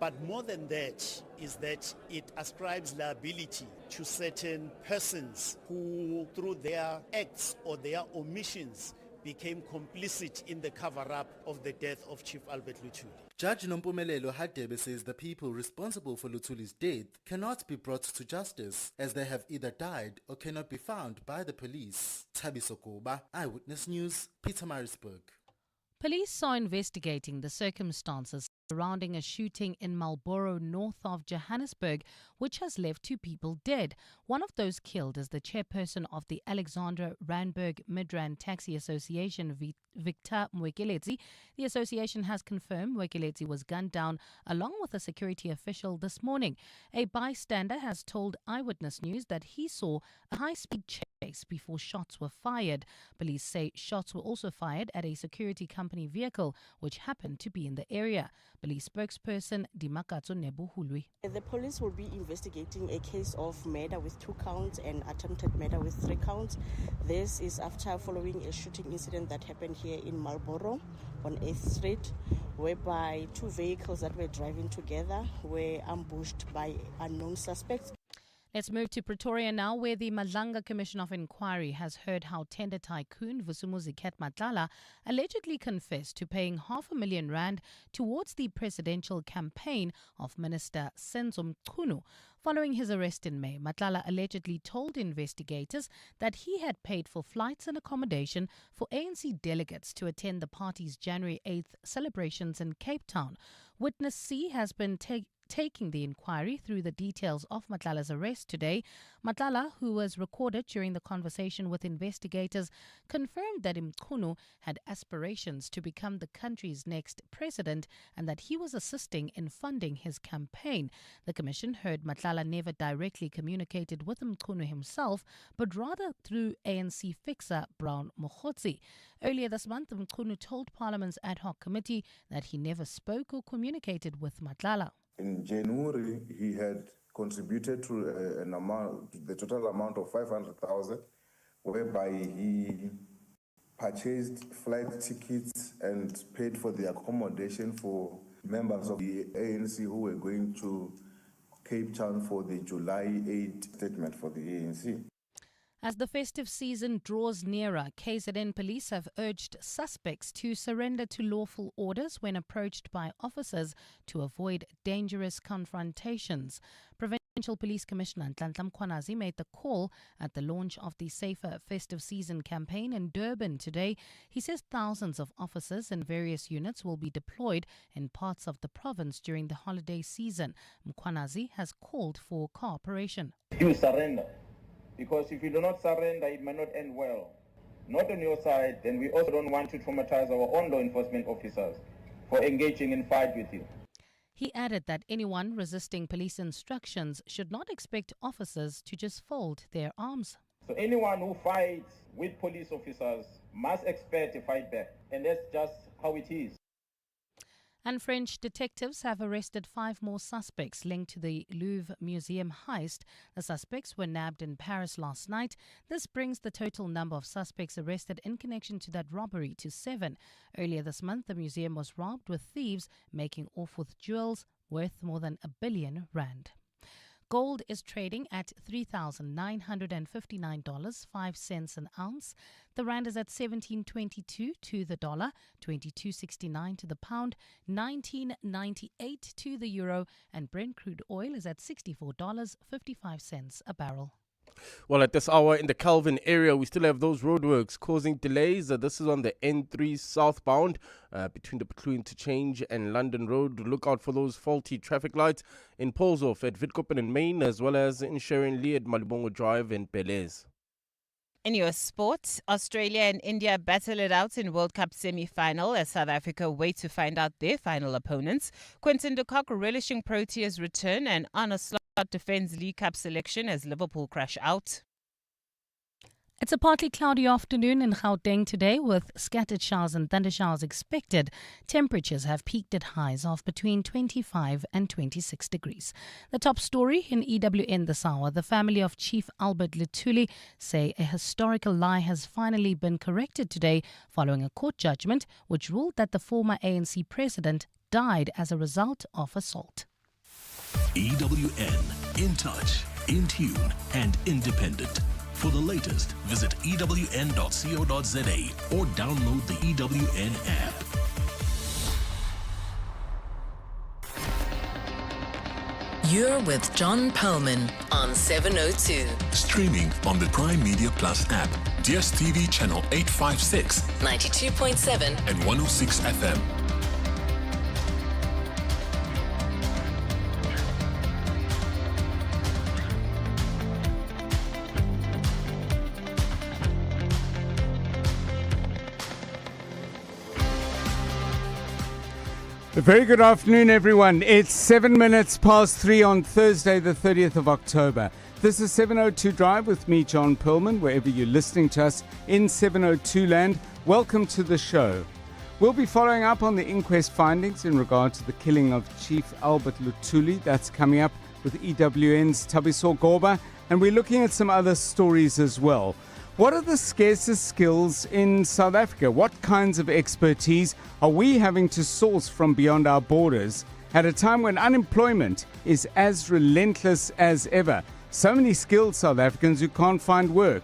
But more than that is that it ascribes liability to certain persons who, through their acts or their omissions, became complicit in the cover-up of the death of Chief Albert Luthuli. Judge Nompumelelo Hadebe says the people responsible for Luthuli's death cannot be brought to justice as they have either died or cannot be found by the police. Thabiso Koba, Eyewitness News, Pietermaritzburg. Police are investigating the circumstances surrounding a shooting in Marlborough, north of Johannesburg, which has left 2 people dead. One of those killed is the chairperson of the Alexander Randburg Midrand Taxi Association, Victor Mwekeletsi. The association has confirmed Mwekeletsi was gunned down along with a security official this morning. A bystander has told Eyewitness News that he saw a high-speed chase before shots were fired. Police say shots were also fired at a security company vehicle, which happened to be in the area. Police spokesperson Dimakatso Nebuhulwi. The police will be investigating a case of murder with 2 counts and attempted murder with 3 counts. This is after following a shooting incident that happened here in Marlborough on 8th Street, whereby 2 vehicles that were driving together were ambushed by unknown suspects. Let's move to Pretoria now, where the Madlanga Commission of Inquiry has heard how tender tycoon Vusumuzi Matlala allegedly confessed to paying R500,000 towards the presidential campaign of Minister Senzo Mchunu. Following his arrest in May, Matlala allegedly told investigators that he had paid for flights and accommodation for ANC delegates to attend the party's January 8th celebrations in Cape Town. Witness C has been taking the inquiry through the details of Matlala's arrest today. Matlala, who was recorded during the conversation with investigators, confirmed that Mchunu had aspirations to become the country's next president and that he was assisting in funding his campaign. The commission heard Matlala never directly communicated with Mchunu himself, but rather through ANC fixer Brown Mokhotsi. Earlier this month, Mchunu told Parliament's ad hoc committee that he never spoke or communicated with Matlala. In January, he had contributed to the total amount of 500,000, whereby he purchased flight tickets and paid for the accommodation for members of the ANC who were going to Cape Town for the July 8 statement for the ANC. As the festive season draws nearer, KZN police have urged suspects to surrender to lawful orders when approached by officers to avoid dangerous confrontations. Provincial Police Commissioner Nhlanhla Mkhwanazi made the call at the launch of the Safer Festive Season campaign in Durban today. He says thousands of officers in various units will be deployed in parts of the province during the holiday season. Mkhwanazi has called for cooperation. You surrender. Because if you do not surrender, it might not end well. Not on your side, and we also don't want to traumatize our own law enforcement officers for engaging in fight with you. He added that anyone resisting police instructions should not expect officers to just fold their arms. So anyone who fights with police officers must expect a fight back, and that's just how it is. And French detectives have arrested 5 more suspects linked to the Louvre Museum heist. The suspects were nabbed in Paris last night. This brings the total number of suspects arrested in connection to that robbery to 7. Earlier this month, the museum was robbed with thieves making off with jewels worth more than R1 billion. Gold is trading at $3,959.05 an ounce. The rand is at 17.22 to the dollar, 22.69 to the pound, 19.98 to the euro, and Brent crude oil is at $64.55 a barrel. Well, at this hour in the Calvin area, we still have those roadworks causing delays. This is on the N3 southbound between the Between Interchange and London Road. Look out for those faulty traffic lights in Polshof at Witkoppen and Main, as well as in Sharon Lee at Malibongo Drive and Belez. In US sports, Australia and India battle it out in World Cup semi-final as South Africa wait to find out their final opponents. Quinton de Kock relishing Proteas' return, and Arne Slot defends League Cup selection as Liverpool crash out. It's a partly cloudy afternoon in Gauteng today with scattered showers and thundershowers expected. Temperatures have peaked at highs of between 25 and 26 degrees. The top story in EWN this hour, the family of Chief Albert Luthuli say a historical lie has finally been corrected today following a court judgment which ruled that the former ANC president died as a result of assault. EWN, in touch, in tune, and independent. For the latest, visit ewn.co.za or download the EWN app. You're with John Perlman on 702. Streaming on the Prime Media Plus app, DSTV channel 856, 92.7 and 106 FM. A very good afternoon, everyone. It's 7 minutes past 3 on Thursday, the 30th of October. This is 702 Drive with me, John Perlman, wherever you're listening to us in 702 land. Welcome to the show. We'll be following up on the inquest findings in regard to the killing of Chief Albert Luthuli. That's coming up with EWN's Thabiso Goba, and we're looking at some other stories as well. What are the scarcest skills in South Africa? What kinds of expertise are we having to source from beyond our borders at a time when unemployment is as relentless as ever? So many skilled South Africans who can't find work.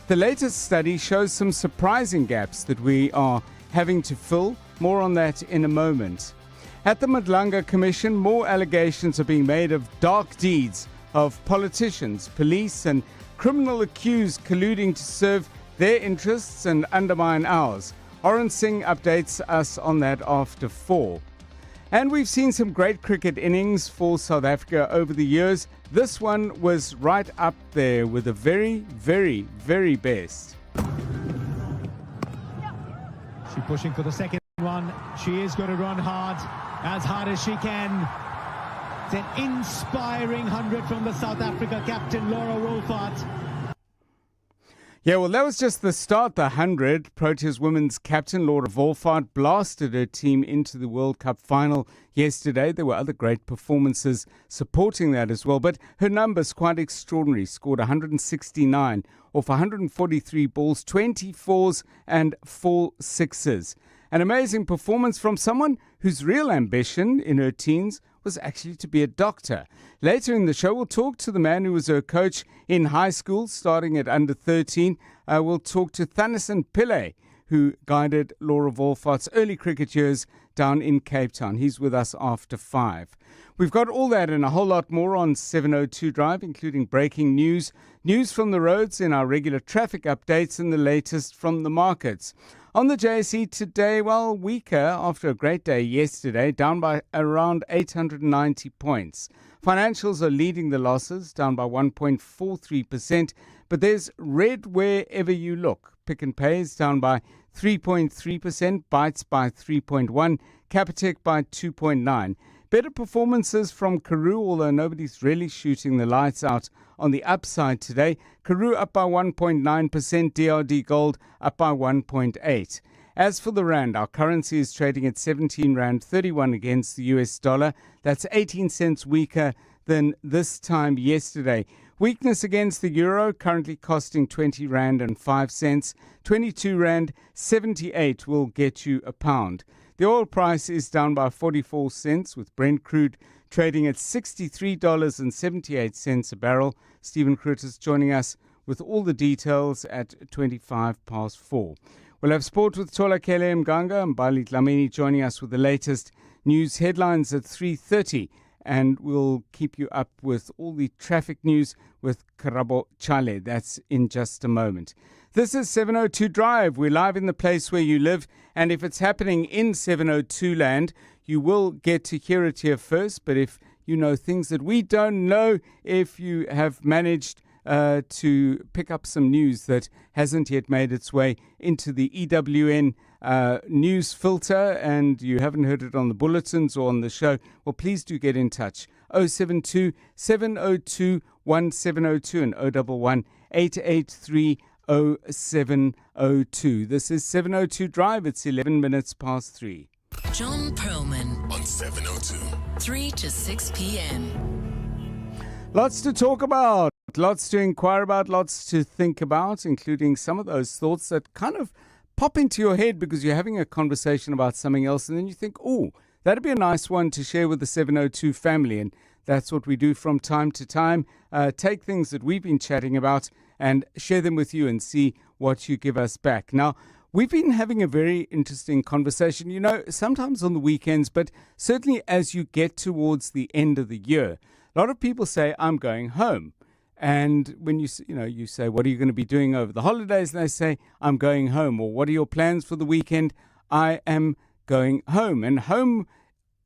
The latest study shows some surprising gaps that we are having to fill. More on that in a moment. At the Madlanga Commission, more allegations are being made of dark deeds of politicians, police and criminal accused colluding to serve their interests and undermine ours. Oren Singh updates us on that after 4. And we've seen some great cricket innings for South Africa over the years. This one was right up there with the very, very, very best. She's pushing for the second one. She is going to run hard as she can. It's an inspiring 100 from the South Africa captain, Laura Wolfart. Yeah, well, that was just the start, the 100. Proteas women's captain, Laura Wolfart, blasted her team into the World Cup final yesterday. There were other great performances supporting that as well, but her numbers quite extraordinary. Scored 169 off 143 balls, 24s and 4 sixes. An amazing performance from someone whose real ambition in her teens was actually to be a doctor. Later in the show, we'll talk to the man who was her coach in high school, starting at under 13. We'll talk to Thanison Pillay, who guided Laura Wolfart's early cricket years down in Cape Town. He's with us after 5. We've got all that and a whole lot more on 702 Drive, including breaking news, news from the roads in our regular traffic updates, and the latest from the markets. On the JSE today, well, weaker after a great day yesterday, down by around 890 points. Financials are leading the losses, down by 1.43%, but there's red wherever you look. Pick n Pay is down by 3.3%, Bytes by 3.1%, Capitec by 2.9%. Better performances from Karoo, although nobody's really shooting the lights out on the upside today. Karoo up by 1.9%, DRD Gold up by 1.8%. As for the rand, our currency is trading at 17 rand 31 against the US dollar. That's 18 cents weaker than this time yesterday. Weakness against the euro, currently costing 20 rand and 5 cents. 22 rand 78 will get you a pound. The oil price is down by 44 cents, with Brent crude trading at $63.78 a barrel. Stephen Curtis joining us with all the details at 25 past 4. We'll have sport with Tola Kele Mganga and Bali Dlamini joining us with the latest news headlines at 3:30. And we'll keep you up with all the traffic news with Karabo Chale. That's in just a moment. This is 702 Drive. We're live in the place where you live. And if it's happening in 702 land, you will get to hear it here first. But if you know things that we don't know, if you have managed to pick up some news that hasn't yet made its way into the EWN news filter and you haven't heard it on the bulletins or on the show, well, please do get in touch. 072 702 1702 and 011 883 0702. This is 702 Drive. It's 11 minutes past 3. John Perlman On 702. 3 to 6 p.m. Lots to talk about, lots to inquire about, lots to think about, including some of those thoughts that kind of pop into your head because you're having a conversation about something else and then you think, oh, that'd be a nice one to share with the 702 family. And That's what we do from time to time. Take things that we've been chatting about and share them with you and see what you give us back. Now, we've been having a very interesting conversation, sometimes on the weekends, but certainly as you get towards the end of the year, a lot of people say, I'm going home. And when you say, what are you going to be doing over the holidays? And they say, I'm going home. Or what are your plans for the weekend? I am going home. And home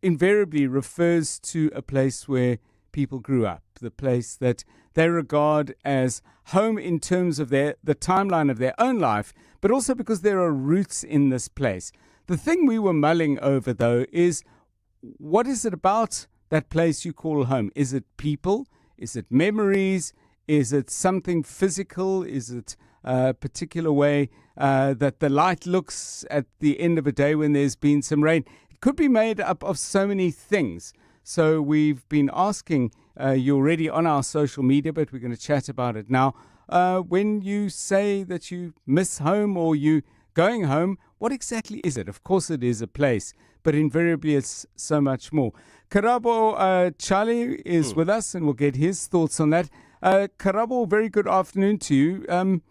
invariably refers to a place where people grew up, the place that they regard as home in terms of the timeline of their own life, but also because there are roots in this place. The thing we were mulling over, though, is what is it about that place you call home? Is it people? Is it memories? Is it something physical? Is it a particular way that the light looks at the end of a day when there's been some rain? It could be made up of so many things. So we've been asking you already on our social media, but we're going to chat about it now. When you say that you miss home or you going home, what exactly is it? Of course it is a place, but invariably it's so much more. Karabo Charlie is with us and we'll get his thoughts on that. Karabo, very good afternoon to you.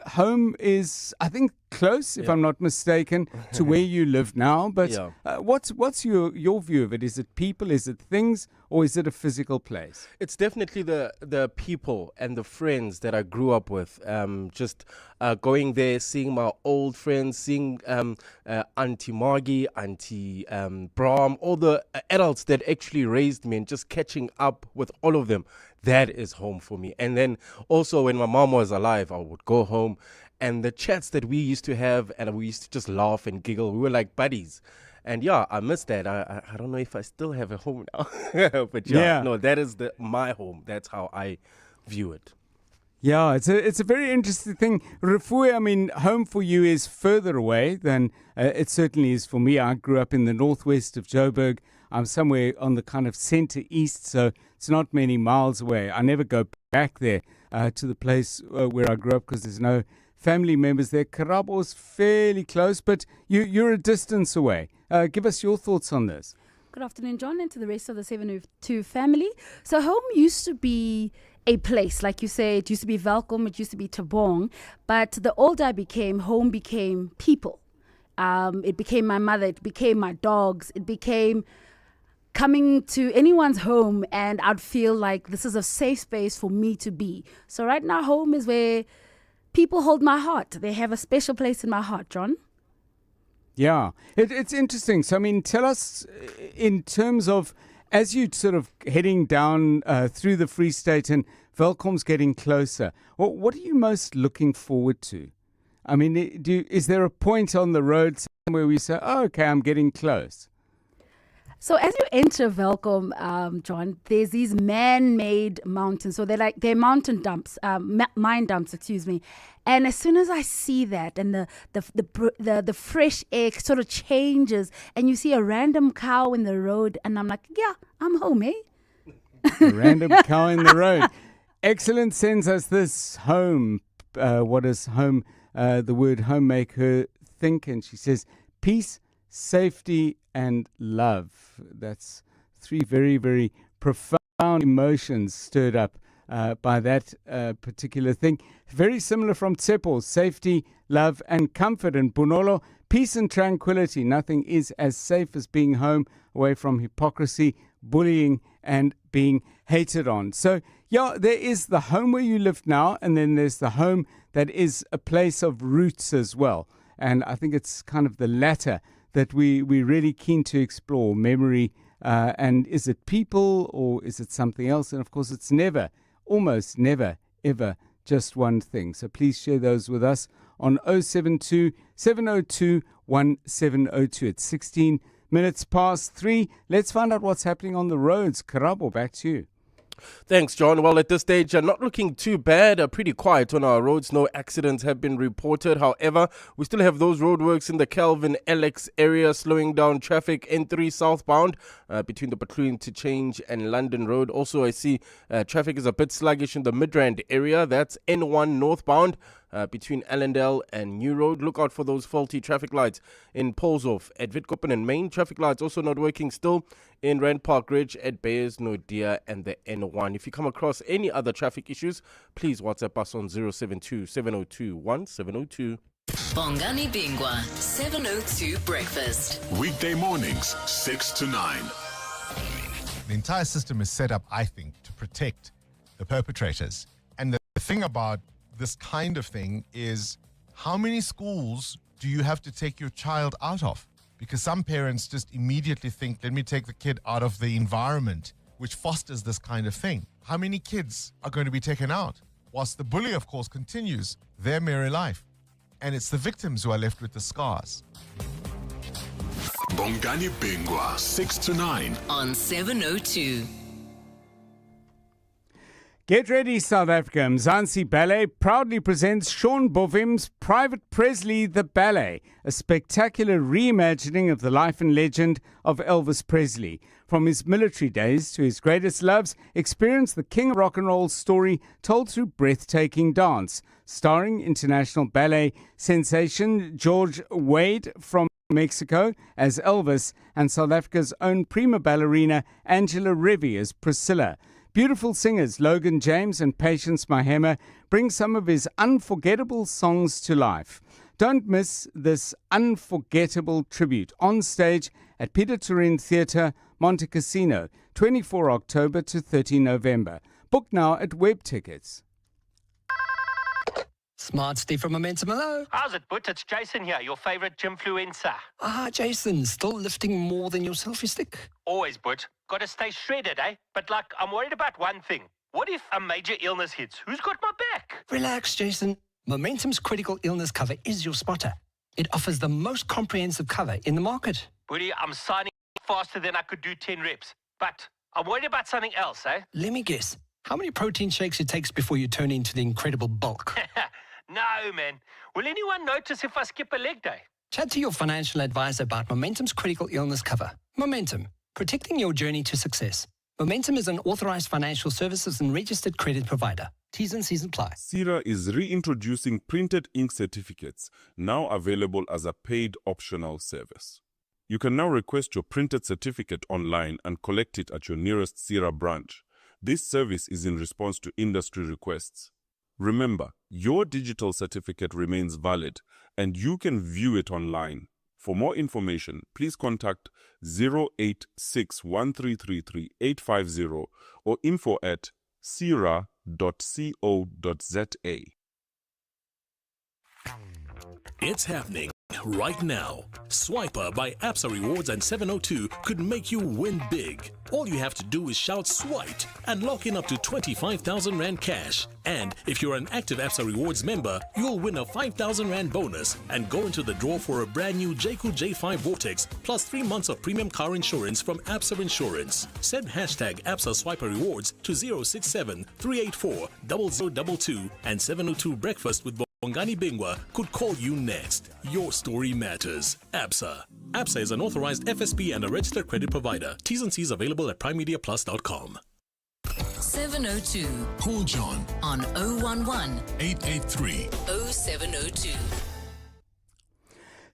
Home is, I think, close, if I'm not mistaken, to where you live now. But what's your view of it? Is it people, is it things, or is it a physical place? It's definitely the people and the friends that I grew up with. Just going there, seeing my old friends, seeing Auntie Margie, Auntie Brahm, all the adults that actually raised me, and just catching up with all of them. That is home for me. And then also when my mom was alive, I would go home, and the chats that we used to have, and we used to just laugh and giggle. We were like buddies. And I miss that. I don't know if I still have a home now. But no, that is my home. That's how I view it. Yeah, it's a very interesting thing. Rafui, I mean, home for you is further away than it certainly is for me. I grew up in the northwest of Joburg. I'm somewhere on the kind of center east, so it's not many miles away. I never go back there to the place where I grew up because there's no family members there. Karabo's fairly close, but you're a distance away. Give us your thoughts on this. Good afternoon, John, and to the rest of the 702 family. So home used to be a place, like you say, it used to be Welkom, it used to be Tabong, but the older I became, home became people. It became my mother, it became my dogs, it became coming to anyone's home, and I'd feel like this is a safe space for me to be. So right now, home is where people hold my heart. They have a special place in my heart, John. Yeah, it's interesting. So, I mean, tell us in terms of, as you sort of heading down through the Free State and Welkom's getting closer, what are you most looking forward to? I mean, is there a point on the road somewhere where you say, oh, okay, I'm getting close? So as you enter Welkom, John, there's these man-made mountains. So they're mountain dumps, mine dumps, excuse me. And as soon as I see that, and the fresh air sort of changes, and you see a random cow in the road, and I'm like, yeah, I'm home, eh? A random cow in the road. Excellent sends us this home. What does home? The word home make her think, and she says peace, safety, and love. That's three very, very profound emotions stirred up by that particular thing. Very similar from Tsepo: safety, love, and comfort. And Bunolo: peace and tranquility. Nothing is as safe as being home, away from hypocrisy, bullying, and being hated on. So, yeah, there is the home where you live now, and then there's the home that is a place of roots as well. And I think it's kind of the latter that we're really keen to explore, memory, and is it people or is it something else? And of course, it's never, almost never, ever just one thing. So please share those with us on 072 702 1702. It's 16 minutes past 3. Let's find out what's happening on the roads. Karabo, back to you. Thanks, John. Well, at this stage, not looking too bad. Pretty quiet on our roads. No accidents have been reported. However, we still have those roadworks in the Calvin Alex area slowing down traffic N3 southbound between the Between to Change and London Road. Also, I see traffic is a bit sluggish in the Midrand area. That's N1 northbound between Allendale and New Road. Look out for those faulty traffic lights in Polshof at Witkoppen, and main traffic lights also not working still in Rand Park Ridge at Bayers, Nodia and the N1. If you come across any other traffic issues, please WhatsApp us on 072 702 1702. Bongani Bingwa, 702 Breakfast. Weekday mornings, 6 to 9. The entire system is set up, I think, to protect the perpetrators. And the thing about this kind of thing is, how many schools do you have to take your child out of? Because some parents just immediately think, let me take the kid out of the environment which fosters this kind of thing. How many kids are going to be taken out? Whilst the bully, of course, continues their merry life. And it's the victims who are left with the scars. Bongani Bingwa, 6 to 9. On 702. Get ready, South Africa. Mzansi Ballet proudly presents Sean Bovim's Private Presley the Ballet, a spectacular reimagining of the life and legend of Elvis Presley. From his military days to his greatest loves, experience the King of Rock and Roll story told through breathtaking dance. Starring international ballet sensation George Wade from Mexico as Elvis and South Africa's own prima ballerina Angela Revy as Priscilla. Beautiful singers Logan James and Patience Mahema bring some of his unforgettable songs to life. Don't miss this unforgettable tribute on stage at Peter Turin Theatre, Monte Cassino, 24 October to 30 November. Book now at Web Tickets. Smart Steve from Momentum, hello. How's it, Butch? It's Jason here, your favourite gymfluencer. Jason, still lifting more than your selfie stick? Always, Butch. Got to stay shredded, eh? But, I'm worried about one thing. What if a major illness hits? Who's got my back? Relax, Jason. Momentum's critical illness cover is your spotter. It offers the most comprehensive cover in the market. Buddy, I'm signing faster than I could do 10 reps. But I'm worried about something else, eh? Let me guess. How many protein shakes it takes before you turn into the incredible bulk? No, man. Will anyone notice if I skip a leg day? Chat to your financial advisor about Momentum's critical illness cover. Momentum, protecting your journey to success. Momentum is an authorized financial services and registered credit provider. T's and C's apply. CIRA is reintroducing printed ink certificates, now available as a paid optional service. You can now request your printed certificate online and collect it at your nearest CIRA branch. This service is in response to industry requests. Remember, your digital certificate remains valid and you can view it online. For more information, please contact 08613333850 or info@cira.co.za. It's happening right now. Swiper by Absa Rewards and 702 could make you win big. All you have to do is shout "swiped" and lock in up to 25,000 Rand cash. And if you're an active Absa Rewards member, you'll win a 5,000 Rand bonus and go into the draw for a brand new JQ J5 Vortex plus 3 months of premium car insurance from Absa Insurance. Send hashtag Absa Swiper Rewards to 067 384 0022 and 702 Breakfast with Bongani Bingwa could call you next. Your story matters. Absa. Absa is an authorized FSP and a registered credit provider. T's and C's available at primemediaplus.com. 702. Call John on 011 883 0702.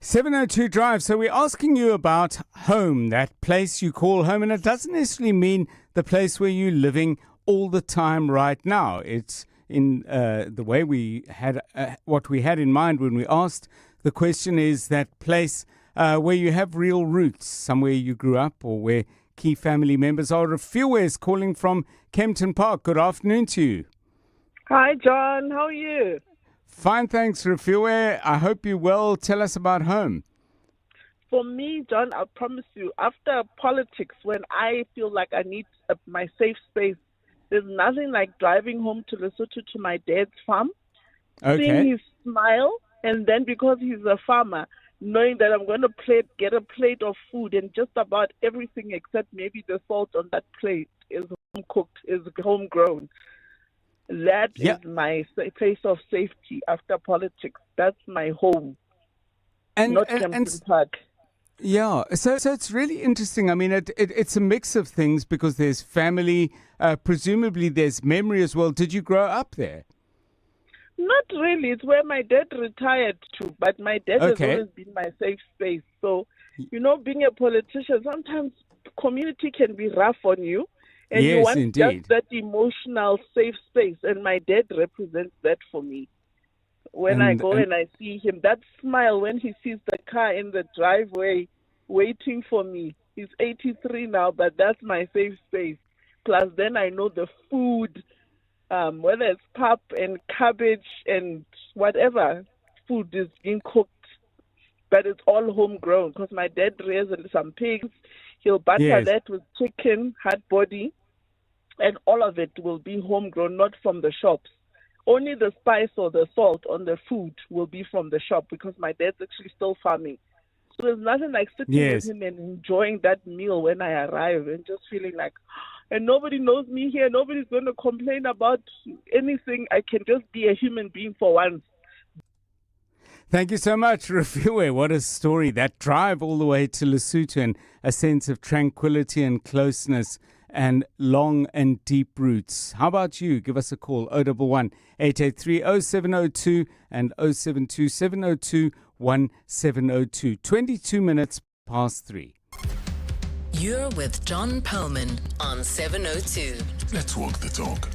702 Drive. So we're asking you about home, that place you call home. And it doesn't necessarily mean the place where you're living all the time right now. It's in the way we had what we had in mind when we asked the question is that place where you have real roots, somewhere you grew up or where key family members are. Rafiwa is calling from Kempton Park. Good afternoon to you. Hi, John. How are you? Fine, thanks, Rafiwa. I hope you're well. Tell us about home. For me, John, I promise you, after politics, when I feel like I need my safe space, there's nothing like driving home to Lesotho to my dad's farm, seeing his smile, and then because he's a farmer, knowing that I'm going to get a plate of food and just about everything except maybe the salt on that plate is home cooked, is homegrown. That is my place of safety after politics. That's my home, not Kempton Park. Yeah, so it's really interesting. I mean, it's a mix of things because there's family, presumably there's memory as well. Did you grow up there? Not really. It's where my dad retired to, but my dad has Okay. always been my safe space. So, being a politician, sometimes community can be rough on you, and you Yes, want indeed. just that emotional safe space, and my dad represents that for me. When I go and I see him, that smile when he sees the car in the driveway waiting for me. He's 83 now, but that's my safe space. Plus, then I know the food, whether it's pap and cabbage and whatever food is being cooked, but it's all homegrown because my dad rears some pigs. He'll butter Yes. that with chicken, hard body, and all of it will be homegrown, not from the shops. Only the spice or the salt on the food will be from the shop because my dad's actually still farming. So there's nothing like sitting Yes. with him and enjoying that meal when I arrive and just feeling like, and nobody knows me here. Nobody's going to complain about anything. I can just be a human being for once. Thank you so much, Rafiwe. What a story. That drive all the way to Lesotho and a sense of tranquility and closeness and long and deep roots. How about you? Give us a call, 011 883 0702 and 072 702 1702. 22 minutes past 3. You're with John Perlman on 702. Let's walk the talk.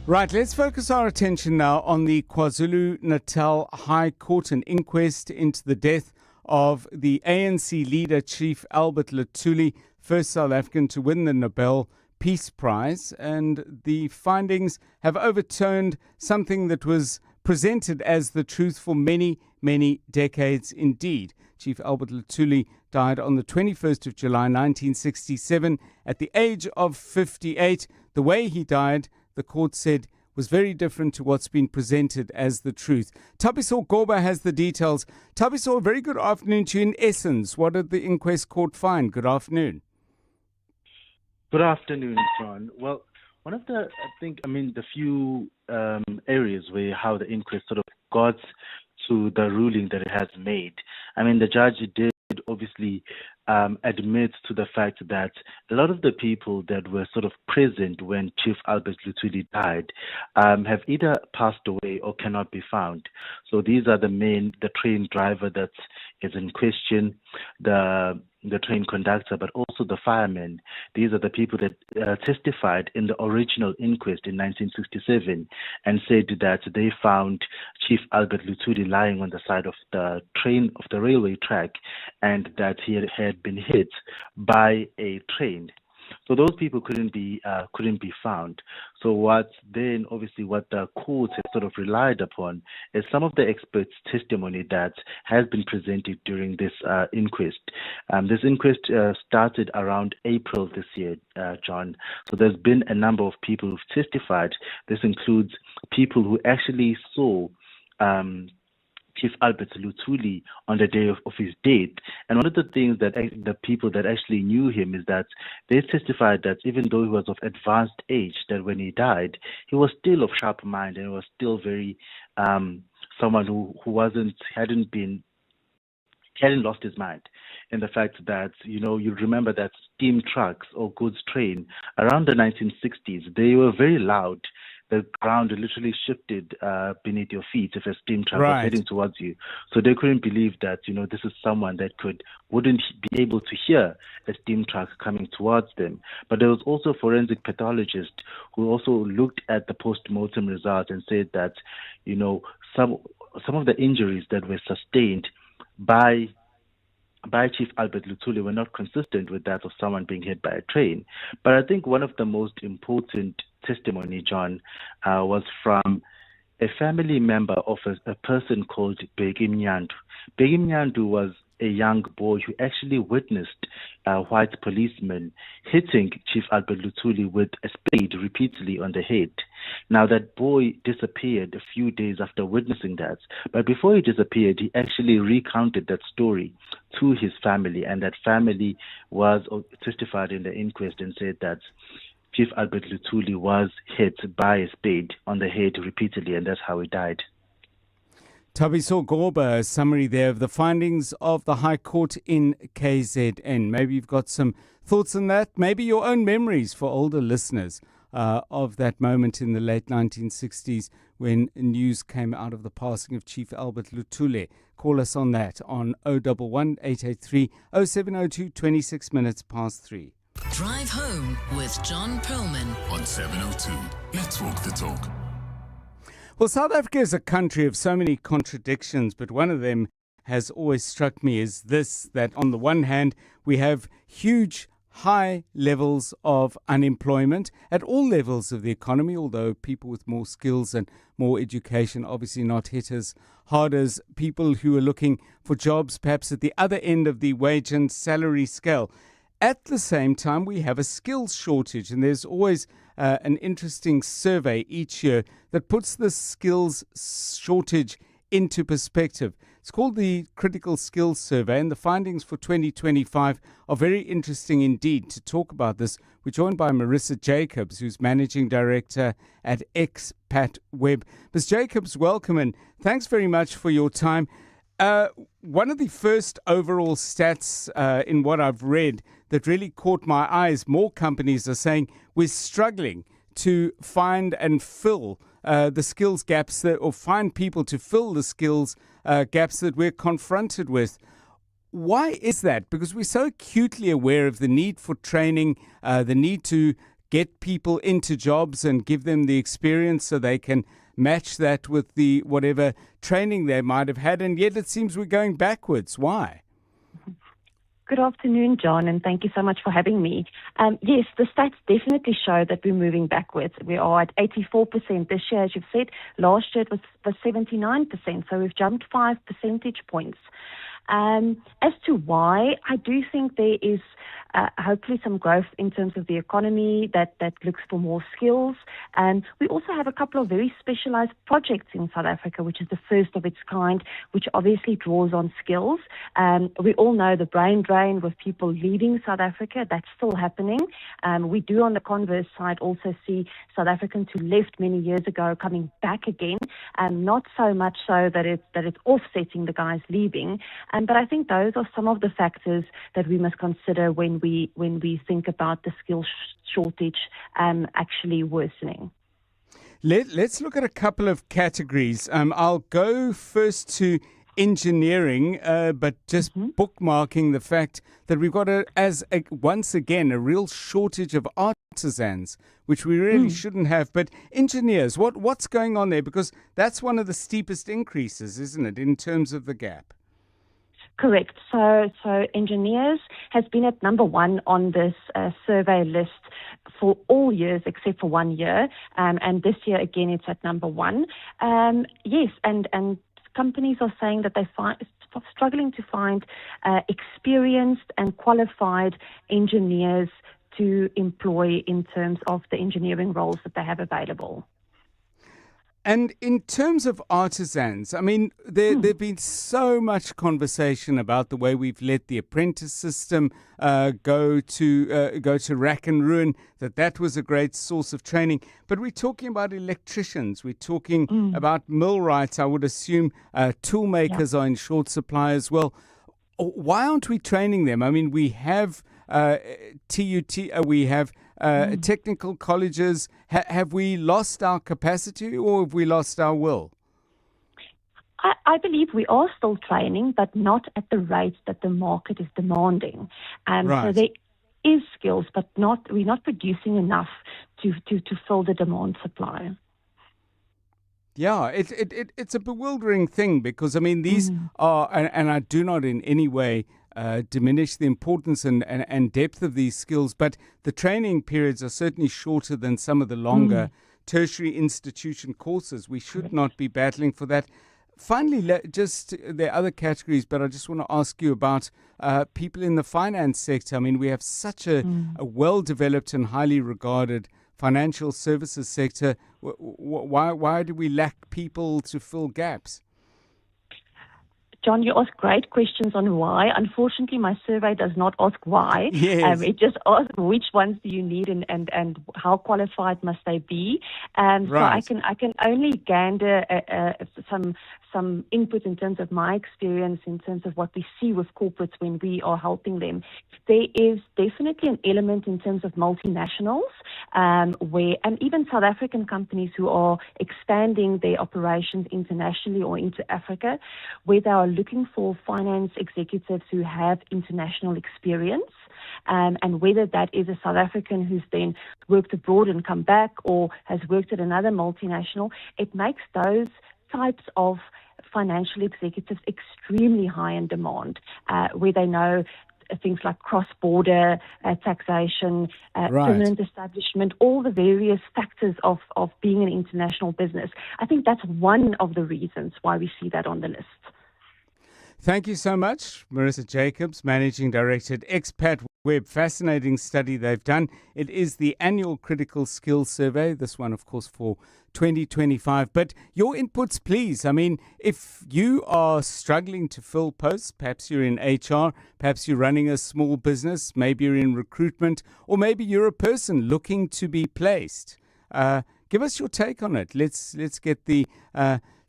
Right, let's focus our attention now on the KwaZulu-Natal High Court, an inquest into the death of the ANC leader, Chief Albert Luthuli, first South African to win the Nobel Peace Prize. And the findings have overturned something that was presented as the truth for many, many decades indeed. Chief Albert Luthuli died on the 21st of July 1967 at the age of 58. The way he died, the court said, was very different to what's been presented as the truth. Tabiso Goba has the details. Tabiso, a very good afternoon to you. In essence, what did the inquest court find? Good afternoon. Good afternoon, John. Well, one of the, the few areas where how the inquest sort of got to the ruling that it has made. The judge did obviously admit to the fact that a lot of the people that were sort of present when Chief Albert Luthuli died have either passed away or cannot be found. So these are the train driver that is in question, the train conductor, but also the firemen. These are the people that testified in the original inquest in 1967 and said that they found Chief Albert Luthuli lying on the side of the train, of the railway track, and that he had been hit by a train. So those people couldn't be found. So what the court has sort of relied upon is some of the experts' testimony that has been presented during this inquest. This inquest started around April this year, John. So there's been a number of people who've testified. This includes people who actually saw Chief Albert Luthuli on the day of his death. And one of the things that the people that actually knew him is that they testified that even though he was of advanced age, that when he died, he was still of sharp mind and was still very someone who hadn't lost his mind. And the fact that, you remember that steam trucks or goods train around the 1960s, they were very loud. The ground literally shifted beneath your feet if a steam truck was heading towards you. So they couldn't believe that, this is someone that wouldn't be able to hear a steam truck coming towards them. But there was also a forensic pathologist who also looked at the post-mortem results and said that, some of the injuries that were sustained by Chief Albert Luthuli were not consistent with that of someone being hit by a train. But I think one of the most important testimony, John, was from a family member of a person called Bheki Mnyandu. Bheki Mnyandu was a young boy who actually witnessed white policemen hitting Chief Albert Luthuli with a spade repeatedly on the head. Now, that boy disappeared a few days after witnessing that. But before he disappeared, he actually recounted that story to his family, and that family was testified in the inquest and said that Chief Albert Luthuli was hit by a spade on the head repeatedly, and that's how he died. Tabiso Goba, a summary there of the findings of the High Court in KZN. Maybe you've got some thoughts on that, maybe your own memories for older listeners of that moment in the late 1960s when news came out of the passing of Chief Albert Luthuli. Call us on that on 011 883 0702, 26 minutes past 3. Drive home with John Perlman On 702, let's walk the talk. Well, South Africa is a country of so many contradictions, but one of them has always struck me is this, that on the one hand, we have huge, high levels of unemployment at all levels of the economy, although people with more skills and more education obviously not hit as hard as people who are looking for jobs perhaps at the other end of the wage and salary scale. At the same time, we have a skills shortage, and there's always an interesting survey each year that puts the skills shortage into perspective. It's called the Critical Skills Survey, and the findings for 2025 are very interesting indeed. To talk about this, we're joined by Marissa Jacobs, who's Managing Director at Expat Web. Ms. Jacobs, welcome, and thanks very much for your time. One of the first overall stats in what I've read that really caught my eye is more companies are saying we're struggling to find and fill the skills gaps or find people to fill the skills gaps that we're confronted with. Why is that? Because we're so acutely aware of the need for training, the need to get people into jobs and give them the experience so they can match that with the whatever training they might have had, and yet it seems we're going backwards. Why? Good afternoon, John, and thank you so much for having me. Yes, the stats definitely show that we're moving backwards. We are at 84% this year, as you've said. Last year it was 79%, so we've jumped 5 percentage points. As to why, I do think there is hopefully some growth in terms of the economy that looks for more skills. We also have a couple of very specialized projects in South Africa, which is the first of its kind, which obviously draws on skills. We all know the brain drain with people leaving South Africa. That's still happening. We do, on the converse side, also see South Africans who left many years ago coming back again, not so much so that it's offsetting the guys leaving. But I think those are some of the factors that we must consider when we think about the skills shortage actually worsening. Let's look at a couple of categories. I'll go first to engineering, but just bookmarking the fact that we've got once again a real shortage of artisans, which we really shouldn't have. But engineers, what's going on there? Because that's one of the steepest increases, isn't it, in terms of the gap? Correct. So engineers has been at number one on this survey list for all years except for 1 year. And this year, again, it's at number one. Yes, and companies are saying that they're struggling to find experienced and qualified engineers to employ in terms of the engineering roles that they have available. And in terms of artisans, I mean, there's been so much conversation about the way we've let the apprentice system go to rack and ruin, that was a great source of training. But we're talking about electricians, we're talking about millwrights, I would assume tool makers are in short supply as well. Why aren't we training them? I mean, we have TUT, we have technical colleges. Have we lost our capacity, or have we lost our will? I believe we are still training, but not at the rate that the market is demanding. Right. So there is skills, but we're not producing enough to fill the demand supply. Yeah, it's a bewildering thing because, I mean, these are, and I do not in any way diminish the importance and depth of these skills, but the training periods are certainly shorter than some of the longer tertiary institution courses. We should not be battling for that. Finally, just there are other categories, but I just want to ask you about people in the finance sector. I mean, we have such a well-developed and highly regarded financial services sector. Why do we lack people to fill gaps? John, you ask great questions on why. Unfortunately, my survey does not ask why. Yes. It just asks which ones do you need and how qualified must they be. Right. So I can only gander some input in terms of my experience, in terms of what we see with corporates when we are helping them. There is definitely an element in terms of multinationals and even South African companies who are expanding their operations internationally or into Africa, where they are looking for finance executives who have international experience. And whether that is a South African who's then worked abroad and come back or has worked at another multinational, it makes those types of financial executives extremely high in demand, where they know things like cross-border taxation, permanent establishment, all the various factors of being an international business. I think that's one of the reasons why we see that on the list. Thank you so much, Marissa Jacobs, Managing Director at Expat Web. Fascinating study they've done. It is the annual Critical Skills Survey, this one, of course, for 2025. But your inputs, please. I mean, if you are struggling to fill posts, perhaps you're in HR, perhaps you're running a small business, maybe you're in recruitment, or maybe you're a person looking to be placed. Give us your take on it. Let's get the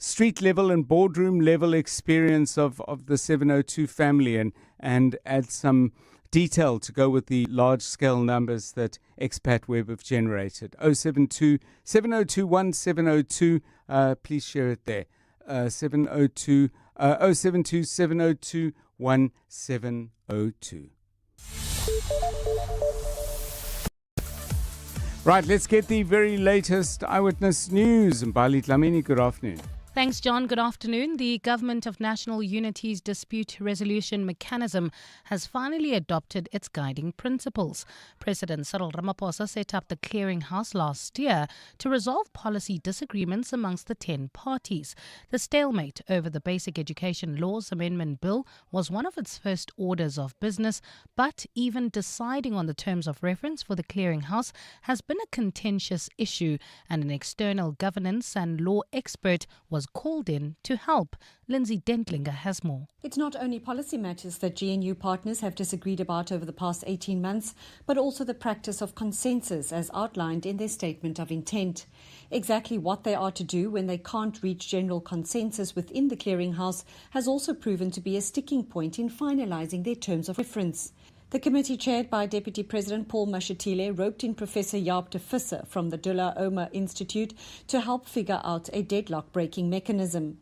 street level and boardroom level experience of the 702 family and add some detail to go with the large scale numbers that Expat Web have generated. 072 702 1702. Please share it there. 072 702 1702. Right, let's get the very latest eyewitness news. Mbali Dlamini, good afternoon. Thanks, John. Good afternoon. The Government of National Unity's dispute resolution mechanism has finally adopted its guiding principles. President Cyril Ramaphosa set up the clearinghouse last year to resolve policy disagreements amongst the 10 parties. The stalemate over the Basic Education Laws Amendment Bill was one of its first orders of business, but even deciding on the terms of reference for the clearinghouse has been a contentious issue, and an external governance and law expert was called in to help. Lindsay Dentlinger has more. It's not only policy matters that GNU partners have disagreed about over the past 18 months, but also the practice of consensus as outlined in their statement of intent. Exactly what they are to do when they can't reach general consensus within the clearinghouse has also proven to be a sticking point in finalising their terms of reference. The committee, chaired by Deputy President Paul Mashatile, roped in Professor Jaap de Visser from the Dula Oma Institute to help figure out a deadlock-breaking mechanism.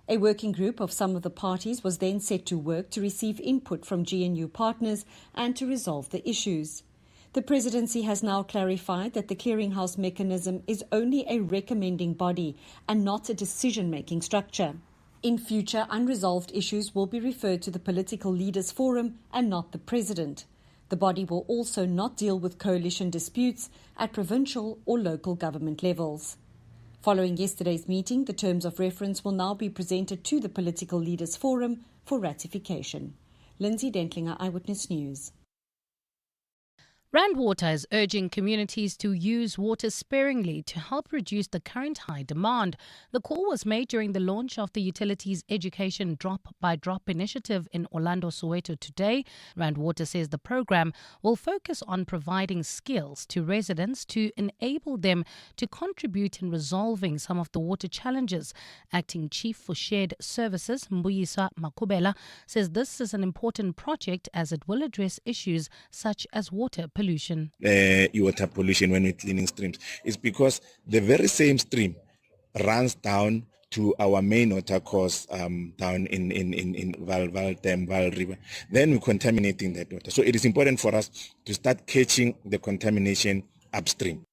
A working group of some of the parties was then set to work to receive input from GNU partners and to resolve the issues. The presidency has now clarified that the clearinghouse mechanism is only a recommending body and not a decision-making structure. In future, unresolved issues will be referred to the Political Leaders Forum and not the President. The body will also not deal with coalition disputes at provincial or local government levels. Following yesterday's meeting, the terms of reference will now be presented to the Political Leaders Forum for ratification. Lindsay Dentlinger, Eyewitness News. Rand Water is urging communities to use water sparingly to help reduce the current high demand. The call was made during the launch of the utilities education drop-by-drop initiative in Orlando, Soweto today. Rand Water says the program will focus on providing skills to residents to enable them to contribute in resolving some of the water challenges. Acting Chief for Shared Services, Mbuyisa Makubela, says this is an important project as it will address issues such as water pollution. Water pollution when we're cleaning streams is because the very same stream runs down to our main water course down in Val River. Then we're contaminating that water. So it is important for us to start catching the contamination upstream.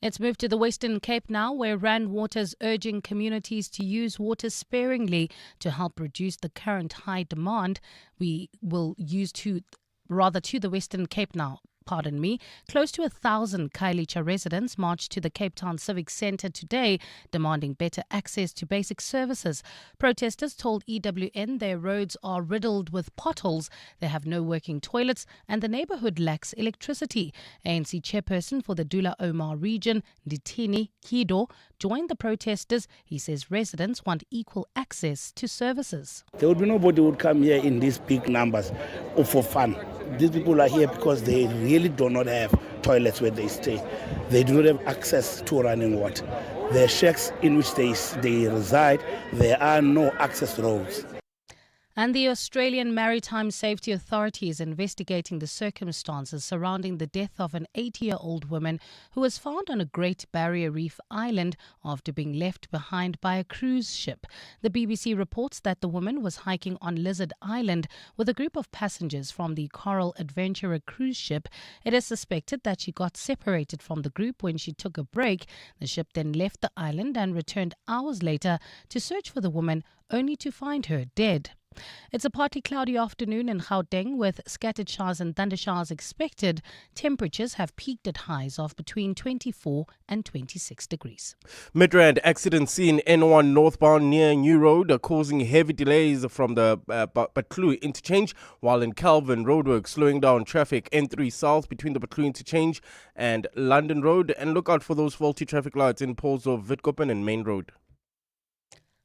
Let's move to the Western Cape now, where Rand Water is urging communities to use water sparingly to help reduce the current high demand. We will use to the Western Cape now. Close to 1,000 Khayelitsha residents marched to the Cape Town Civic Centre today, demanding better access to basic services. Protesters told EWN their roads are riddled with potholes, they have no working toilets, and the neighbourhood lacks electricity. ANC chairperson for the Dula Omar region, Ndithini Kido, joined the protesters. He says residents want equal access to services. There would be nobody who would come here in these big numbers for fun. These people are here because they really do not have toilets where they stay. They do not have access to running water. The shacks in which they reside, there are no access roads. And the Australian Maritime Safety Authority is investigating the circumstances surrounding the death of an 80-year-old woman who was found on a Great Barrier Reef island after being left behind by a cruise ship. The BBC reports that the woman was hiking on Lizard Island with a group of passengers from the Coral Adventurer cruise ship. It is suspected that she got separated from the group when she took a break. The ship then left the island and returned hours later to search for the woman, only to find her dead. It's a partly cloudy afternoon in Gauteng with scattered showers and thundershowers expected. Temperatures have peaked at highs of between 24 and 26 degrees. Midrand accident scene N1 northbound near New Road causing heavy delays from the Batlu interchange, while in Calvin roadworks slowing down traffic N3 south between the Batlu interchange and London Road. And look out for those faulty traffic lights in Paulsdorp, Witkoppen and Main Road.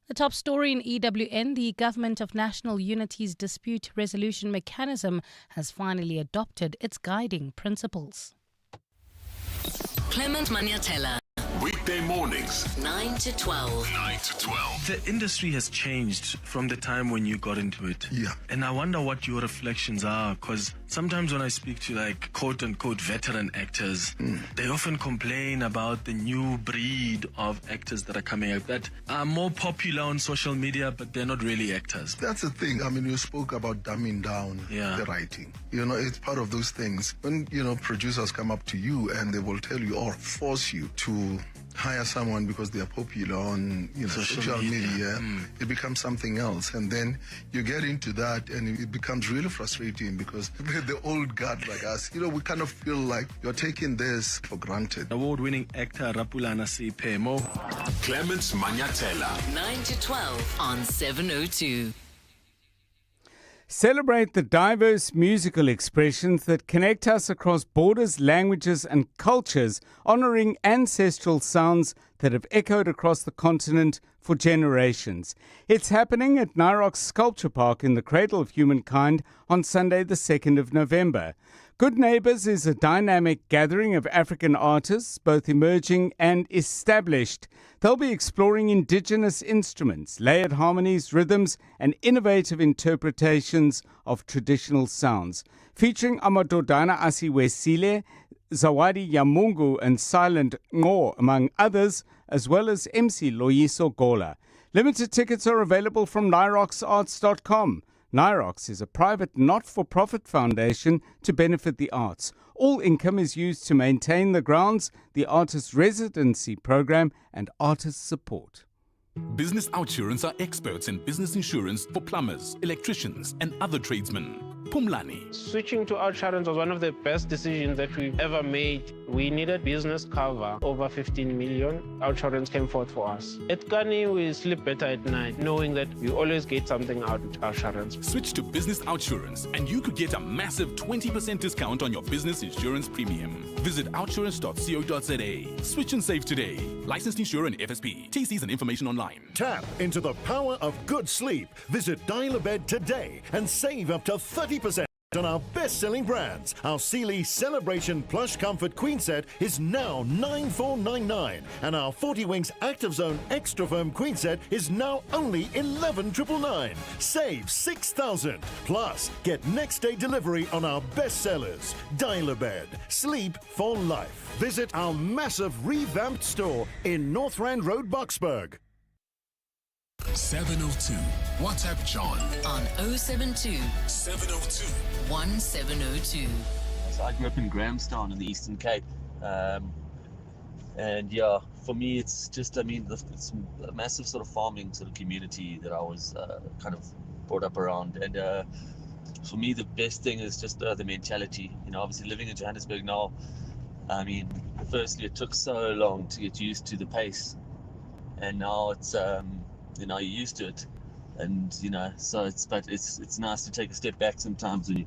The top story in EWN, the Government of National Unity's dispute resolution mechanism has finally adopted its guiding principles. Clement Maniatella. Weekday mornings, 9 to 12. 9 to 12. The industry has changed from the time when you got into it. Yeah. And I wonder what your reflections are, because sometimes when I speak to like quote unquote veteran actors, they often complain about the new breed of actors that are coming up that are more popular on social media, but they're not really actors. That's the thing. I mean, you spoke about dumbing down the writing. You know, it's part of those things. When, producers come up to you and they will tell you or force you to hire someone because they are popular on social media, it becomes something else. And then you get into that and it becomes really frustrating because the old guard like us, we kind of feel like you're taking this for granted. Award-winning actor Rapulana Sipemo. Clements Maniatella. 9 to 12 on 702. Celebrate the diverse musical expressions that connect us across borders, languages and cultures, honouring ancestral sounds that have echoed across the continent for generations. It's happening at Nyrox Sculpture Park in the Cradle of Humankind on Sunday the 2nd of November. Good Neighbours is a dynamic gathering of African artists, both emerging and established. They'll be exploring indigenous instruments, layered harmonies, rhythms, and innovative interpretations of traditional sounds. Featuring Amadodana Asiwesile, Zawadi Yamungu, and Silent Ngo, among others, as well as MC Loyiso Gola. Limited tickets are available from nyroxarts.com. Nyrox is a private not-for-profit foundation to benefit the arts. All income is used to maintain the grounds, the artist residency program, and artist support. Business Outsurance are experts in business insurance for plumbers, electricians, and other tradesmen. Pumlani. Switching to Outsurance was one of the best decisions that we've ever made. We needed business cover, over 15 million. Outsurance came forth for us. At Kani, we sleep better at night, knowing that we always get something out of Outsurance. Switch to Business Outsurance, and you could get a massive 20% discount on your business insurance premium. Visit outsurance.co.za. Switch and save today. Licensed insurer and FSP. TCs and information online. Tap into the power of good sleep. Visit Dial-A-Bed today and save up to 30% on our best-selling brands. Our Sealy Celebration Plush Comfort Queen Set is now $9,499, and our 40 Winks Active Zone Extra Firm Queen Set is now only $11,999. Save $6,000. Plus, get next-day delivery on our best sellers. Dial-A-Bed. Sleep for life. Visit our massive revamped store in North Rand Road, Boksburg. 702. WhatsApp John on 072 702 1702. So I grew up in Grahamstown in the Eastern Cape. And yeah, for me, it's just, it's a massive sort of farming sort of community that I was kind of brought up around. And for me, the best thing is just the mentality. Obviously living in Johannesburg now, firstly, it took so long to get used to the pace. And now it's, you're used to it. And, so it's nice to take a step back sometimes when you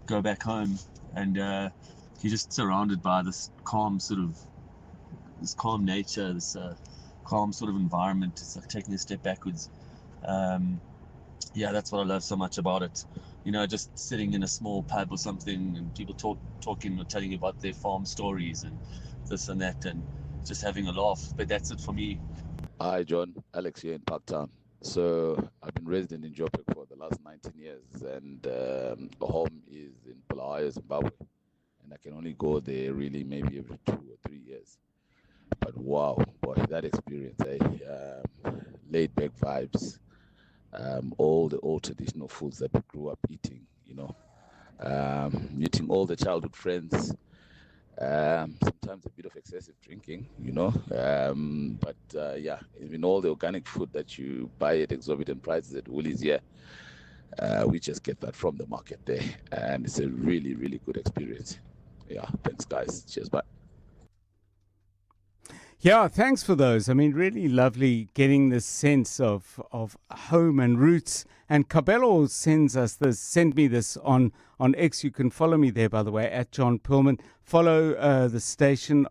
go back home and you're just surrounded by this calm nature, this calm sort of environment. It's like taking a step backwards. That's what I love so much about it. Just sitting in a small pub or something and people talking or telling you about their farm stories and this and that and just having a laugh. But that's it for me. Hi, John. Alex here in Parktown. So I've been resident in Joburg for the last last 19 years, and home is in Bulawayo, Zimbabwe, and I can only go there really maybe every 2 or 3 years. But wow, boy, that experience, laid back vibes, all the old traditional foods that we grew up eating, meeting all the childhood friends. Sometimes a bit of excessive drinking, but even all the organic food that you buy at exorbitant prices at Woolies here, we just get that from the market there, and it's a really, really good experience. Yeah, thanks guys. Cheers, bye. Yeah, thanks for those. I mean, really lovely getting this sense of home and roots. And Cabello sent me this on X. You can follow me there, by the way, at John Perlman. Follow the station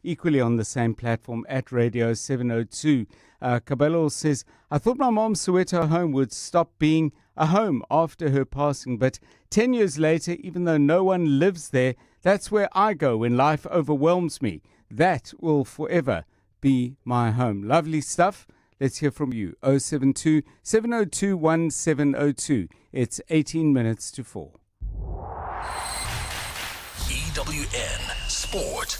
equally on the same platform at Radio 702. Cabello says, I thought my mom's Soweto home would stop being a home after her passing, but 10 years later, even though no one lives there, that's where I go when life overwhelms me. That will forever be my home. Lovely stuff. Let's hear from you. 072 702 1702. It's 18 minutes to 4. EWN Sport.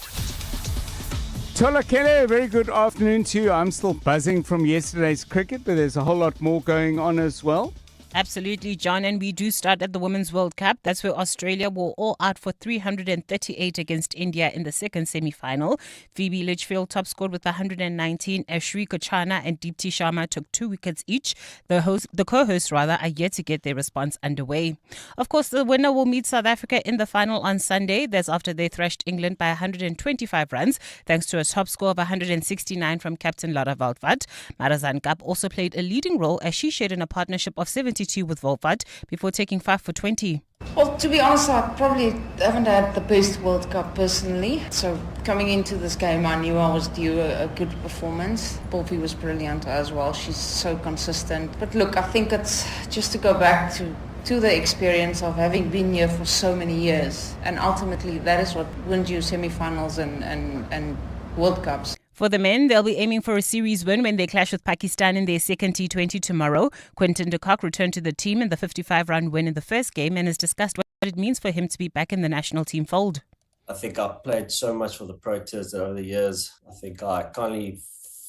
Tola Kele, very good afternoon to you. I'm still buzzing from yesterday's cricket, but there's a whole lot more going on as well. Absolutely, John. And we do start at the Women's World Cup. That's where Australia were all out for 338 against India in the second semi-final. Phoebe Litchfield top scored with 119. Ashri Kochana and Deepti Sharma took 2 wickets each. The co-hosts are yet to get their response underway. Of course, the winner will meet South Africa in the final on Sunday. That's after they thrashed England by 125 runs, thanks to a top score of 169 from captain Lara Valtvat. Marazan Gap also played a leading role as she shared in a partnership of 72 with Volvat before taking 5 for 20. Well, to be honest, I probably haven't had the best World Cup personally. So coming into this game, I knew I was due a good performance. Polfie was brilliant as well. She's so consistent. But look, I think it's just to go back to the experience of having been here for so many years. And ultimately, that is what wins you semi-finals and World Cups. For the men, they'll be aiming for a series win when they clash with Pakistan in their second T20 tomorrow. Quinton de Kock returned to the team in the 55-run win in the first game and has discussed what it means for him to be back in the national team fold. I think I've played so much for the Proteas over the years. I think I kindly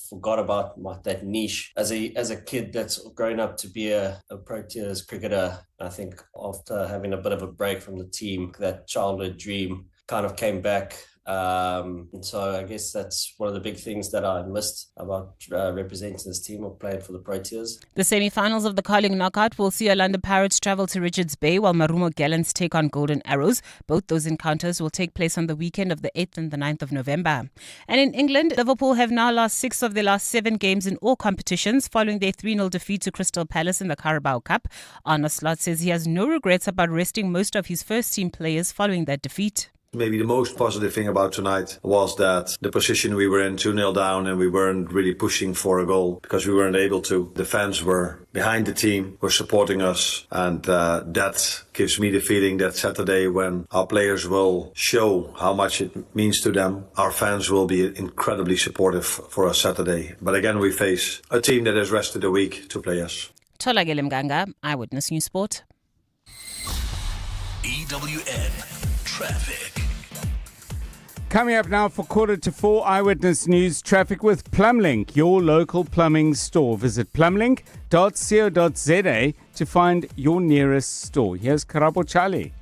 forgot about that niche. As a kid that's grown up to be a Proteas cricketer, I think after having a bit of a break from the team, that childhood dream kind of came back. So I guess that's one of the big things that I missed about representing this team or playing for the Proteas. The semi-finals of the Carling Knockout will see Orlando Pirates travel to Richards Bay while Marumo Gallants take on Golden Arrows. Both those encounters will take place on the weekend of the 8th and the 9th of November. And in England, Liverpool have now lost 6 of their last 7 games in all competitions following their 3-0 defeat to Crystal Palace in the Carabao Cup. Arne Slot says he has no regrets about resting most of his first-team players following that defeat. Maybe the most positive thing about tonight was that the position we were in, 2-0 down, and we weren't really pushing for a goal because we weren't able to. The fans were behind the team, were supporting us, and that gives me the feeling that Saturday, when our players will show how much it means to them, our fans will be incredibly supportive for us Saturday. But again, we face a team that has rested a week to play us. Tola Mganga, Eyewitness News Sport. EWN Traffic. Coming up now for 3:45, Eyewitness News Traffic with Plumlink, your local plumbing store. Visit plumlink.co.za to find your nearest store. Here's Karabo Charlie.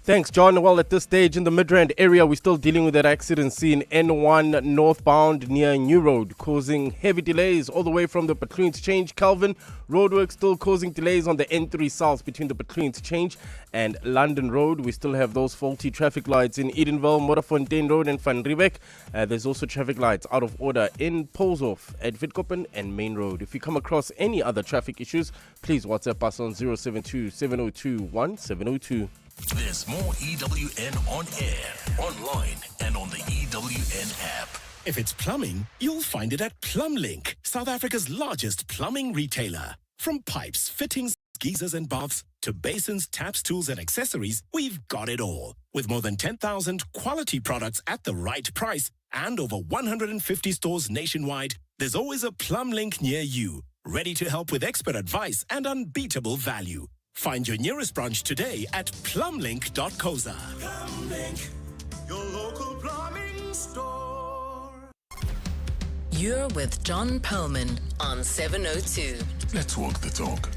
Thanks, John. Well, at this stage in the Midrand area, we're still dealing with that accident scene N1 northbound near New Road, causing heavy delays all the way from the Between Change Calvin. Roadwork still causing delays on the N3 South between the Between Change and London Road. We still have those faulty traffic lights in Edenville, Modderfontein Road and Van Riebeek. There's also traffic lights out of order in Polshof, at Witkoppen and Main Road. If you come across any other traffic issues, please WhatsApp us on 072 702 1702. There's more EWN on air, online, and on the EWN app. If it's plumbing, you'll find it at Plumlink, South Africa's largest plumbing retailer. From pipes, fittings, geysers and baths, to basins, taps, tools and accessories, we've got it all. With more than 10,000 quality products at the right price and over 150 stores nationwide, there's always a Plumlink near you, ready to help with expert advice and unbeatable value. Find your nearest branch today at plumlink.coza. Plumlink, your local plumbing store. You're with John Perlman on 702. Let's walk the talk.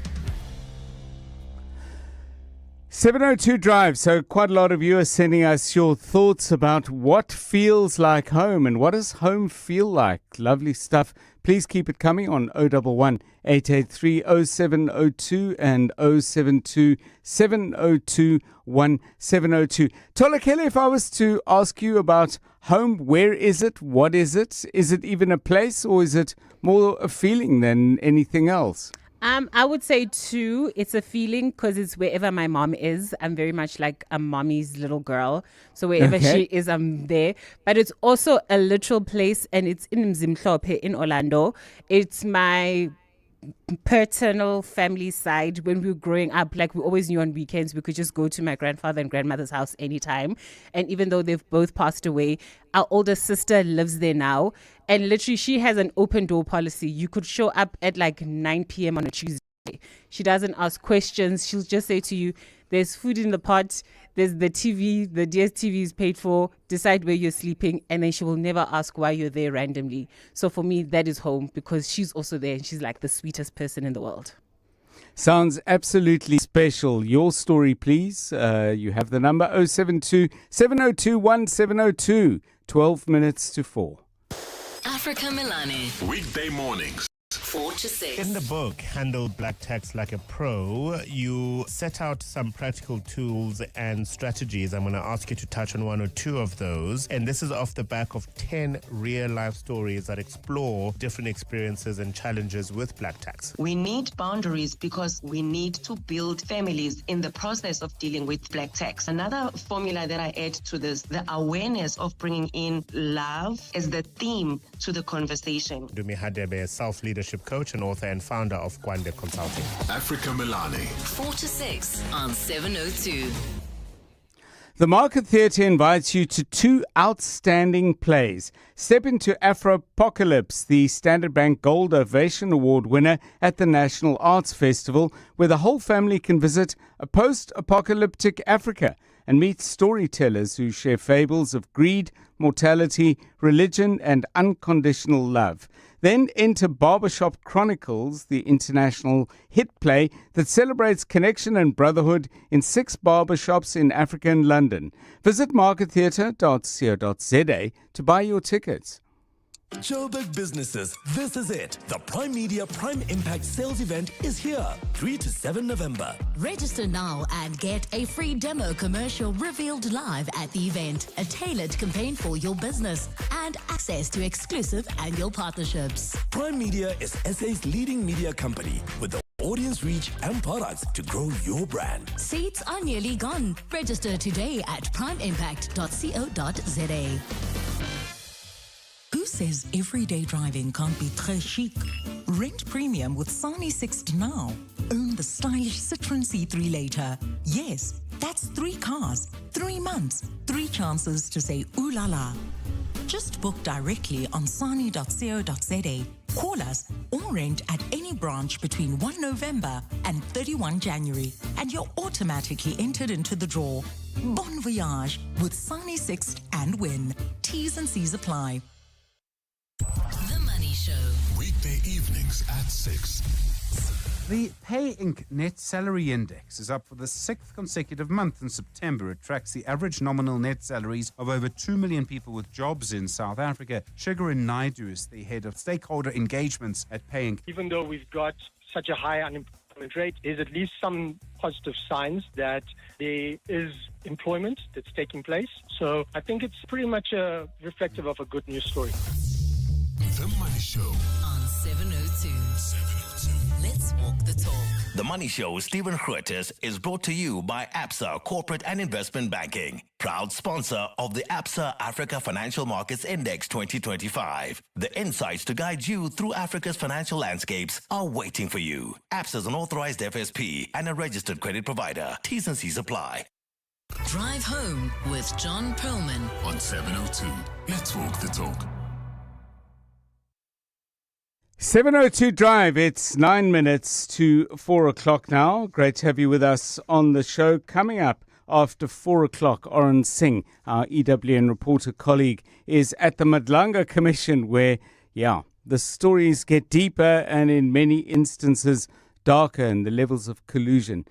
702 Drive. So quite a lot of you are sending us your thoughts about what feels like home and what does home feel like. Lovely stuff. Please keep it coming on 011 883 0702 and 072 702 1702. Tolakele, if I was to ask you about home, where is it? What is it? Is it even a place, or is it more a feeling than anything else? I would say too, it's a feeling because it's wherever my mom is. I'm very much like a mommy's little girl. So wherever she is, I'm there. But it's also a literal place, and it's in Mzimhlophe in Orlando. It's my paternal family side. When we were growing up, like, we always knew on weekends we could just go to my grandfather and grandmother's house anytime. And even though they've both passed away, our older sister lives there now, and literally she has an open door policy. You could show up at like 9 p.m. on a Tuesday. She doesn't ask questions. She'll just say to you, there's food in the pot, there's the TV, the DSTV is paid for, decide where you're sleeping, and then she will never ask why you're there randomly. So for me, that is home, because she's also there, and she's like the sweetest person in the world. Sounds absolutely special. Your story, please. You have the number 072 702 1702. 12 minutes to 4. Africa Milani. Weekday mornings. 4 to 6. In the book, Handle Black Tax Like a Pro, you set out some practical tools and strategies. I'm going to ask you to touch on one or two of those. And this is off the back of 10 real-life stories that explore different experiences and challenges with black tax. We need boundaries because we need to build families in the process of dealing with black tax. Another formula that I add to this, the awareness of bringing in love as the theme to the conversation. Dumi Hadebe, self-leadership coach and author and founder of Kwande Consulting. Africa Milani. 4 to 6 on 702. The Market Theatre invites you to 2 outstanding plays. Step into Afropocalypse, the Standard Bank Gold Ovation Award winner at the National Arts Festival, where the whole family can visit a post-apocalyptic Africa and meet storytellers who share fables of greed, mortality, religion, and unconditional love. Then enter Barbershop Chronicles, the international hit play that celebrates connection and brotherhood in 6 barbershops in Africa and London. Visit markettheatre.co.za to buy your tickets. Joburg businesses, this is it. The Prime Media Prime Impact Sales Event is here, 3 to 7 November. Register now and get a free demo commercial revealed live at the event, a tailored campaign for your business, and access to exclusive annual partnerships. Prime Media is SA's leading media company with the audience reach and products to grow your brand. Seats are nearly gone. Register today at primeimpact.co.za. Who says everyday driving can't be très chic? Rent premium with Sani 6 now. Own the stylish Citroen C3 later. Yes, that's 3 cars, 3 months, 3 chances to say ooh la la. Just book directly on sani.co.za. Call us or rent at any branch between 1 November and 31 January, and you're automatically entered into the draw. Bon voyage with Sani 6 and win. T's and C's apply. The Money Show. Weekday evenings at 6. The Pay Inc. Net Salary Index is up for the 6th consecutive month in September. It tracks the average nominal net salaries of over 2 million people with jobs in South Africa. Shigaran Naidu is the head of stakeholder engagements at Pay Inc. Even though we've got such a high unemployment rate, there's at least some positive signs that there is employment that's taking place. So I think it's pretty much reflective of a good news story. The Money Show on 702. Let's walk the talk. The Money Show, Stephen Grootes, is brought to you by ABSA Corporate and Investment Banking, proud sponsor of the ABSA Africa Financial Markets Index 2025. The insights to guide you through Africa's financial landscapes are waiting for you. ABSA is an authorized FSP and a registered credit provider. T's and C's apply. Drive home with John Perlman on 702. Let's walk the talk. 7:02 Drive. It's 9 minutes to 4 o'clock now. Great to have you with us on the show. Coming up after 4 o'clock, Oren Singh, our EWN reporter colleague, is at the Madlanga Commission where, the stories get deeper and in many instances darker, and the levels of collusion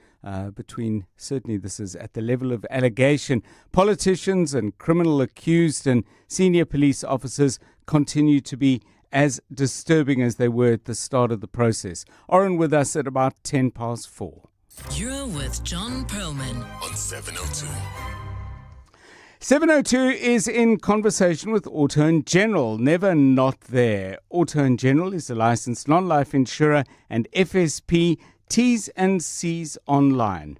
between, certainly this is at the level of allegation, politicians and criminal accused and senior police officers continue to be as disturbing as they were at the start of the process. Oren with us at about 10 past 4. You're with John Perlman on 702. 702 is in conversation with Auto & General. Never not there. Auto & General is a licensed non-life insurer and FSP T's and C's online.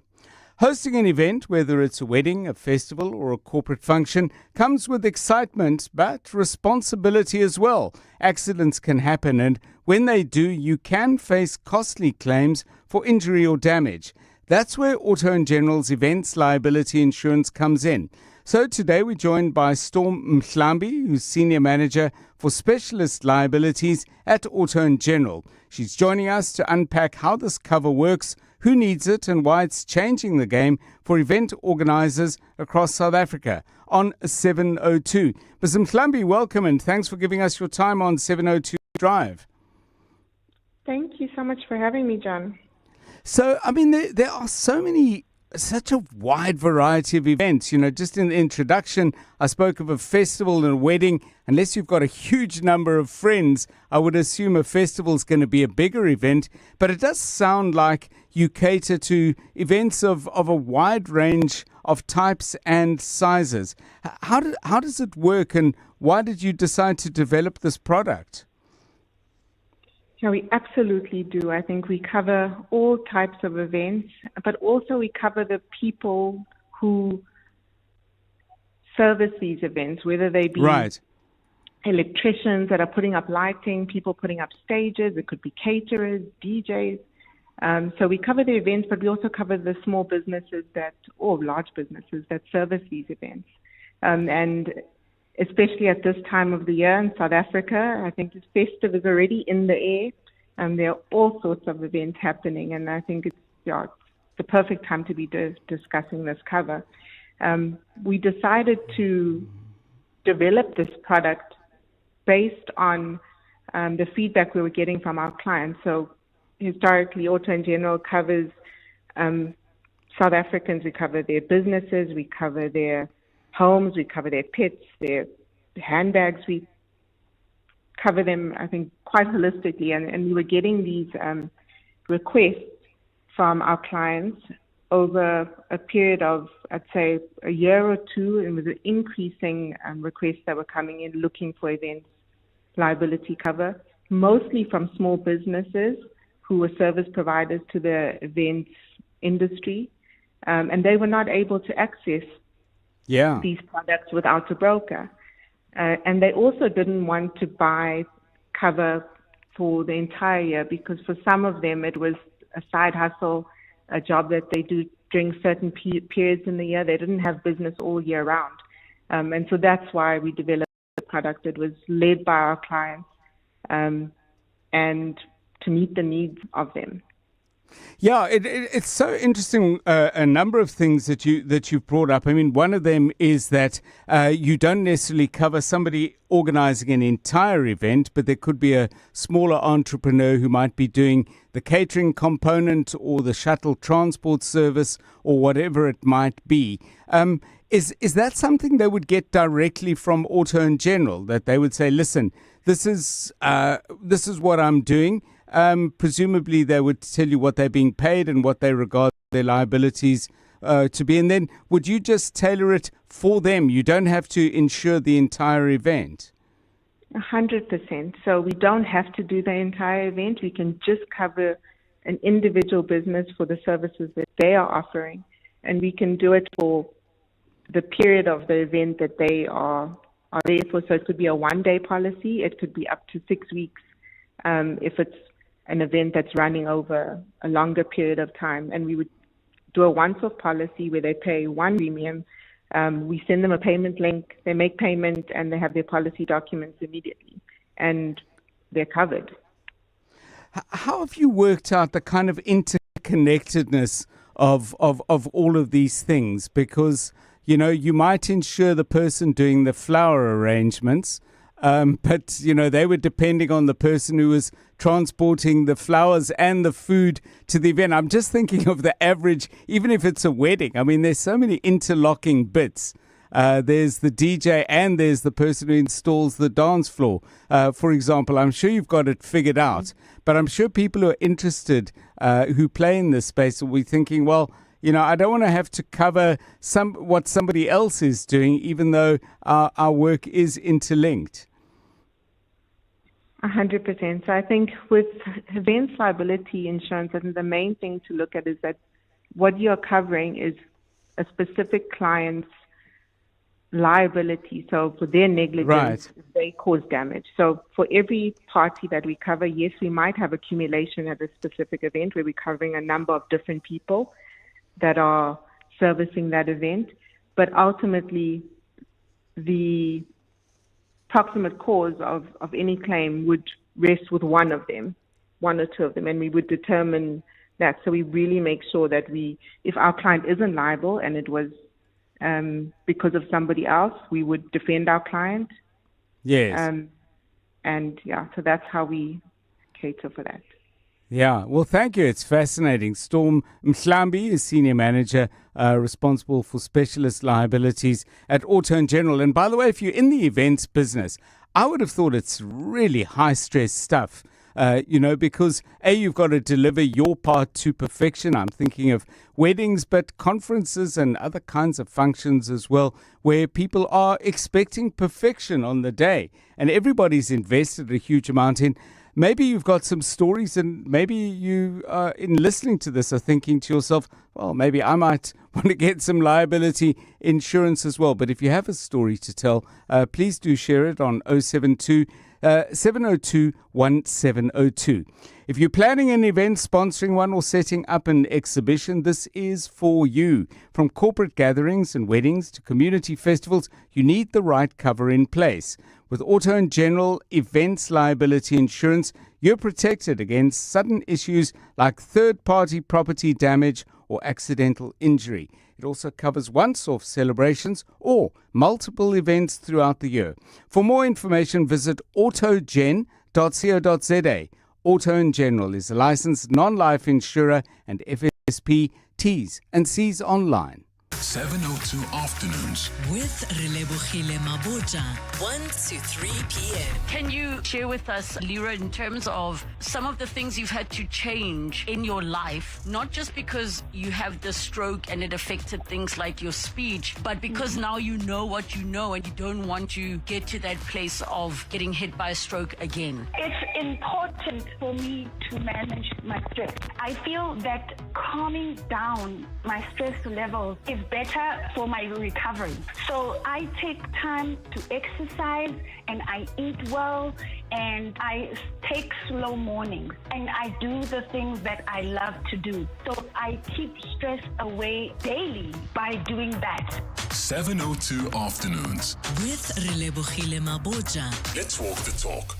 Hosting an event, whether it's a wedding, a festival, or a corporate function, comes with excitement, but responsibility as well. Accidents can happen, and when they do, you can face costly claims for injury or damage. That's where Auto & General's events liability insurance comes in. So today we're joined by Storm Mhlambi, who's Senior Manager for Specialist Liabilities at Auto & General. She's joining us to unpack how this cover works, who needs it, and why it's changing the game for event organizers across South Africa on 702. Ms. Mhlambi, welcome and thanks for giving us your time on 702 Drive. Thank you so much for having me, John. So, I mean, there are such a wide variety of events. You know, just in the introduction, I spoke of a festival and a wedding. Unless you've got a huge number of friends, I would assume a festival is going to be a bigger event. But it does sound like you cater to events of a wide range of types and sizes. How does it work, and why did you decide to develop this product? Yeah, we absolutely do. I think we cover all types of events, but also we cover the people who service these events, whether they be electricians that are putting up lighting, people putting up stages, it could be caterers, DJs. So we cover the events, but we also cover the small businesses or large businesses that service these events. And especially at this time of the year in South Africa, I think the festive is already in the air. There are all sorts of events happening, and I think it's the perfect time to be discussing this cover. We decided to develop this product based on the feedback we were getting from our clients. So historically, Auto & General covers South Africans. We cover their businesses, we cover their homes, we cover their pets, their handbags. We cover them, I think, quite holistically. And we were getting these requests from our clients over a period of, I'd say, a year or two. And with an increasing requests that were coming in looking for events liability cover, mostly from small businesses who were service providers to the events industry. And they were not able to access these products without a broker. And they also didn't want to buy cover for the entire year, because for some of them it was a side hustle, a job that they do during certain periods in the year. They didn't have business all year round. And so that's why we developed the product. It was led by our clients and to meet the needs of them. Yeah, it's so interesting. A number of things that you've brought up. I mean, one of them is that you don't necessarily cover somebody organizing an entire event, but there could be a smaller entrepreneur who might be doing the catering component or the shuttle transport service or whatever it might be. Is that something they would get directly from Auto & General, that they would say, listen, this is what I'm doing? Presumably they would tell you what they're being paid and what they regard their liabilities to be. And then would you just tailor it for them? You don't have to insure the entire event. 100%. So we don't have to do the entire event. We can just cover an individual business for the services that they are offering. And we can do it for the period of the event that they are there for. So it could be a one-day policy. It could be up to 6 weeks if it's an event that's running over a longer period of time. And we would do a once-off policy where they pay one premium. We send them a payment link, they make payment, and they have their policy documents immediately, and they're covered. How have you worked out the kind of interconnectedness of all of these things? Because, you know, you might insure the person doing the flower arrangements, but, you know, they were depending on the person who was transporting the flowers and the food to the event. I'm just thinking of the average, even if it's a wedding. I mean, there's so many interlocking bits. There's the DJ and there's the person who installs the dance floor. For example, I'm sure you've got it figured out, but I'm sure people who are interested, who play in this space, will be thinking, well, you know, I don't want to have to cover what somebody else is doing, even though our work is interlinked. 100%. So I think with events liability insurance, I think the main thing to look at is that what you're covering is a specific client's liability. So for their negligence, if they cause damage. So for every party that we cover, yes, we might have accumulation at a specific event where we're covering a number of different people that are servicing that event. But ultimately, the proximate cause of any claim would rest with one of them, one or two of them, and we would determine that. So we really make sure that if our client isn't liable and it was because of somebody else, we would defend our client. Yes. And yeah, so that's how we cater for that. Yeah, well, thank you. It's fascinating. Storm Mhlambi is Senior Manager responsible for specialist liabilities at Auto & General. And by the way, if you're in the events business, I would have thought it's really high-stress stuff, you know, because, A, you've got to deliver your part to perfection. I'm thinking of weddings, but conferences and other kinds of functions as well, where people are expecting perfection on the day. And everybody's invested a huge amount in. Maybe you've got some stories, and maybe you, in listening to this, are thinking to yourself, well, maybe I might want to get some liability insurance as well. But if you have a story to tell, please do share it on 072 702 1702. If you're planning an event, sponsoring one, or setting up an exhibition, this is for you. From corporate gatherings and weddings to community festivals, you need the right cover in place. With Auto & General Events Liability Insurance, you're protected against sudden issues like third-party property damage or accidental injury. It also covers once-off celebrations or multiple events throughout the year. For more information, visit autogen.co.za. Auto & General is a licensed non-life insurer and FSP T's and C's online. 702 Afternoons with Relebohile Mabota, 1 to 3 p.m. Can you share with us, Lira, in terms of some of the things you've had to change in your life, not just because you have the stroke and it affected things like your speech, but because now you know what you know and you don't want to get to that place of getting hit by a stroke again? It's important for me to manage my stress. I feel that calming down my stress levels is better for my recovery. So I take time to exercise and I eat well and I take slow mornings and I do the things that I love to do. So I keep stress away daily by doing that. 702 Afternoons with Relebohile Mabota. Let's walk the talk.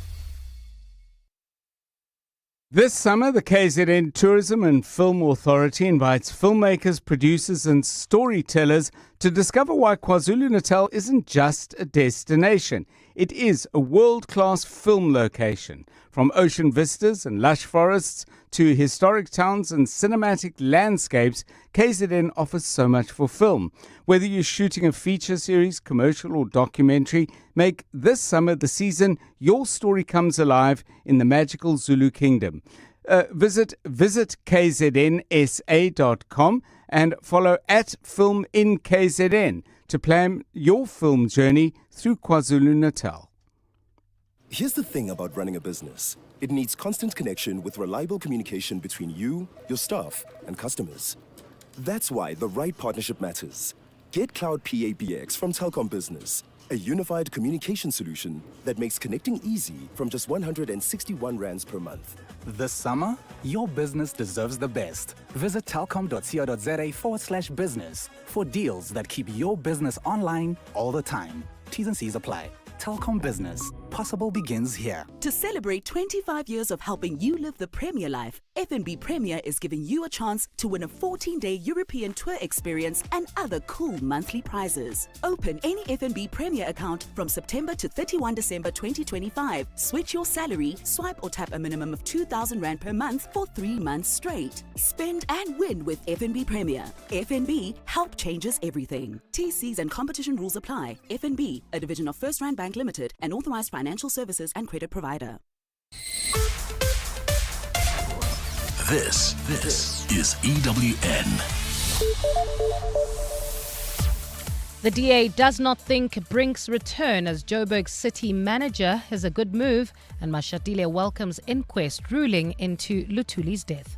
This summer, the KZN Tourism and Film Authority invites filmmakers, producers and storytellers to discover why KwaZulu-Natal isn't just a destination. It is a world-class film location. From ocean vistas and lush forests to historic towns and cinematic landscapes, KZN offers so much for film. Whether you're shooting a feature series, commercial or documentary, make this summer the season your story comes alive in the magical Zulu kingdom. Visit kznsa.com and follow @FilmInKZN to plan your film journey through KwaZulu-Natal. Here's the thing about running a business. It needs constant connection with reliable communication between you, your staff, and customers. That's why the right partnership matters. Get Cloud PABX from Telkom Business, a unified communication solution that makes connecting easy from just 161 rands per month. This summer, your business deserves the best. Visit telkom.co.za/business for deals that keep your business online all the time. T's and C's apply. Telkom Business. Possible begins here. To celebrate 25 years of helping you live the Premier life, FNB Premier is giving you a chance to win a 14-day European tour experience and other cool monthly prizes. Open any FNB Premier account from September to 31 December 2025. Switch your salary, swipe or tap a minimum of 2,000 Rand per month for 3 months straight. Spend and win with FNB Premier. FNB, help changes everything. TCs and competition rules apply. FNB, a division of First Rand Bank Limited, an authorized financial services and credit provider. This is EWN. The DA does not think Brink's return as Joburg's city manager is a good move, and Mashatile welcomes inquest ruling into Luthuli's death.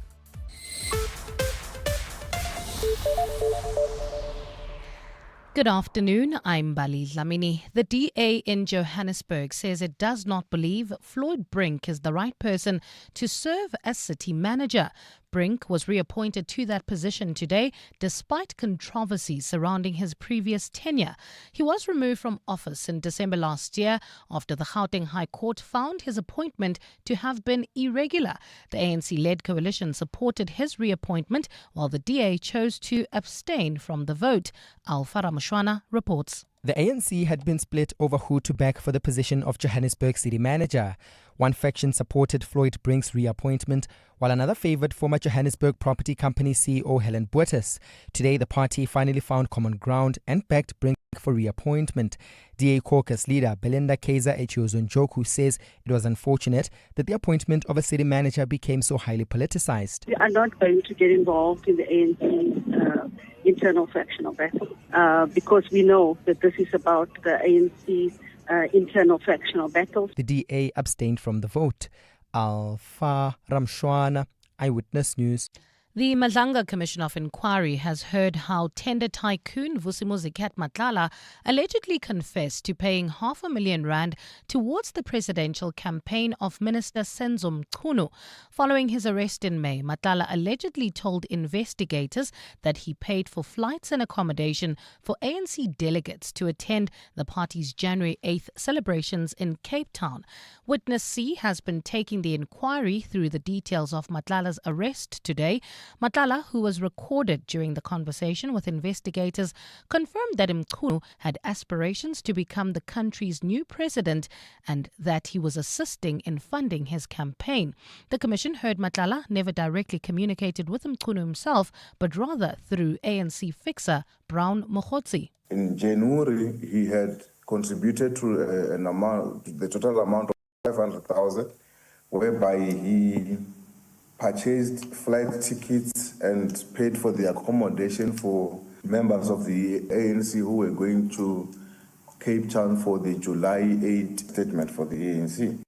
Good afternoon, I'm Bali Dlamini. The DA in Johannesburg says it does not believe Floyd Brink is the right person to serve as city manager. Brink was reappointed to that position today despite controversy surrounding his previous tenure. He was removed from office in December last year after the Gauteng High Court found his appointment to have been irregular. The ANC-led coalition supported his reappointment while the DA chose to abstain from the vote. Alpha Ramashwana reports. The ANC had been split over who to back for the position of Johannesburg city manager. One faction supported Floyd Brink's reappointment, while another favoured former Johannesburg Property Company CEO Helen Bottas. Today, the party finally found common ground and backed Brink for reappointment. DA caucus leader Belinda Kaiser Echiozo-Njoku says it was unfortunate that the appointment of a city manager became so highly politicised. We are not going to get involved in the ANC internal factional battle because we know that this is about the ANC internal factional battle. The DA abstained from the vote. Alpha Ramshwana, Eyewitness News. The Madlanga Commission of Inquiry has heard how tender tycoon Vusimuzi Kat Matlala allegedly confessed to paying R500,000 towards the presidential campaign of Minister Senzo Mchunu. Following his arrest in May, Matlala allegedly told investigators that he paid for flights and accommodation for ANC delegates to attend the party's January 8th celebrations in Cape Town. Witness C has been taking the inquiry through the details of Matlala's arrest today. Matlala, who was recorded during the conversation with investigators, confirmed that Mchunu had aspirations to become the country's new president and that he was assisting in funding his campaign. The commission heard Matlala never directly communicated with Mchunu himself, but rather through ANC fixer Brown Mokhotsi. In January, he had contributed to an amount, the total amount of 500,000, whereby he purchased flight tickets and paid for the accommodation for members of the ANC who were going to Cape Town for the July 8 statement for the ANC.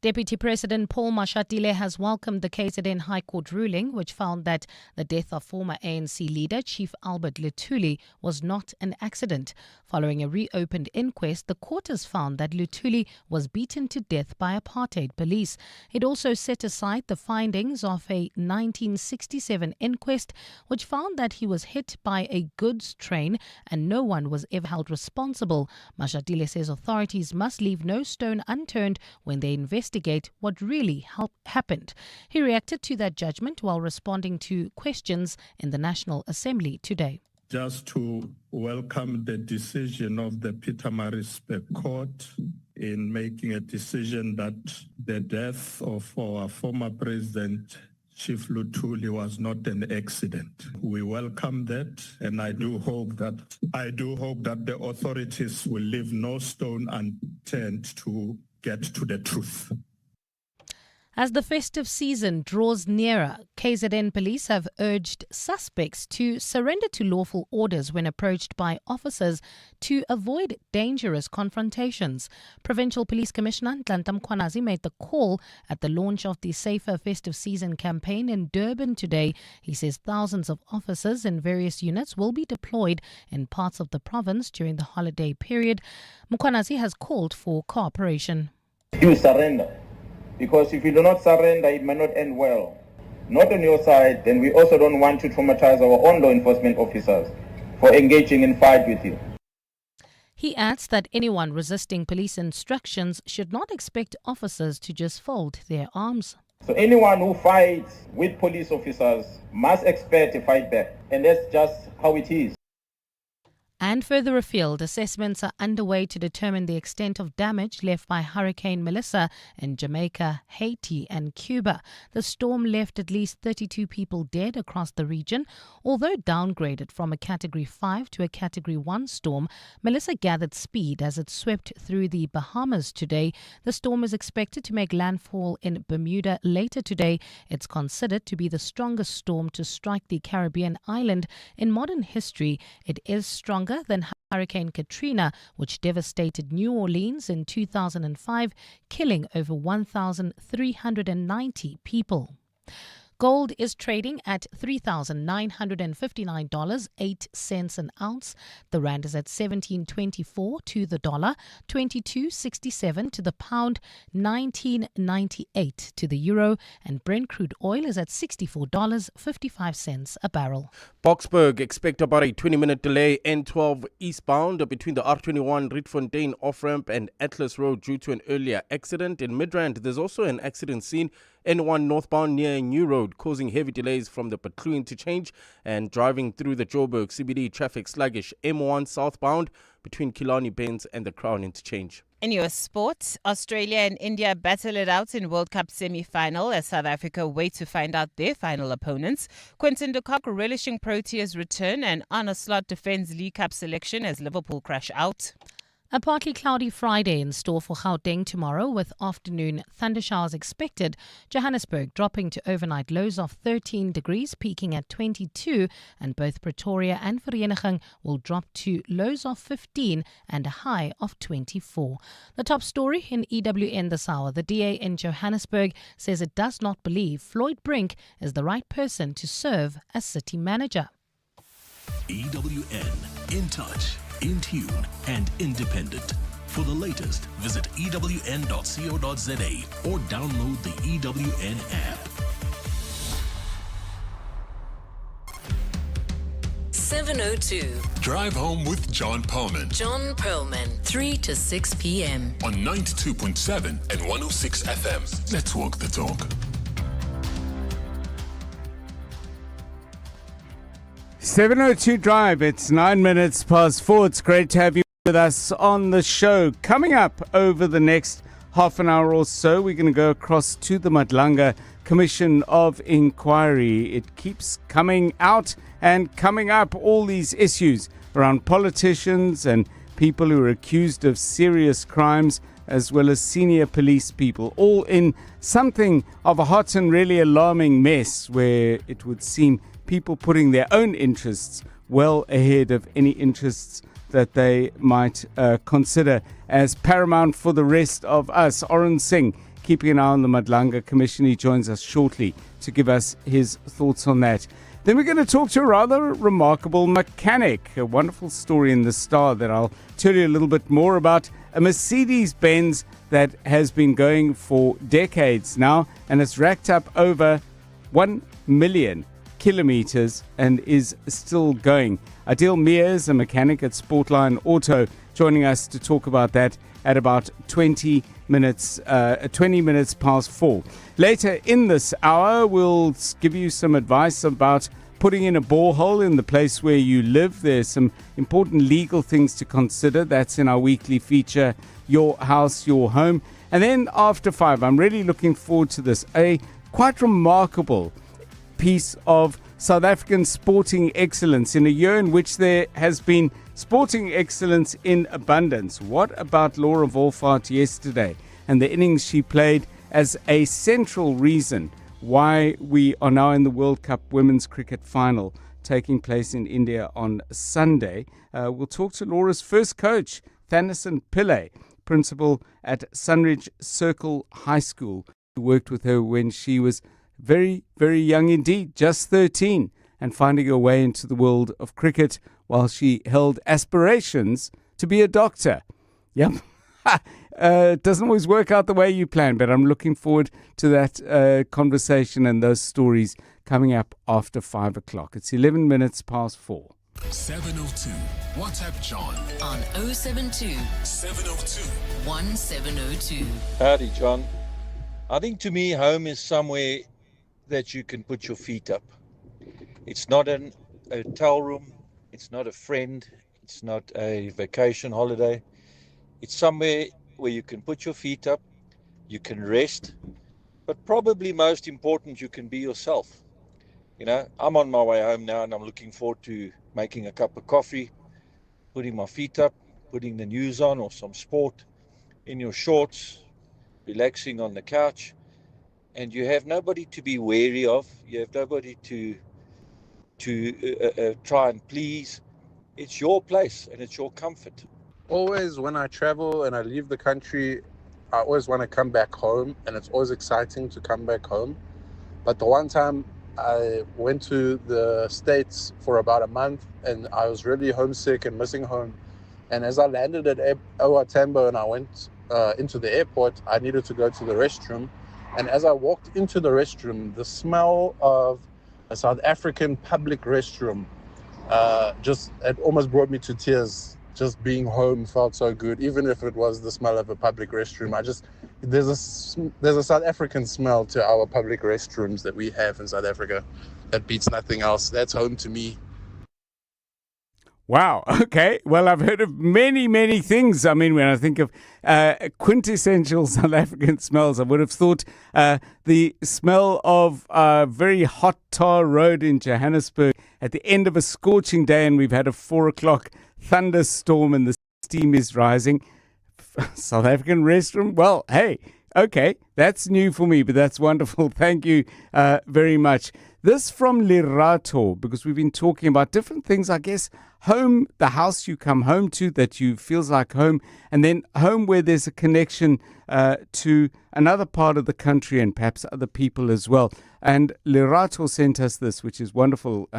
Deputy President Paul Mashatile has welcomed the KZN High Court ruling, which found that the death of former ANC leader Chief Albert Luthuli was not an accident. Following a reopened inquest, the court has found that Luthuli was beaten to death by apartheid police. It also set aside the findings of a 1967 inquest, which found that he was hit by a goods train and no one was ever held responsible. Mashatile says authorities must leave no stone unturned when they investigate what really happened. He reacted to that judgment while responding to questions in the National Assembly today. Just to welcome the decision of the Pietermaritzburg Court in making a decision that the death of our former president, Chief Luthuli, was not an accident. We welcome that, and I do hope that the authorities will leave no stone unturned to get to the truth. As the festive season draws nearer, KZN police have urged suspects to surrender to lawful orders when approached by officers to avoid dangerous confrontations. Provincial Police Commissioner Nhlanhla Mkhwanazi made the call at the launch of the Safer Festive Season campaign in Durban today. He says thousands of officers in various units will be deployed in parts of the province during the holiday period. Mkhwanazi has called for cooperation. Do surrender. Because if you do not surrender, it may not end well. Not on your side, then we also don't want to traumatize our own law enforcement officers for engaging in fight with you. He adds that anyone resisting police instructions should not expect officers to just fold their arms. So anyone who fights with police officers must expect a fight back. And that's just how it is. And further afield, assessments are underway to determine the extent of damage left by Hurricane Melissa in Jamaica, Haiti and Cuba. The storm left at least 32 people dead across the region. Although downgraded from a Category 5 to a Category 1 storm, Melissa gathered speed as it swept through the Bahamas today. The storm is expected to make landfall in Bermuda later today. It's considered to be the strongest storm to strike the Caribbean island in modern history. It is stronger than Hurricane Katrina, which devastated New Orleans in 2005, killing over 1,390 people. Gold is trading at $3,959.08 an ounce. The rand is at 17.24 to the dollar, 22.67 to the pound, 19.98 to the euro, and Brent crude oil is at $64.55 a barrel. Boksburg expect about a 20-minute delay N12 eastbound between the R21 Rietfontein off-ramp and Atlas Road due to an earlier accident. In Midrand, there's also an accident scene N1 northbound near New Road, causing heavy delays from the Patlu interchange, and driving through the Joburg CBD traffic sluggish. M1 southbound between Killarney Bends and the Crown interchange. In US sport, Australia and India battle it out in World Cup semi-final as South Africa wait to find out their final opponents. Quinton de Kock relishing Proteas' return, and Arne Slot defends League Cup selection as Liverpool crash out. A partly cloudy Friday in store for Gauteng tomorrow, with afternoon thundershowers expected. Johannesburg dropping to overnight lows of 13 degrees, peaking at 22, and both Pretoria and Vereeniging will drop to lows of 15 and a high of 24. The top story in EWN this hour: the DA in Johannesburg says it does not believe Floyd Brink is the right person to serve as city manager. EWN, in touch, in tune and independent. For the latest, visit ewn.co.za or download the EWN app. 7:02. Drive home with John Perlman. John Perlman, 3 to 6 p.m. on 92.7 and 106 FM. Let's walk the talk. 7:02 Drive. It's 9 minutes past 4. It's great to have you with us on the show. Coming up over the next half an hour or so, we're going to go across to the Madlanga Commission of Inquiry. It keeps coming out and coming up, all these issues around politicians and people who are accused of serious crimes, as well as senior police people, all in something of a hot and really alarming mess where it would seem people putting their own interests well ahead of any interests that they might consider as paramount for the rest of us. Oren Singh, keeping an eye on the Madlanga Commission. He joins us shortly to give us his thoughts on that. Then we're going to talk to a rather remarkable mechanic. A wonderful story in the Star that I'll tell you a little bit more about. A Mercedes-Benz that has been going for decades now and has racked up over 1 million kilometers and is still going. Adil Mears, a mechanic at Sportline Auto, joining us to talk about that at about 20 minutes past 4. Later in this hour, we'll give you some advice about putting in a borehole in the place where you live. There's some important legal things to consider. That's in our weekly feature, Your House, Your Home. And then after 5, I'm really looking forward to this, a quite remarkable piece of South African sporting excellence in a year in which there has been sporting excellence in abundance. What about Laura Wolfhard yesterday and the innings she played as a central reason why we are now in the World Cup Women's Cricket Final taking place in India on Sunday? We'll talk to Laura's first coach, Thanison Pillay, principal at Sunridge Circle High School, who worked with her when she was very, very young indeed, just 13, and finding her way into the world of cricket while she held aspirations to be a doctor. Yep. It doesn't always work out the way you plan, but I'm looking forward to that conversation and those stories coming up after 5 o'clock. It's 11 minutes past 4. 702. WhatsApp John on 072 702 1702. Howdy, John. I think to me, home is somewhere that you can put your feet up. It's not a hotel room. It's not a friend. It's not a vacation holiday. It's somewhere where you can put your feet up, you can rest, but probably most important, you can be yourself. You know, I'm on my way home now and I'm looking forward to making a cup of coffee, putting my feet up, putting the news on or some sport, in your shorts, relaxing on the couch, and you have nobody to be wary of. You have nobody to try and please. It's your place and it's your comfort. Always when I travel and I leave the country, I always want to come back home, and it's always exciting to come back home. But the one time I went to the States for about a month and I was really homesick and missing home. And as I landed at OR Tambo and I went into the airport, I needed to go to the restroom. And as I walked into the restroom, the smell of a South African public restroom it almost brought me to tears. Just being home felt so good, even if it was the smell of a public restroom. There's a South African smell to our public restrooms that we have in South Africa that beats nothing else. That's home to me. Wow. Okay. Well, I've heard of many, many things. I mean, when I think of quintessential South African smells, I would have thought the smell of a very hot tar road in Johannesburg at the end of a scorching day, and we've had a 4 o'clock thunderstorm and the steam is rising. South African restroom? Well, hey, okay. That's new for me, but that's wonderful. Thank you very much. This from Lerato, because we've been talking about different things, I guess. Home, the house you come home to that you feels like home, and then home where there's a connection to another part of the country and perhaps other people as well. And Lerato sent us this, which is wonderful.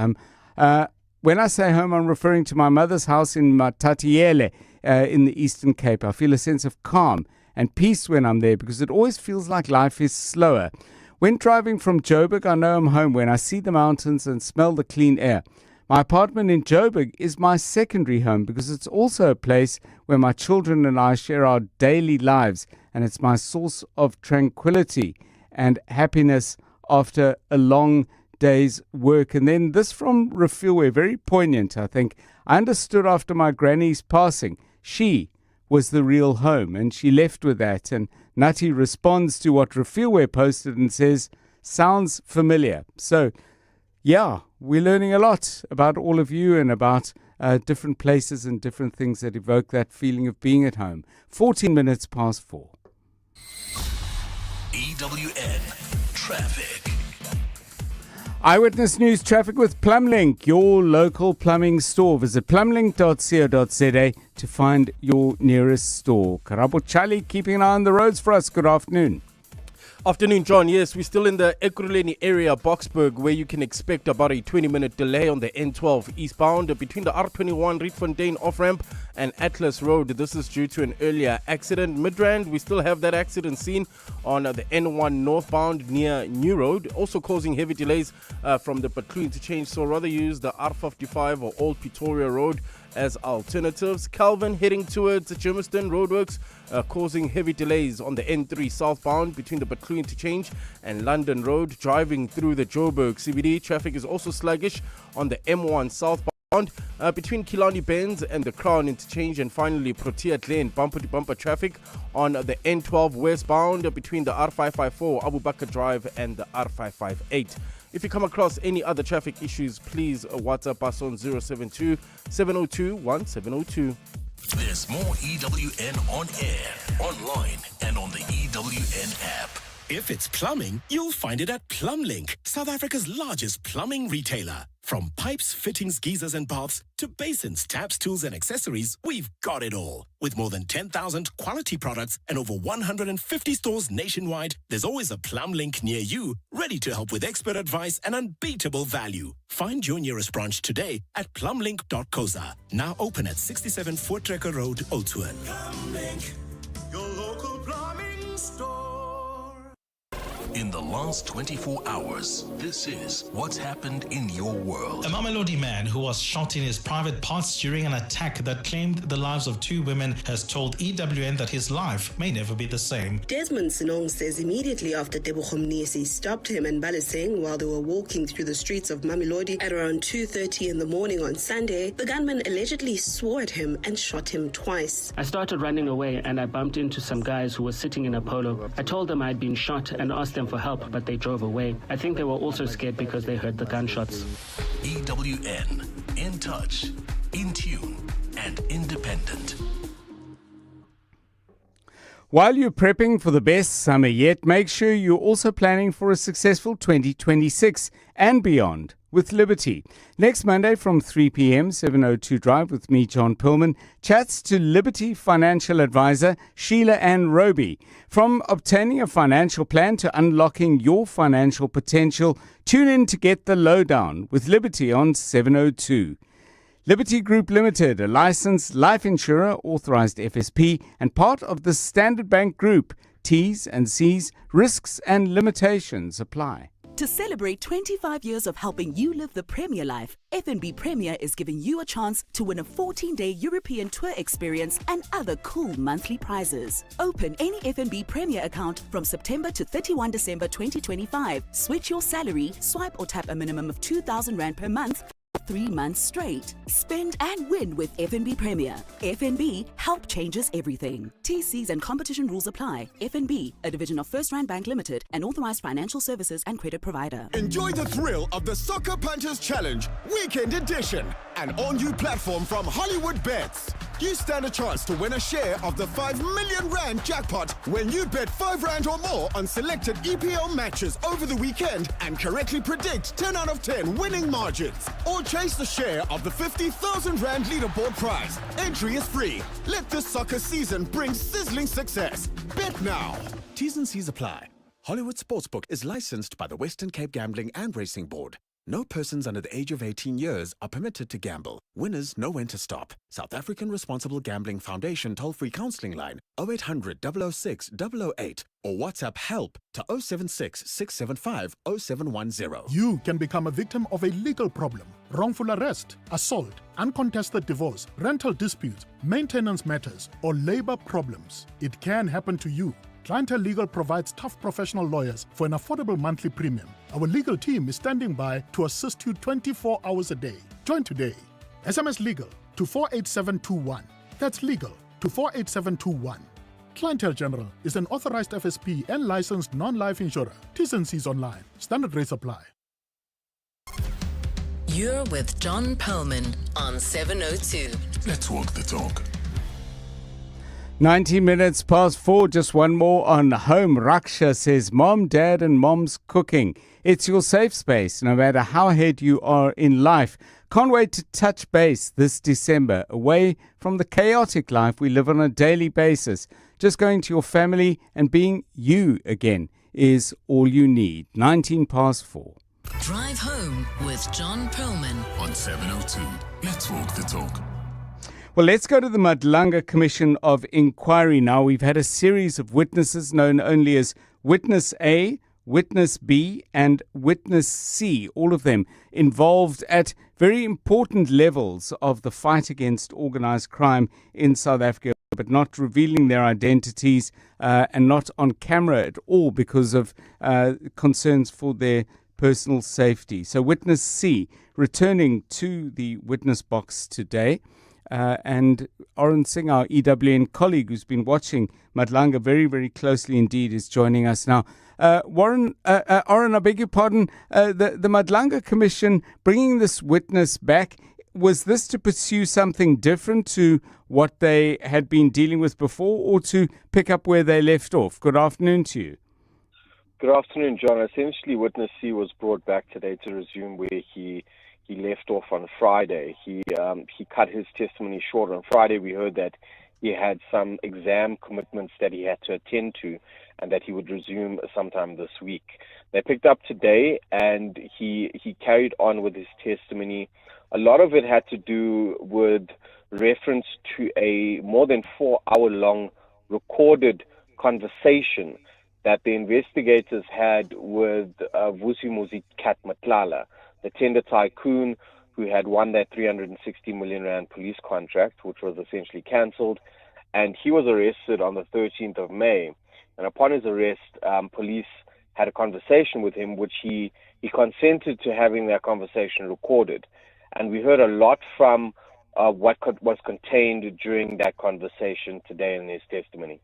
When I say home, I'm referring to my mother's house in Matatiele in the Eastern Cape. I feel a sense of calm and peace when I'm there because it always feels like life is slower. When driving from Joburg, I know I'm home when I see the mountains and smell the clean air. My apartment in Joburg is my secondary home because it's also a place where my children and I share our daily lives, and it's my source of tranquility and happiness after a long day's work. And then this from Refilwe, very poignant, I think. I understood after my granny's passing, she was the real home, and she left with that. And Nati responds to what Refilwe posted and says, sounds familiar. So, yeah, we're learning a lot about all of you and about different places and different things that evoke that feeling of being at home. 14 minutes past 4. EWN Traffic. Eyewitness News traffic with Plumlink, your local plumbing store. Visit plumlink.co.za to find your nearest store. Karabo Charlie, keeping an eye on the roads for us. Good afternoon. Afternoon, John. Yes, we're still in the Ekurhuleni area, Boksburg, where you can expect about a 20-minute delay on the N12 eastbound between the R21 Rietfontein off-ramp and Atlas Road. This is due to an earlier accident. Midrand, we still have that accident scene on the N1 northbound near New Road, also causing heavy delays from the Patlu interchange. So rather use the R55 or Old Pretoria Road as alternatives. Calvin heading towards Germiston roadworks, causing heavy delays on the N3 southbound between the Patlu interchange and London Road. Driving through the Joburg CBD, traffic is also sluggish on the M1 southbound between Killarney Benz and the Crown interchange, and finally Protea Glen bumper to bumper traffic on the N12 westbound between the R554 Abu Bakr Drive and the R558. If you come across any other traffic issues, please WhatsApp us on 072 702 1702. There's more EWN on air, online, and on the EWN app. If it's plumbing, you'll find it at Plumlink, South Africa's largest plumbing retailer. From pipes, fittings, geysers, and baths to basins, taps, tools, and accessories, we've got it all. With more than 10,000 quality products and over 150 stores nationwide, there's always a Plumlink near you, ready to help with expert advice and unbeatable value. Find your nearest branch today at plumlink.coza. Now open at 67 Voortrekker Road, Oudtshoorn. Plumlink, your local plumbing store. In the last 24 hours, this is what's happened in your world. A Mamelodi man who was shot in his private parts during an attack that claimed the lives of 2 women has told EWN that his life may never be the same. Desmond Sinong says immediately after Tebogo Mnisi stopped him and Baleseng while they were walking through the streets of Mamelodi at around 2:30 in the morning on Sunday, the gunman allegedly swore at him and shot him twice. I started running away and I bumped into some guys who were sitting in a polo. I told them I'd been shot and asked them for help, but they drove away. I think they were also scared because they heard the gunshots. EWN, in touch, in tune, and independent. While you're prepping for the best summer yet, make sure you're also planning for a successful 2026 and beyond with Liberty. Next Monday from 3 p.m, 702 Drive with me, John Perlman, chats to Liberty financial advisor Sheila Ann Roby. From obtaining a financial plan to unlocking your financial potential, tune in to get the lowdown with Liberty on 702. Liberty Group Limited, a licensed life insurer, authorized FSP, and part of the Standard Bank Group. T's and C's, risks and limitations apply. To celebrate 25 years of helping you live the Premier life, FNB Premier is giving you a chance to win a 14-day European tour experience and other cool monthly prizes. Open any FNB Premier account from September to 31 December 2025. Switch your salary, swipe or tap a minimum of 2,000 Rand per month. 3 months straight. Spend and win with FNB Premier. FNB, help changes everything. TCs and competition rules apply. FNB, a division of First Rand Bank Limited, an authorized financial services and credit provider. Enjoy the thrill of the Soccer Punches Challenge Weekend Edition, an all-new platform from Hollywood Bets. You stand a chance to win a share of the 5 million Rand jackpot when you bet 5 Rand or more on selected EPL matches over the weekend and correctly predict 10 out of 10 winning margins. Or chase the share of the 50,000 Rand leaderboard prize. Entry is free. Let this soccer season bring sizzling success. Bet now. T's and C's apply. Hollywood Sportsbook is licensed by the Western Cape Gambling and Racing Board. No persons under the age of 18 years are permitted to gamble. Winners know when to stop. South African Responsible Gambling Foundation toll-free counselling line 0800 006 008 or WhatsApp help to 076 675 0710. You can become a victim of a legal problem, wrongful arrest, assault, uncontested divorce, rental disputes, maintenance matters, or labor problems. It can happen to you. Clientele Legal provides tough professional lawyers for an affordable monthly premium. Our legal team is standing by to assist you 24 hours a day. Join today. SMS Legal to 48721. That's legal to 48721. Clientele General is an authorized FSP and licensed non-life insurer. T's and C's online. Standard rates apply. You're with John Perlman on 702. Let's walk the talk. 90 minutes past 4, just one more on home. Raksha says, Mom, Dad and Mom's cooking. It's your safe space, no matter how ahead you are in life. Can't wait to touch base this December, away from the chaotic life we live on a daily basis. Just going to your family and being you again is all you need. 19 past 4. Drive home with John Perlman on 702. Let's walk the talk. Well, let's go to the Madlanga Commission of Inquiry now. We've had a series of witnesses known only as Witness A, Witness B, and Witness C, all of them involved at very important levels of the fight against organized crime in South Africa, but not revealing their identities and not on camera at all because of concerns for their personal safety. So Witness C returning to the witness box today. And Oren Singh, our EWN colleague who's been watching Madlanga very, very closely indeed, is joining us now. Oren, I beg your pardon, the Madlanga Commission bringing this witness back, was this to pursue something different to what they had been dealing with before or to pick up where they left off? Good afternoon to you. Good afternoon, John. Essentially, Witness C was brought back today to resume where he left off on Friday. He cut his testimony short. On Friday, we heard that he had some exam commitments that he had to attend to and that he would resume sometime this week. They picked up today and he carried on with his testimony. A lot of it had to do with reference to a more than 4-hour-long recorded conversation that the investigators had with Vusimuzi Kat Matlala, the tender tycoon who had won that 360 million rand police contract, which was essentially cancelled. And he was arrested on the 13th of May. And upon his arrest, police had a conversation with him, which he consented to having that conversation recorded. And we heard a lot from what was contained during that conversation today in his testimony.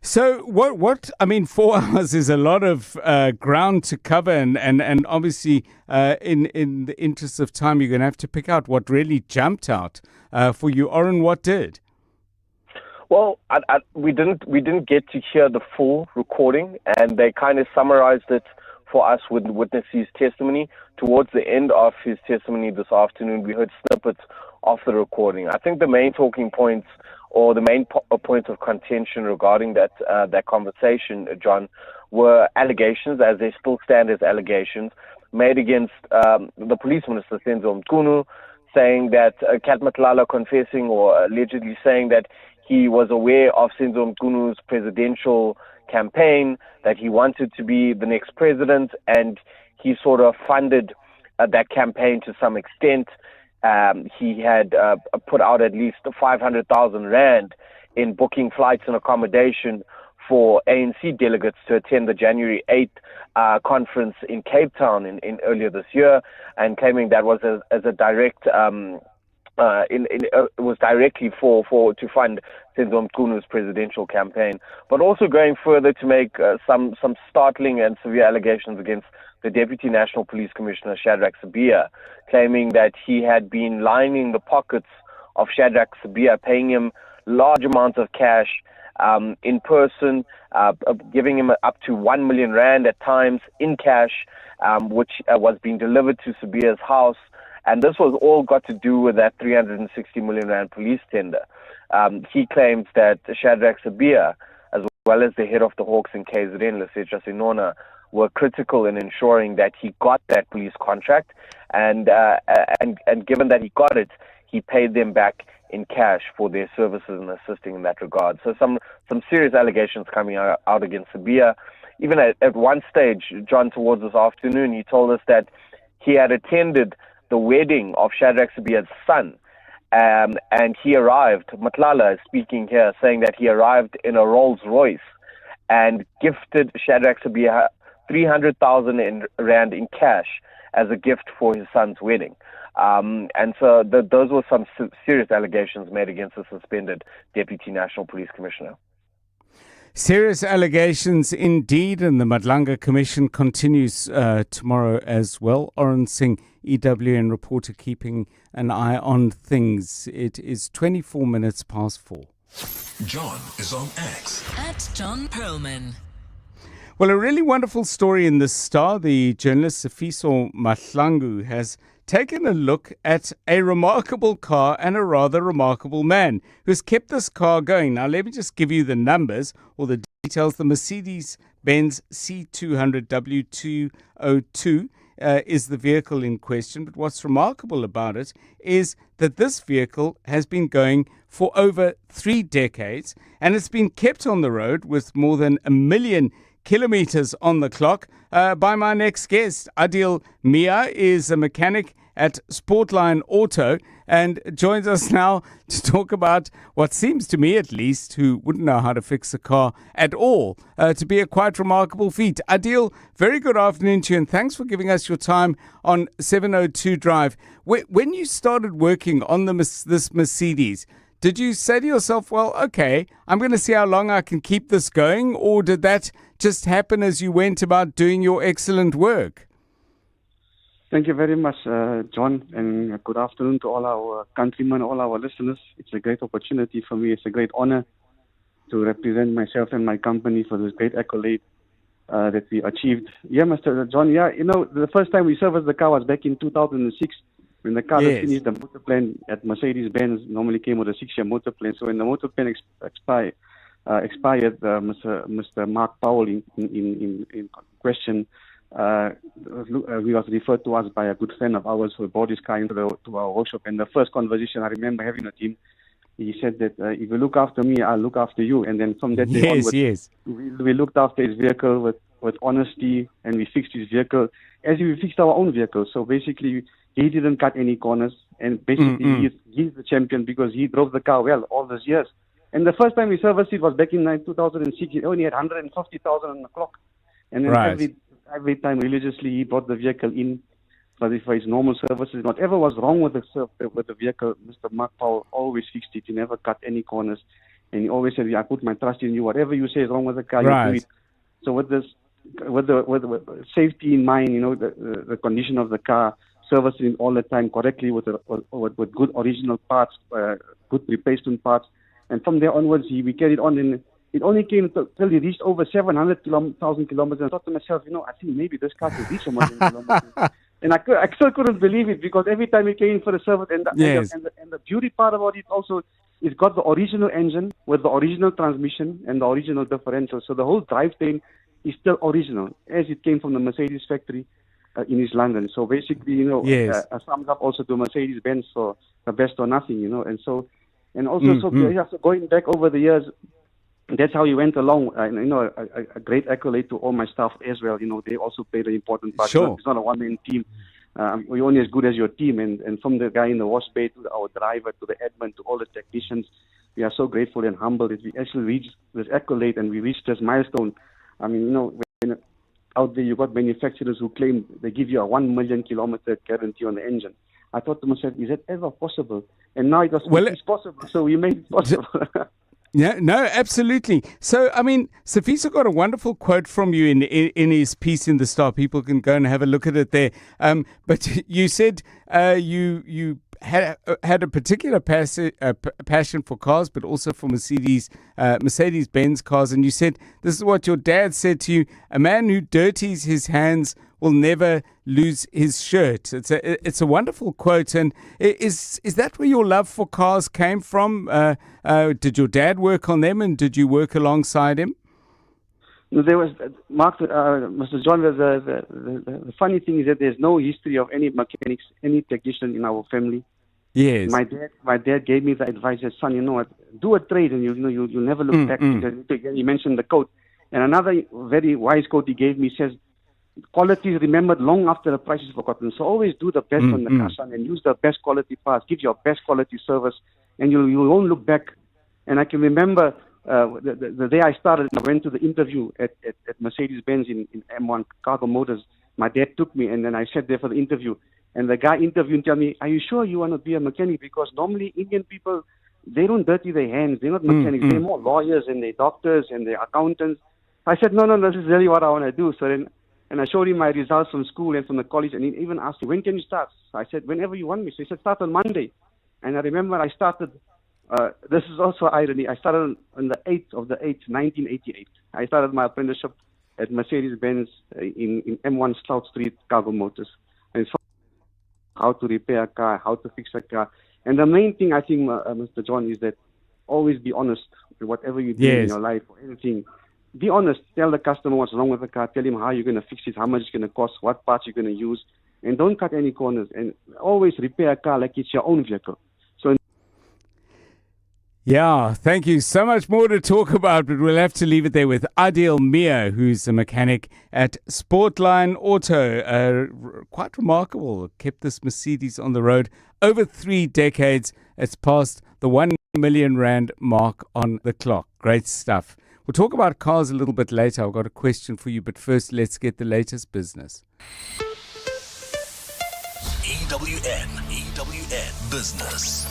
So what I mean, 4 hours is a lot of ground to cover, and obviously in the interest of time, you're going to have to pick out what really jumped out for you. Oren, what did? Well, we didn't get to hear the full recording, and they kind of summarized it for us with witness his testimony. Towards the end of his testimony this afternoon, we heard snippets of the recording. I think the main talking points or the main points of contention regarding that conversation, John, were allegations, as they still stand as allegations, made against the police minister, Senzo Mchunu, saying that Kat Matlala confessing or allegedly saying that he was aware of Senzo Mchunu's presidential campaign, that he wanted to be the next president, and he sort of funded that campaign to some extent. He had put out at least 500,000 rand in booking flights and accommodation for ANC delegates to attend the January 8th conference in Cape Town in earlier this year, and claiming that was as a direct it was directly to fund Senzo Mchunu's presidential campaign, but also going further to make some startling and severe allegations against the Deputy National Police Commissioner Shadrack Sibiya, claiming that he had been lining the pockets of Shadrack Sibiya, paying him large amounts of cash in person, giving him up to 1 million rand at times in cash, which was being delivered to Sibiya's house. And this was all got to do with that 360 million rand police tender. He claims that Shadrack Sibiya, as well as the head of the Hawks in KZN, Lesetja Sinona, were critical in ensuring that he got that police contract, and given that he got it, he paid them back in cash for their services and assisting in that regard. So some serious allegations coming out against Sibiya. Even at one stage, John, towards this afternoon, he told us that he had attended the wedding of Shadrack Sibiya's son, and he arrived, Matlala is speaking here, saying that he arrived in a Rolls Royce and gifted Shadrack Sibiya 300,000 rand in cash as a gift for his son's wedding. And so those were some serious allegations made against the suspended Deputy National Police Commissioner. Serious allegations indeed, and the Madlanga Commission continues tomorrow as well. Oren Singh, EWN reporter, keeping an eye on things. It is 24 minutes past 4. John is on X. At John Perlman. Well, a really wonderful story in the Star. The journalist Sifiso Mahlangu has taken a look at a remarkable car and a rather remarkable man who's kept this car going. Now, let me just give you the numbers or the details. The Mercedes-Benz C200 W202 is the vehicle in question. But what's remarkable about it is that this vehicle has been going for over 3 decades, and it's been kept on the road with more than 1 million kilometers on the clock by my next guest. Adil Mia is a mechanic at Sportline Auto and joins us now to talk about what seems to me, at least, who wouldn't know how to fix a car at all, to be a quite remarkable feat. Adil, very good afternoon to you, and thanks for giving us your time on 702 Drive. When you started working on this Mercedes, did you say to yourself, well, okay, I'm going to see how long I can keep this going, or did that just happen as you went about doing your excellent work? Thank you very much, John, and good afternoon to all our countrymen, all our listeners. It's a great opportunity for me. It's a great honor to represent myself and my company for this great accolade that we achieved. Yeah, Mr. John, the first time we serviced the car was back in 2006. When the car that finished the motor plan at Mercedes-Benz normally came with a 6-year motor plan. So when the motor plan expired, Mr. Mark Powell in question, he was referred to us by a good friend of ours who brought his car into our workshop. And the first conversation I remember having with him he said that if you look after me, I'll look after you. And then from that day onwards, we looked after his vehicle with honesty, and we fixed his vehicle as we fixed our own vehicle. So basically, he didn't cut any corners, and basically he's the champion because he drove the car well all those years. And the first time we serviced it was back in 2006. He only had 150,000 on the clock. And then every time religiously he brought the vehicle in for his normal services. Whatever was wrong with the vehicle, Mr. Mark Powell always fixed it. He never cut any corners. And he always said, I put my trust in you. Whatever you say is wrong with the car, you do it. So with the safety in mind, the condition of the car, servicing it all the time correctly with good original parts, good replacement parts. And from there onwards, we carried on, and it only came till he reached over 700,000 kilometers. And I thought to myself, I think maybe this car could reach 1 million kilometers. And I still couldn't believe it, because every time he came in for the service, and the beauty part about it also, it's got the original engine with the original transmission and the original differential. So the whole drivetrain is still original, as it came from the Mercedes factory in East London. So basically, a thumbs up also to Mercedes-Benz for the best or nothing, So going back over the years, that's how he went along. A great accolade to all my staff as well. They also played an important part. Sure. It's not a one-man team. We're only as good as your team. And from the guy in the wash bay to our driver to the admin to all the technicians, we are so grateful and humbled that we actually reached this accolade and we reached this milestone. I mean, when out there you got manufacturers who claim they give you a 1 million kilometer guarantee on the engine. I thought to myself, is that ever possible? And now it's possible, so we made it possible. Yeah, no, absolutely. So, I mean, Sifiso got a wonderful quote from you in his piece in the Star. People can go and have a look at it there. But you said you had a particular passion for cars, but also for Mercedes-Benz cars. And you said, this is what your dad said to you: a man who dirties his hands will never lose his shirt. It's a wonderful quote. And is that where your love for cars came from? Did your dad work on them, and did you work alongside him? There was Mr. John. The funny thing is that there's no history of any mechanics, any technician in our family. Yes. My dad gave me the advice that, son, do a trade, and you'll never look back. He mentioned the quote, and another very wise quote he gave me says, quality is remembered long after the price is forgotten. So always do the best on the car, son, and use the best quality parts. Give your best quality service, and you won't look back. And I can remember the day I started, I went to the interview at Mercedes-Benz in M1 Cargo Motors. My dad took me, and then I sat there for the interview. And the guy interviewing tell me, are you sure you want to be a mechanic? Because normally Indian people, they don't dirty their hands. They're not mechanics. They're more lawyers and they're doctors and they're accountants. I said, no, this is really what I want to do. So then, and I showed him my results from school and from the college, and he even asked me, when can you start? So I said, whenever you want me. So he said, start on Monday. And I remember I started, this is also irony, I started on the 8th of the 8th, 1988. I started my apprenticeship at Mercedes-Benz in M1 Slough Street, Cargo Motors. And so how to repair a car, how to fix a car. And the main thing, I think, Mr. John, is that always be honest with whatever you do in your life or anything. Be honest. Tell the customer what's wrong with the car. Tell him how you're going to fix it, how much it's going to cost, what parts you're going to use. And don't cut any corners. And always repair a car like it's your own vehicle. Yeah, thank you. So much more to talk about, but we'll have to leave it there with Adil Mir, who's a mechanic at Sportline Auto. Quite remarkable. Kept this Mercedes on the road over 3 decades. It's past the 1 million rand mark on the clock. Great stuff. We'll talk about cars a little bit later. I've got a question for you, but first let's get the latest business. EWN Business.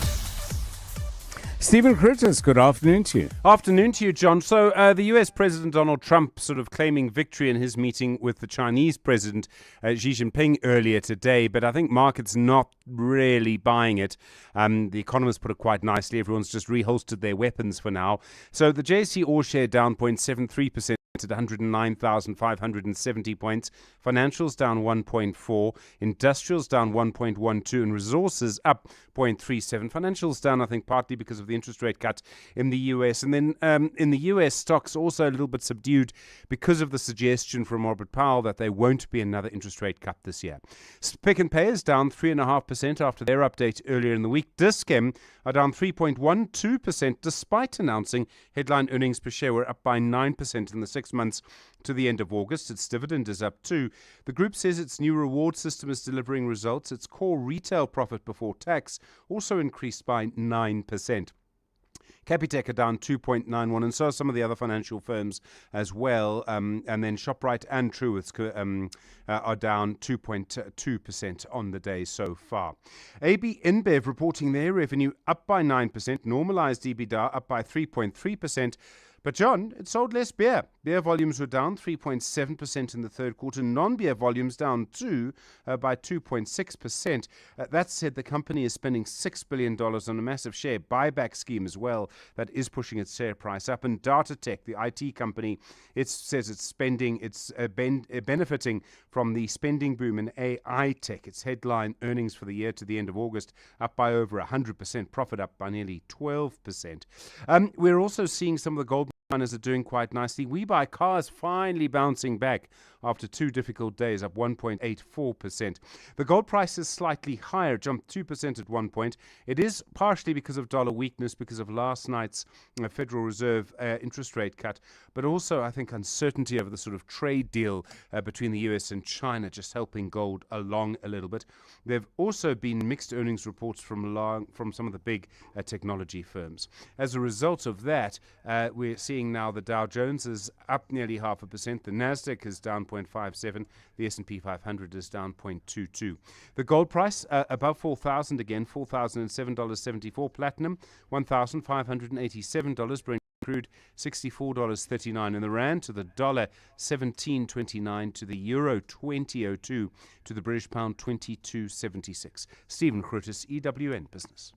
Stephen Critters, good afternoon to you. Afternoon to you, John. So the US President Donald Trump sort of claiming victory in his meeting with the Chinese President Xi Jinping earlier today, but I think markets not really buying it. The Economist put it quite nicely. Everyone's just reholstered their weapons for now. So the JSE All Share down 0.73%. at 109,570 points. Financials down 1.4. Industrials down 1.12. And resources up 0.37. Financials down, I think, partly because of the interest rate cut in the US. And then in the US, stocks also a little bit subdued because of the suggestion from Robert Powell that there won't be another interest rate cut this year. Pick and Pay is down 3.5% after their update earlier in the week. Dis-Chem are down 3.12% despite announcing headline earnings per share were up by 9% in the 6 months to the end of August. Its dividend is up too. The group says its new reward system is delivering results. Its core retail profit before tax also increased by 9%. Capitec are down 2.91%, and so are some of the other financial firms as well. And then ShopRite and Truworths are down 2.2% on the day so far. AB InBev reporting their revenue up by 9%, normalized EBITDA up by 3.3%. But, John, it sold less beer. Beer volumes were down 3.7% in the third quarter. Non-beer volumes down by 2.6%. That said, the company is spending $6 billion on a massive share buyback scheme as well that is pushing its share price up. And DataTech, the IT company, it says it's benefiting from the spending boom in AI tech. Its headline earnings for the year to the end of August up by over 100%, profit up by nearly 12%. We're also seeing some of the gold miners are doing quite nicely. We Buy Cars finally bouncing back after 2 difficult days, up 1.84%. The gold price is slightly higher, jumped 2% at one point. It is partially because of dollar weakness, because of last night's Federal Reserve interest rate cut, but also, I think, uncertainty over the sort of trade deal between the US and China just helping gold along a little bit. There have also been mixed earnings reports from some of the big technology firms. As a result of that, we're seeing now the Dow Jones is up nearly 0.5%. The Nasdaq is down 0.57. The S&P 500 is down 0.22. The gold price above 4,000 again, $4,007.74. Platinum $1,587. Brent crude $64.39. And the rand to the dollar 17.29, to the euro 20.02, to the British pound 22.76. Stephen Krutis, EWN Business.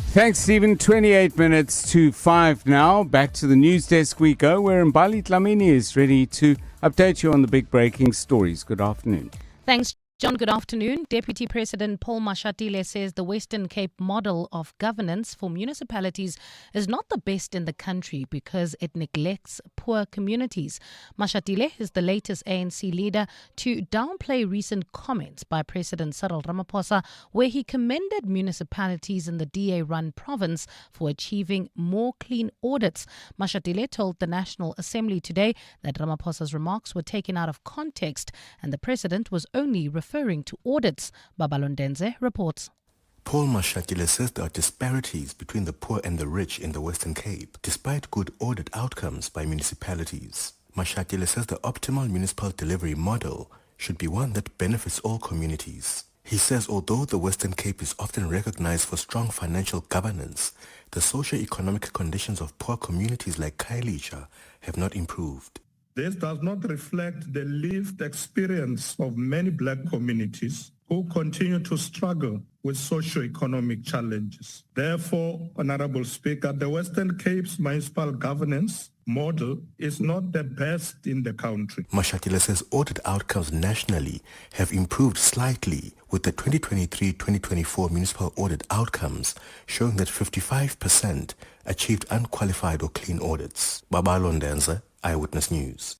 Thanks, Stephen. 28 minutes to 5 now. Back to the news desk we go, where Mbali Dlamini is ready to update you on the big breaking stories. Good afternoon. Thanks, John. Good afternoon. Deputy President Paul Mashatile says the Western Cape model of governance for municipalities is not the best in the country because it neglects poor communities. Mashatile is the latest ANC leader to downplay recent comments by President Cyril Ramaphosa, where he commended municipalities in the DA-run province for achieving more clean audits. Mashatile told the National Assembly today that Ramaphosa's remarks were taken out of context and the president was only referring to audits. Babalondenze reports. Paul Mashatile says there are disparities between the poor and the rich in the Western Cape, despite good audit outcomes by municipalities. Mashatile says the optimal municipal delivery model should be one that benefits all communities. He says although the Western Cape is often recognized for strong financial governance, the socio-economic conditions of poor communities like Khayelitsha have not improved. This does not reflect the lived experience of many black communities who continue to struggle with socio-economic challenges. Therefore, Honorable Speaker, the Western Cape's municipal governance model is not the best in the country. Mashatile says audit outcomes nationally have improved slightly, with the 2023-2024 municipal audit outcomes showing that 55% achieved unqualified or clean audits. Babalondenze, Eyewitness News.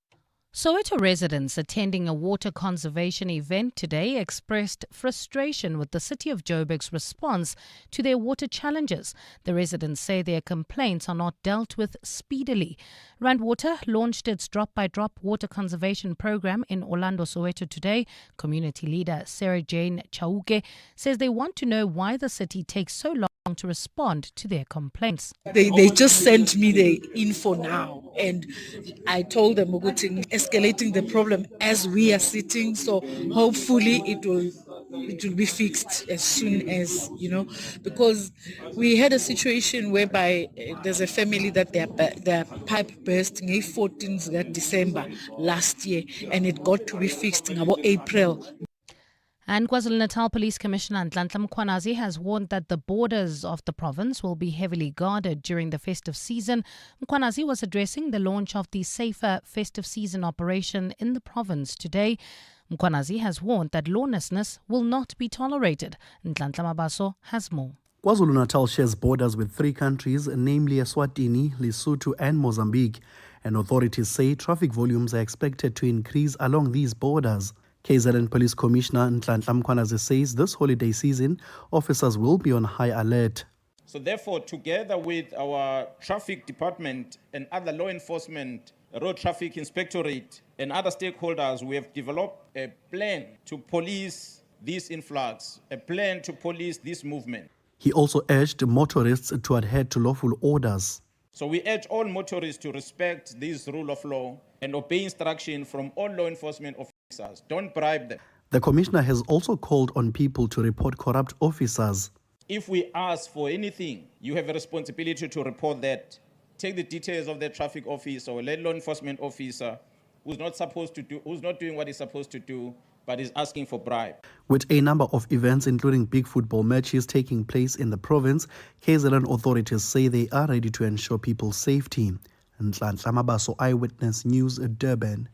Soweto residents attending a water conservation event today expressed frustration with the City of Joburg's response to their water challenges. The residents say their complaints are not dealt with speedily. Rand Water launched its drop-by-drop water conservation program in Orlando, Soweto today. Community leader Sarah Jane Chauke says they want to know why the city takes so long to respond to their complaints. They just sent me the info now, and I told them we're escalating the problem as we are sitting, so hopefully it will be fixed as soon as, because we had a situation whereby there's a family that their pipe burst in 14th December last year, and it got to be fixed in about April. And KwaZulu-Natal Police Commissioner Nhlanhla Mkhwanazi has warned that the borders of the province will be heavily guarded during the festive season. Mkhwanazi was addressing the launch of the Safer Festive Season operation in the province today. Mkhwanazi has warned that lawlessness will not be tolerated. Nhlanhla Mabaso has more. KwaZulu-Natal shares borders with 3 countries, namely Eswatini, Lesotho and Mozambique, and authorities say traffic volumes are expected to increase along these borders. KZN Police Commissioner Nhlanhla Mkhwanazi says this holiday season, officers will be on high alert. So therefore, together with our traffic department and other law enforcement, road traffic inspectorate and other stakeholders, we have developed a plan to police this influx, a plan to police this movement. He also urged motorists to adhere to lawful orders. So we urge all motorists to respect this rule of law and obey instruction from all law enforcement officers. Don't bribe them. The commissioner has also called on people to report corrupt officers. If we ask for anything, you have a responsibility to report that. Take the details of the traffic officer or law enforcement officer who's not doing what he's supposed to do, but is asking for bribe. With a number of events, including big football matches taking place in the province, KZN authorities say they are ready to ensure people's safety. Nhlanhla Mabaso, Eyewitness News, Durban.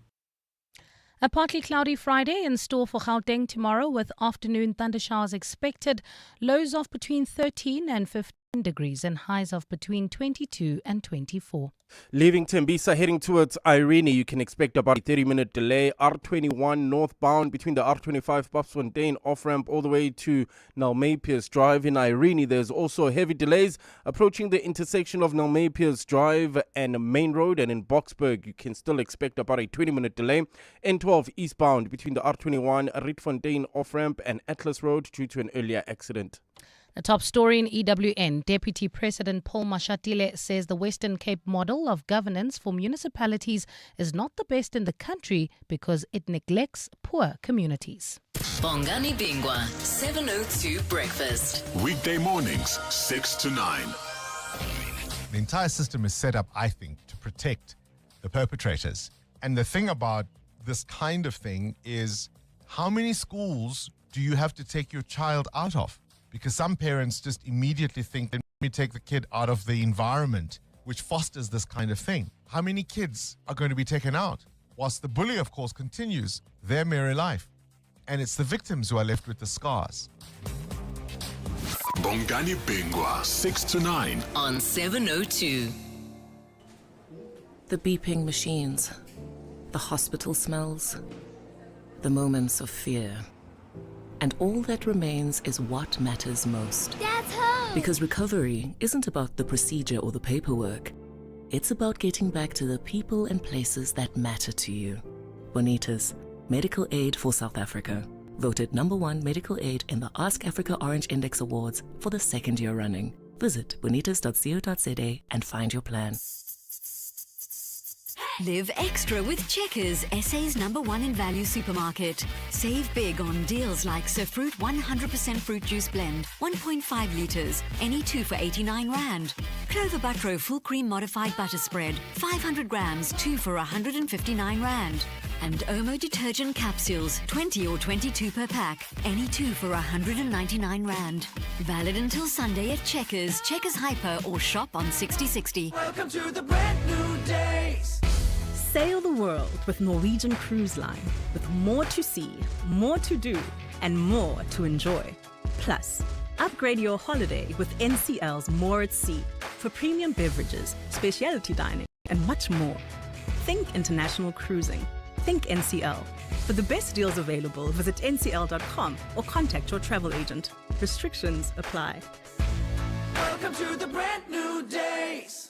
A partly cloudy Friday in store for Gauteng tomorrow, with afternoon thundershowers expected. Lows of between 13 and 15 degrees and highs of between 22 and 24. Leaving Tembisa, heading towards Irene, you can expect about a 30-minute delay. R21 northbound between the R25 Popsfontein off-ramp all the way to Nalmeipier's Drive in Irene. There's also heavy delays approaching the intersection of Nalmeipier's Drive and Main Road. And in Boksburg, you can still expect about a 20-minute delay. N12 eastbound between the R21 Rietfontein off-ramp and Atlas Road due to an earlier accident. The top story in EWN, Deputy President Paul Mashatile says the Western Cape model of governance for municipalities is not the best in the country because it neglects poor communities. Bongani Bingwa, 702 Breakfast. Weekday mornings, 6 to 9. The entire system is set up, I think, to protect the perpetrators. And the thing about this kind of thing is, how many schools do you have to take your child out of? Because some parents just immediately think, let me take the kid out of the environment which fosters this kind of thing. How many kids are going to be taken out? Whilst the bully, of course, continues their merry life. And it's the victims who are left with the scars. Bongani Bingwa, 6 to 9. On 702. The beeping machines, the hospital smells, the moments of fear. And all that remains is what matters most. Dad's home! Because recovery isn't about the procedure or the paperwork. It's about getting back to the people and places that matter to you. Bonitas, medical aid for South Africa. Voted #1 medical aid in the Ask Africa Orange Index Awards for the 2nd year running. Visit bonitas.co.za and find your plan. Live extra with Checkers, SA's #1 in value supermarket. Save big on deals like Sir Fruit 100% fruit juice blend, 1.5 litres, any 2 for 89 Rand. Clover Butro full cream modified butter spread, 500 grams, 2 for 159 Rand. And Omo detergent capsules, 20 or 22 per pack, any 2 for 199 Rand. Valid until Sunday at Checkers, Checkers Hyper, or shop on 6060. Welcome to the brand new days. Sail the world with Norwegian Cruise Line, with more to see, more to do, and more to enjoy. Plus, upgrade your holiday with NCL's More at Sea for premium beverages, specialty dining, and much more. Think international cruising. Think NCL. For the best deals available, visit ncl.com or contact your travel agent. Restrictions apply. Welcome to the brand new days.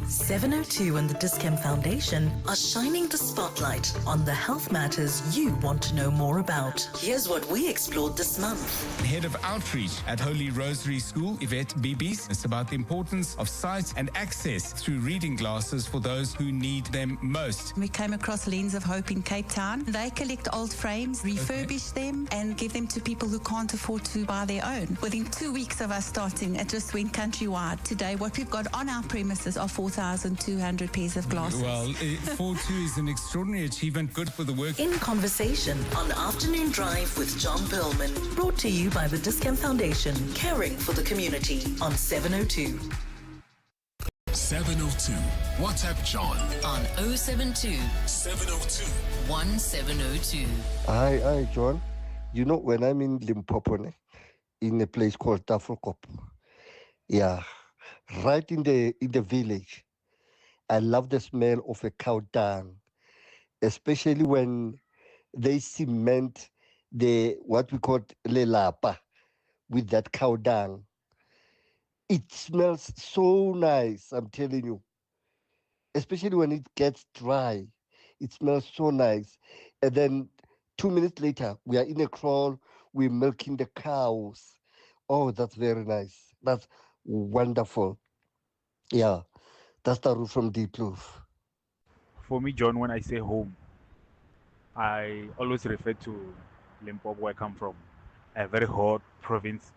702 and the Dis-Chem Foundation are shining the spotlight on the health matters you want to know more about. Here's what we explored this month. Head of Outreach at Holy Rosary School, Yvette Bibis. It's about the importance of sight and access through reading glasses for those who need them most. We came across Lens of Hope in Cape Town. They collect old frames, refurbish them, and give them to people who can't afford to buy their own. Within 2 weeks of us starting, it just went countrywide. Today, what we've got on our premises are 4,000 4,200 pairs of glasses. Well, 4-2 is an extraordinary achievement. Good for the work. In Conversation on Afternoon Drive with John Perlman. Brought to you by the Discount Foundation, caring for the community on 702. 702. WhatsApp John on 072 702 1702. Hi, John. You know, when I'm in Limpopo, in a place called Tafelkop, yeah, right in the village, I love the smell of a cow dung, especially when they cement what we call lelapa with that cow dung. It smells so nice, I'm telling you. Especially when it gets dry. It smells so nice. And then 2 minutes later, we are in a kraal, we're milking the cows. Oh, that's very nice. That's wonderful. Yeah, that's the route from Deep Kloof. For me, John, when I say home, I always refer to Limpopo, where I come from, a very hot province,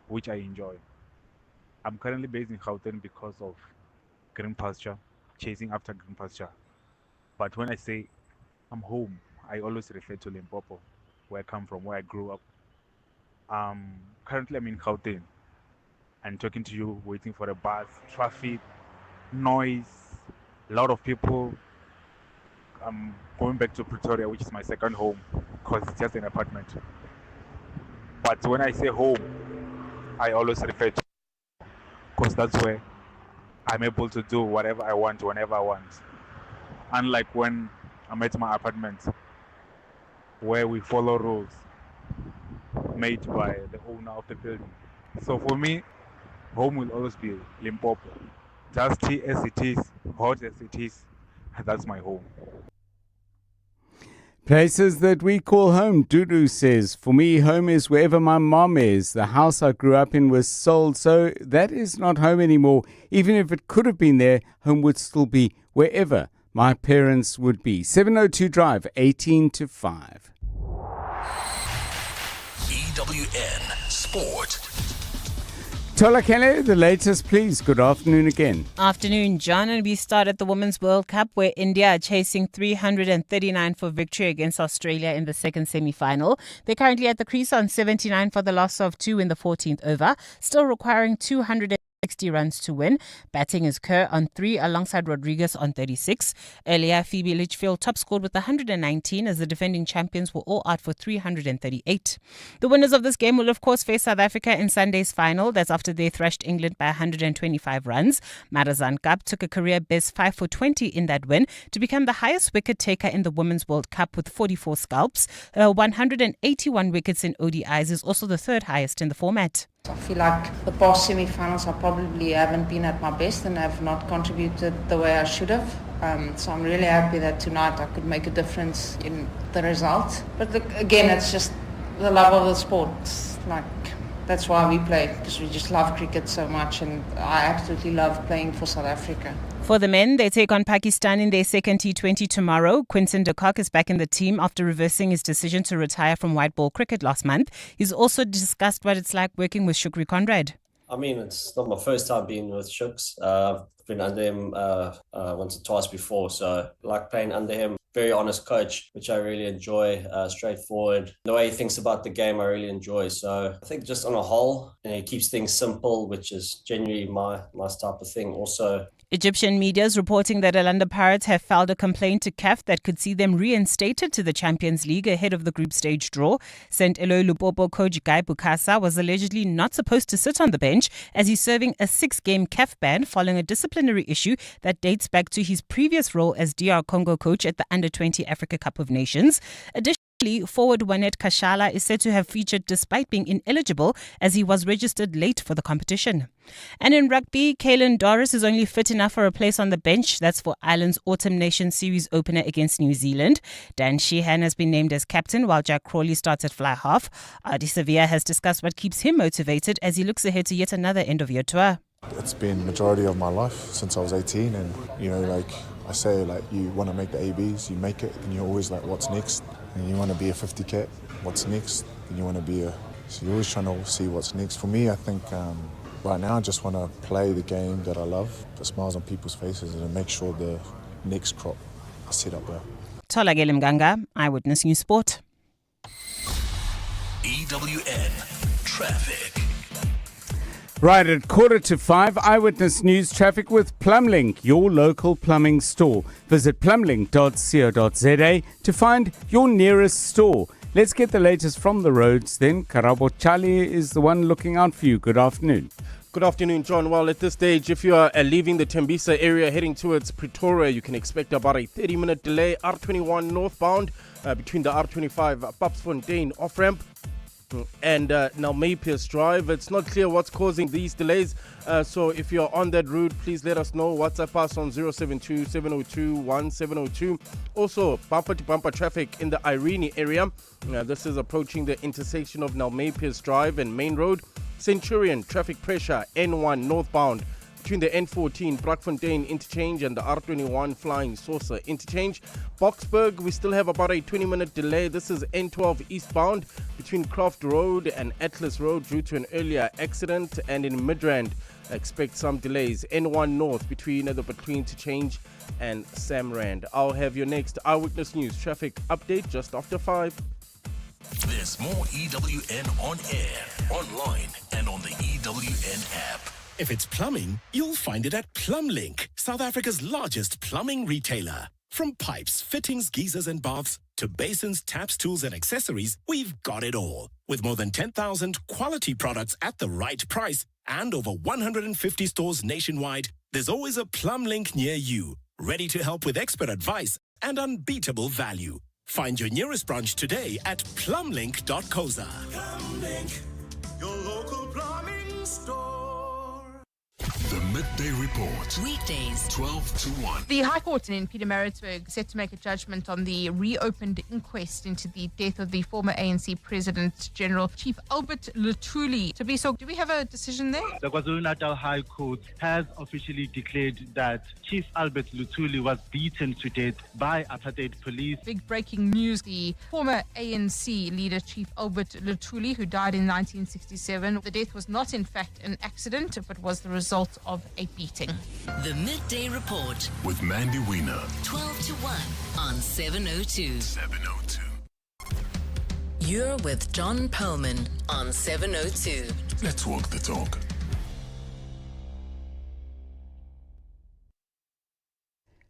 which I enjoy. I'm currently based in Gauteng because of green pasture, chasing after green pasture. But when I say I'm home, I always refer to Limpopo, where I come from, where I grew up. Currently I'm in Gauteng. I'm talking to you, waiting for a bus, traffic, noise, a lot of people. I'm going back to Pretoria, which is my second home, because it's just an apartment. But when I say home, I always refer to, because that's where I'm able to do whatever I want, whenever I want. Unlike when I'm at my apartment, where we follow rules made by the owner of the building. So for me, home will always be Limpopo. Dusty as it is, hot as it is, that's my home. Places that we call home, Dudu says. For me, home is wherever my mom is. The house I grew up in was sold, so that is not home anymore. Even if it could have been there, home would still be wherever my parents would be. 702 Drive, 18 to 5. EWN Sport. Tola Kele, the latest, please. Good afternoon again. Afternoon, John. And we start at the Women's World Cup, where India are chasing 339 for victory against Australia in the second semi-final. They're currently at the crease on 79 for the loss of 2 in the 14th over, still requiring 260 runs to win. Batting is Kerr on 3 alongside Rodriguez on 36. Earlier, Phoebe Litchfield top scored with 119 as the defending champions were all out for 338. The winners of this game will of course face South Africa in Sunday's final. That's after they thrashed England by 125 runs. Marazan Cup took a career best 5 for 20 in that win to become the highest wicket taker in the Women's World Cup with 44 scalps. 181 wickets in ODIs is also the third highest in the format. I feel like the past semi-finals I probably haven't been at my best and have not contributed the way I should have. So I'm really happy that tonight I could make a difference in the result. But again, it's just the love of the sport. That's why we play, because we just love cricket so much, and I absolutely love playing for South Africa. For the men, they take on Pakistan in their second T20 tomorrow. Quinton de Kock is back in the team after reversing his decision to retire from white ball cricket last month. He's also discussed what it's like working with Shukri Conrad. I mean, it's not my first time being with Shooks. I've been under him once or twice before, so I like playing under him. Very honest coach, which I really enjoy, straightforward. The way he thinks about the game, I really enjoy. So I think just on a whole, he keeps things simple, which is genuinely my type of thing also. Egyptian media is reporting that Orlando Pirates have filed a complaint to CAF that could see them reinstated to the Champions League ahead of the group stage draw. St. Eloi Lupopo coach Guy Bukasa was allegedly not supposed to sit on the bench as he's serving a 6-game CAF ban following a disciplinary issue that dates back to his previous role as DR Congo coach at the Under-20 Africa Cup of Nations. Additionally, forward Wanet Kashala is said to have featured despite being ineligible as he was registered late for the competition. And in rugby, Caelan Doris is only fit enough for a place on the bench. That's for Ireland's Autumn Nation Series opener against New Zealand. Dan Sheehan has been named as captain while Jack Crawley starts at fly half. Adi Sevilla has discussed what keeps him motivated as he looks ahead to yet another end-of-year tour. It's been majority of my life since I was 18, and I say, you want to make the ABs, you make it, and you're always like, what's next? And you want to be a 50 cat, what's next? And you want to be so you're always trying to see what's next. For me, I think right now I just want to play the game that I love, put smiles on people's faces, and make sure the next crop are set up well. Tolagele Mganga, Eyewitness News Sport. EWN Traffic. Right at 4:45, Eyewitness News Traffic with Plumlink, your local plumbing store. Visit plumlink.co.za to find your nearest store. Let's get the latest from the roads then. Karabo Chali is the one looking out for you. Good afternoon. Good afternoon, John. Well, at this stage, if you are leaving the Tembisa area heading towards Pretoria, you can expect about a 30-minute delay. R21 northbound between the R25 Papsfontein off-ramp and now Maypierce Drive. It's not clear what's causing these delays. So if you're on that route, please let us know. WhatsApp us on 072-702-1702. Also, bumper-to-bumper traffic in the Irene area. This is approaching the intersection of now Maypierce Drive and Main Road. Centurion, traffic pressure, N1 northbound between the N14 Brakfontein interchange and the R21 Flying Saucer interchange. Boksburg, we still have about a 20-minute delay. This is N12 eastbound between Croft Road and Atlas Road due to an earlier accident. And in Midrand, expect some delays. N1 north between the Between interchange and Samrand. I'll have your next Eyewitness News traffic update just after 5. There's more EWN on air, online, and on the EWN app. If it's plumbing, you'll find it at Plumlink, South Africa's largest plumbing retailer. From pipes, fittings, geysers and baths, to basins, taps, tools and accessories, we've got it all. With more than 10,000 quality products at the right price and over 150 stores nationwide, there's always a Plumlink near you, ready to help with expert advice and unbeatable value. Find your nearest branch today at plumlink.coza. Plumlink, your local plumbing store. The Midday Report. Weekdays, 12 to 1. The High Court in Pietermaritzburg set to make a judgment on the reopened inquest into the death of the former ANC President General Chief Albert Luthuli. So do we have a decision there? The KwaZulu-Natal High Court has officially declared that Chief Albert Luthuli was beaten to death by apartheid police. Big breaking news. The former ANC leader Chief Albert Luthuli, who died in 1967. The death was not in fact an accident, but was the result of a beating. The Midday Report With Mandy Wiener. 12 to 1 on 702. 702. You're with John Perlman on 702. Let's walk the talk.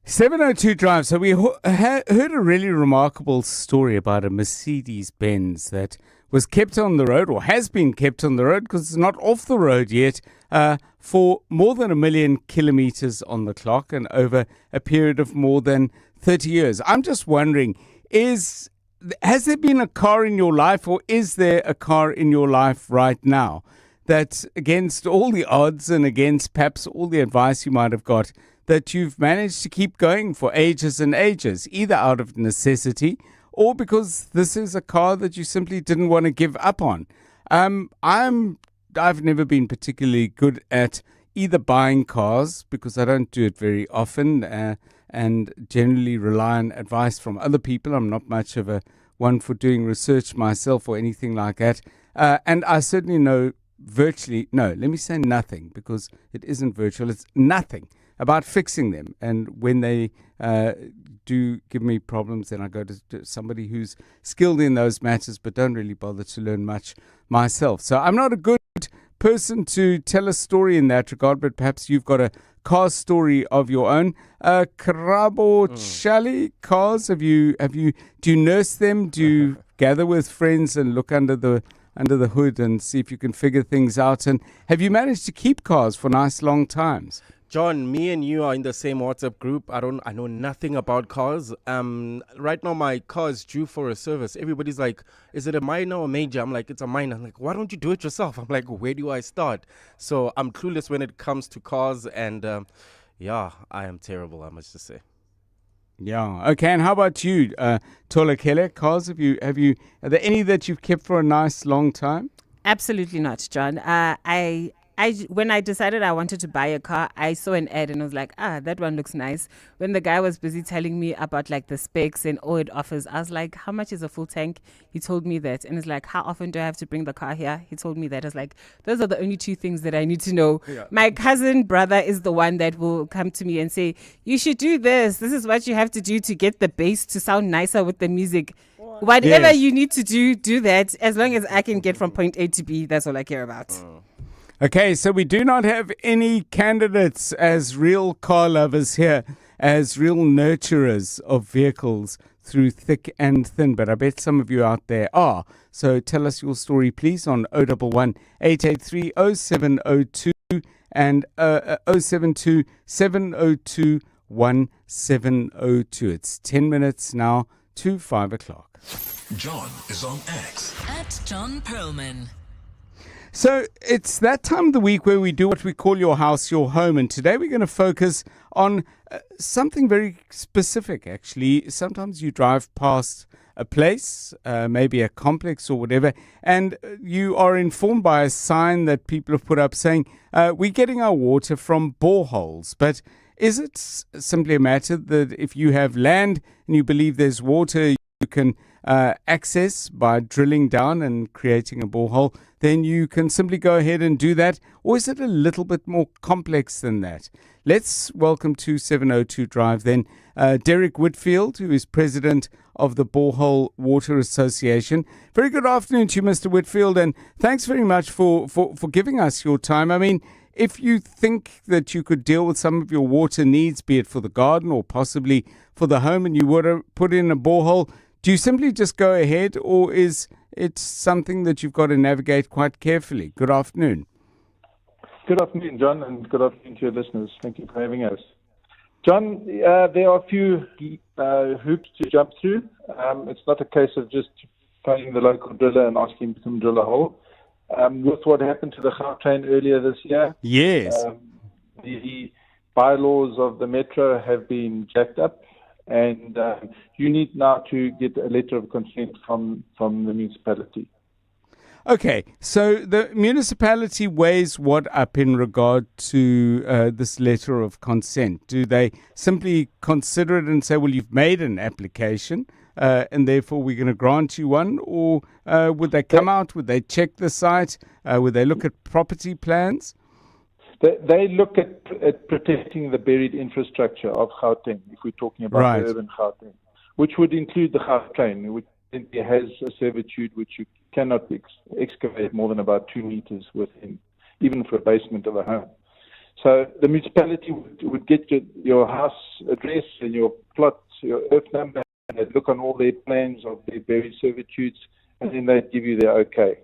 .702 Drive. So we heard a really remarkable story about a Mercedes-Benz that was kept on the road, or has been kept on the road because it's not off the road yet, for more than 1 million kilometers on the clock and over a period of more than 30 years. I'm just wondering, has there been a car in your life, or is there a car in your life right now that, against all the odds and against perhaps all the advice you might have got, that you've managed to keep going for ages and ages, either out of necessity or because this is a car that you simply didn't want to give up on? I've never been particularly good at either buying cars, because I don't do it very often, and generally rely on advice from other people. I'm not much of a one for doing research myself or anything like that. And I certainly know let me say nothing, because it isn't virtual, it's nothing about fixing them. And when they do give me problems, then I go to somebody who's skilled in those matters, but don't really bother to learn much myself. So I'm not a good person to tell a story in that regard, but perhaps you've got a car story of your own. Karabo Chali, cars, do you nurse them? Do you gather with friends and look under the hood and see if you can figure things out? And have you managed to keep cars for nice long times? John, me and you are in the same WhatsApp group. I know nothing about cars. Right now my car is due for a service. Everybody's like, is it a minor or major? I'm like, it's a minor. I'm like, why don't you do it yourself? I'm like, where do I start? So I'm clueless when it comes to cars, and I am terrible, I must just say. Yeah. Okay. And how about you, Tolakele? Cars? Are there any that you've kept for a nice long time? Absolutely not, John. I when I decided I wanted to buy a car, I saw an ad and I was like, that one looks nice. When the guy was busy telling me about like the specs and all it offers, I was like, how much is a full tank? He told me that. And it's like, how often do I have to bring the car here? He told me that. I was like, those are the only two things that I need to know. Yeah. My cousin brother is the one that will come to me and say, you should do this. This is what you have to do to get the bass to sound nicer with the music. Whatever Yes. you need to do that. As long as I can get from point A to B, that's all I care about. Okay, so we do not have any candidates as real car lovers here, as real nurturers of vehicles through thick and thin, but I bet some of you out there are. So tell us your story, please, on 011 883 0702 and 072 702 1702. It's 10 minutes now to 5 o'clock. John is on X. At John Perlman. So it's that time of the week where we do what we call your house, your home. And today we're going to focus on something very specific, actually. Sometimes you drive past a place, maybe a complex or whatever, and you are informed by a sign that people have put up saying, we're getting our water from boreholes. But is it simply a matter that if you have land and you believe there's water you can access by drilling down and creating a borehole, then you can simply go ahead and do that? Or is it a little bit more complex than that? Let's welcome to 702 Drive then Derek Whitfield, who is president of the Borehole Water Association. Very good afternoon to you, Mr. Whitfield, and thanks very much for giving us your time. I mean, if you think that you could deal with some of your water needs, be it for the garden or possibly for the home, and you would have put in a borehole, do you simply just go ahead, or is it something that you've got to navigate quite carefully? Good afternoon. Good afternoon, John, and good afternoon to your listeners. Thank you for having us. John, there are a few hoops to jump through. It's not a case of just phoning the local driller and asking him to come drill a hole. With what happened to the Gautrain earlier this year, yes, the bylaws of the metro have been jacked up, and you need now to get a letter of consent from the municipality. Okay, so the municipality weighs what up in regard to this letter of consent? Do they simply consider it and say, well, you've made an application and therefore we're going to grant you one? Or would they come out? Would they check the site? Would they look at property plans? They look at protecting the buried infrastructure of Gauteng, if we're talking about the urban Gauteng, which would include the Gautrain, which has a servitude which you cannot excavate more than about 2 meters within, even for a basement of a home. So the municipality would get your house address and your plot, your earth number, and they'd look on all their plans of their buried servitudes, and then they'd give you their okay.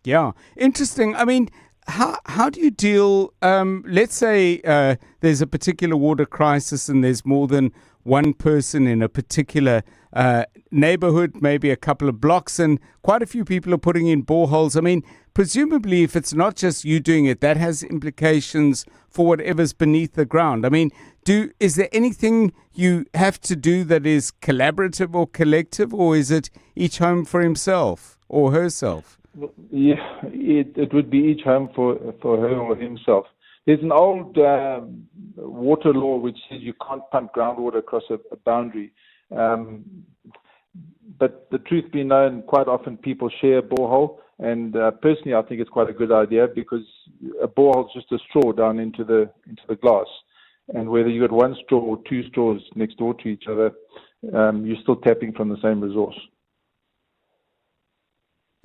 Yeah, interesting. I mean, how do you deal, let's say there's a particular water crisis and there's more than one person in a particular neighborhood, maybe a couple of blocks, and quite a few people are putting in boreholes. I mean, presumably if it's not just you doing it, that has implications for whatever's beneath the ground. I mean, is there anything you have to do that is collaborative or collective, or is it each home for himself or herself? Yeah, it would be each home for her or himself. There's an old water law which says you can't pump groundwater across a boundary. But the truth be known, quite often people share a borehole. And personally, I think it's quite a good idea, because a borehole is just a straw down into the glass. And whether you got one straw or two straws next door to each other, you're still tapping from the same resource.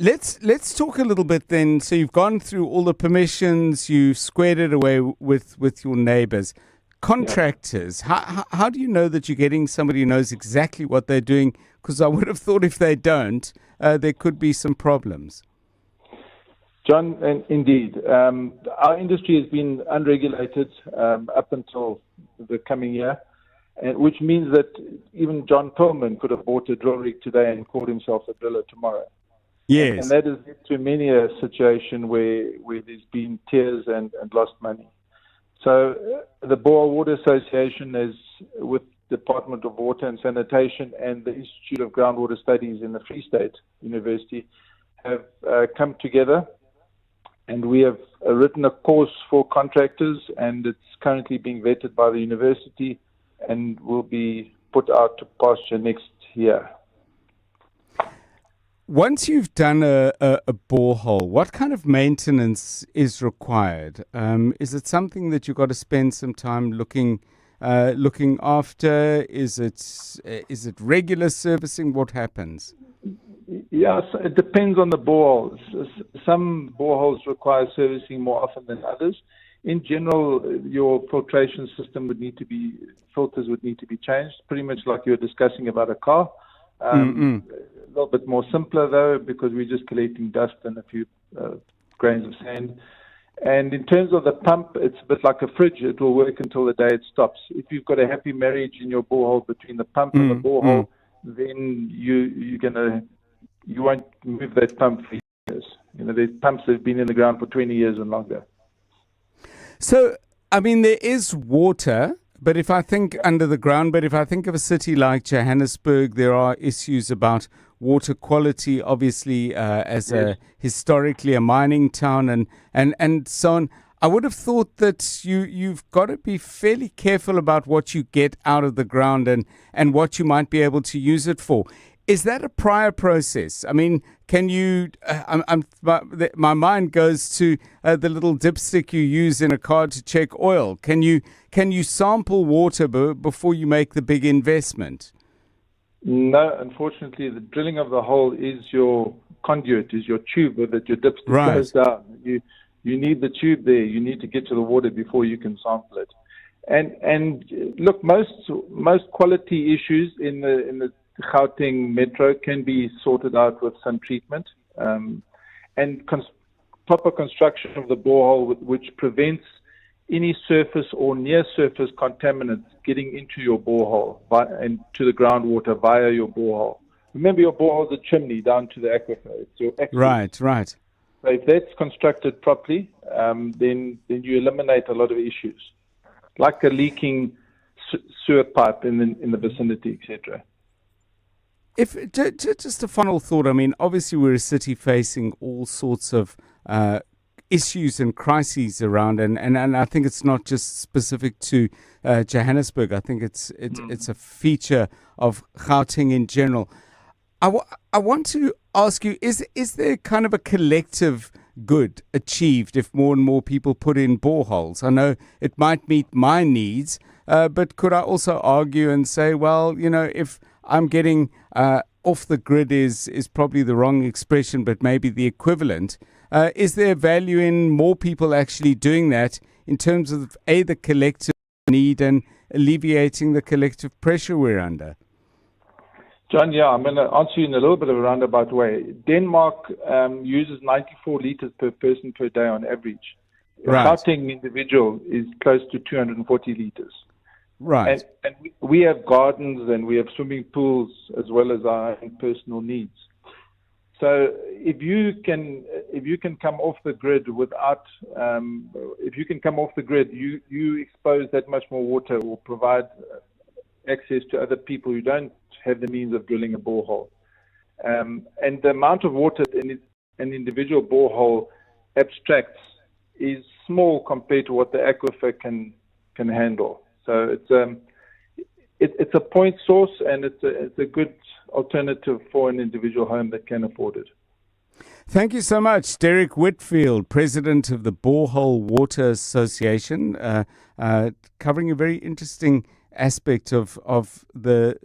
Let's talk a little bit then. So you've gone through all the permissions, you squared it away with your neighbors. Contractors, how do you know that you're getting somebody who knows exactly what they're doing? Because I would have thought if they don't, there could be some problems. John, and indeed, our industry has been unregulated up until the coming year, which means that even John Perlman could have bought a drill rig today and called himself a driller tomorrow. Yes. And that has led to many a situation where there's been tears and lost money. So the Borehole Water Association is with Department of Water and Sanitation and the Institute of Groundwater Studies in the Free State University have come together And we have written a course for contractors, and it's currently being vetted by the university and will be put out to pasture next year. Once you've done a borehole, what kind of maintenance is required? Is it something that you've got to spend some time looking after? Is it regular servicing? What happens? Yes, it depends on the boreholes. Some boreholes require servicing more often than others. In general, your filtration system filters would need to be changed, pretty much like you were discussing about a car. A little bit more simpler though, because we're just collecting dust and a few grains of sand. And in terms of the pump, it's a bit like a fridge. It will work until the day it stops. If you've got a happy marriage in your borehole between the pump and the borehole, then you won't move that pump for years. There's pumps that have been in the ground for 20 years and longer. So, I mean, there is water, but if I think under the ground, but if I think of a city like Johannesburg, there are issues about water quality, obviously, as historically a mining town and so on. I would have thought that you've got to be fairly careful about what you get out of the ground and what you might be able to use it for. Is that a prior process? I mean, can you? My mind goes to the little dipstick you use in a car to check oil. Can you sample water before you make the big investment? No, unfortunately, the drilling of the hole is your conduit, is your tube that your dipstick goes down. You need the tube there. You need to get to the water before you can sample it. And look, most quality issues in the Gauteng Metro can be sorted out with some treatment, and proper construction of the borehole, which prevents any surface or near surface contaminants getting into your borehole and to the groundwater via your borehole. Remember, your borehole is a chimney down to the aquifer. It's your aquifer. Right. So if that's constructed properly, then you eliminate a lot of issues, like a leaking sewer pipe in the vicinity, etc. If just a final thought, I mean, obviously we're a city facing all sorts of issues and crises around, and I think it's not just specific to Johannesburg. I think it's a feature of Gauteng in general. I want to ask you: is there kind of a collective good achieved if more and more people put in boreholes? I know it might meet my needs, but could I also argue and say, well, if I'm getting off the grid is probably the wrong expression, but maybe the equivalent. Is there value in more people actually doing that in terms of the collective need and alleviating the collective pressure we're under? John, I'm going to answer you in a little bit of a roundabout way. Denmark uses 94 liters per person per day on average. Right. A Gauteng individual is close to 240 liters. Right. And we have gardens and we have swimming pools as well as our own personal needs. So if you can come off the grid you expose that much more water or provide access to other people who don't have the means of drilling a borehole. And the amount of water an individual borehole abstracts is small compared to what the aquifer can handle. So it's a point source, and it's a good alternative for an individual home that can afford it. Thank you so much, Derek Whitfield, President of the Borehole Water Association, covering a very interesting aspect of the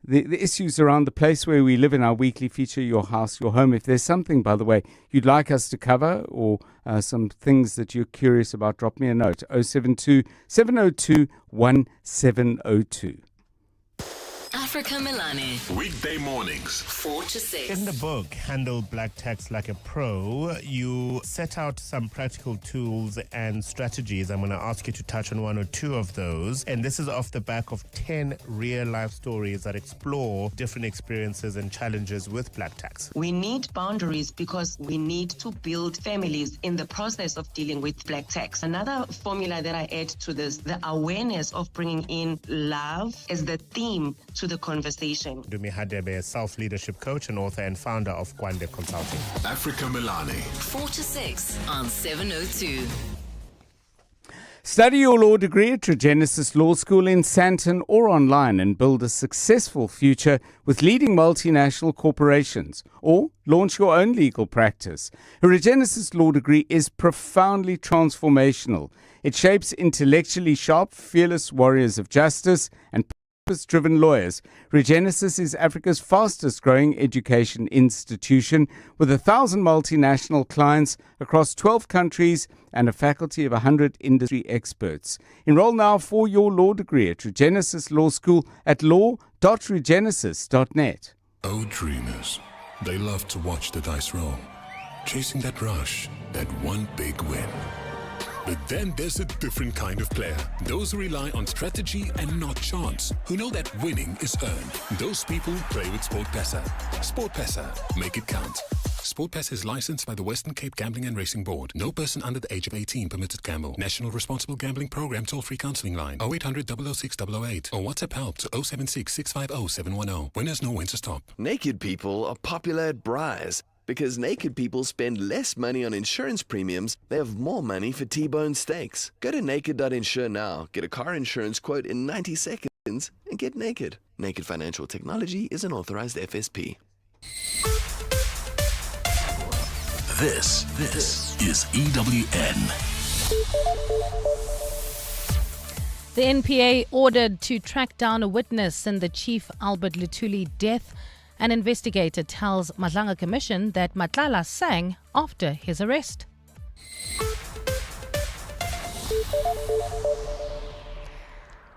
issues around the place where we live in our weekly feature, Your House, Your Home. If there's something, by the way, you'd like us to cover or some things that you're curious about, drop me a note, 072 702 1702. Africa Milani. Weekday mornings, 4 to 6. In the book, Handle Black Tax Like a Pro, you set out some practical tools and strategies. I'm going to ask you to touch on one or two of those. And this is off the back of 10 real-life stories that explore different experiences and challenges with black tax. We need boundaries because we need to build families in the process of dealing with black tax. Another formula that I add to this, the awareness of bringing in love as the theme to the conversation. Dumi Hadebe, self-leadership coach and author and founder of Kwande Consulting. Africa Milani. 4 to 6 on 702. Study your law degree at Regenesis Law School in Sandton or online and build a successful future with leading multinational corporations, or launch your own legal practice. A Regenesis Law degree is profoundly transformational. It shapes intellectually sharp, fearless warriors of justice and purpose-driven lawyers. Regenesis is Africa's fastest-growing education institution with 1,000 multinational clients across 12 countries and a faculty of 100 industry experts. Enroll now for your law degree at Regenesis Law School at law.regenesis.net. Oh, dreamers. They love to watch the dice roll, chasing that rush, that one big win. But then there's a different kind of player. Those who rely on strategy and not chance. Who know that winning is earned. Those people play with SportPesa. SportPesa. Make it count. SportPesa is licensed by the Western Cape Gambling and Racing Board. No person under the age of 18 permitted gamble. National Responsible Gambling Program toll-free counseling line 0800 006 008 or WhatsApp help to 076 650 710. Winners know when to stop. Naked people are popular at Bry's. Because naked people spend less money on insurance premiums, they have more money for T-bone steaks. Go to naked.insure now, get a car insurance quote in 90 seconds, and get naked. Naked Financial Technology is an authorized FSP. This is EWN. The NPA ordered to track down a witness in the Chief Albert Luthuli death. An investigator tells Madlanga Commission that Matlala sang after his arrest.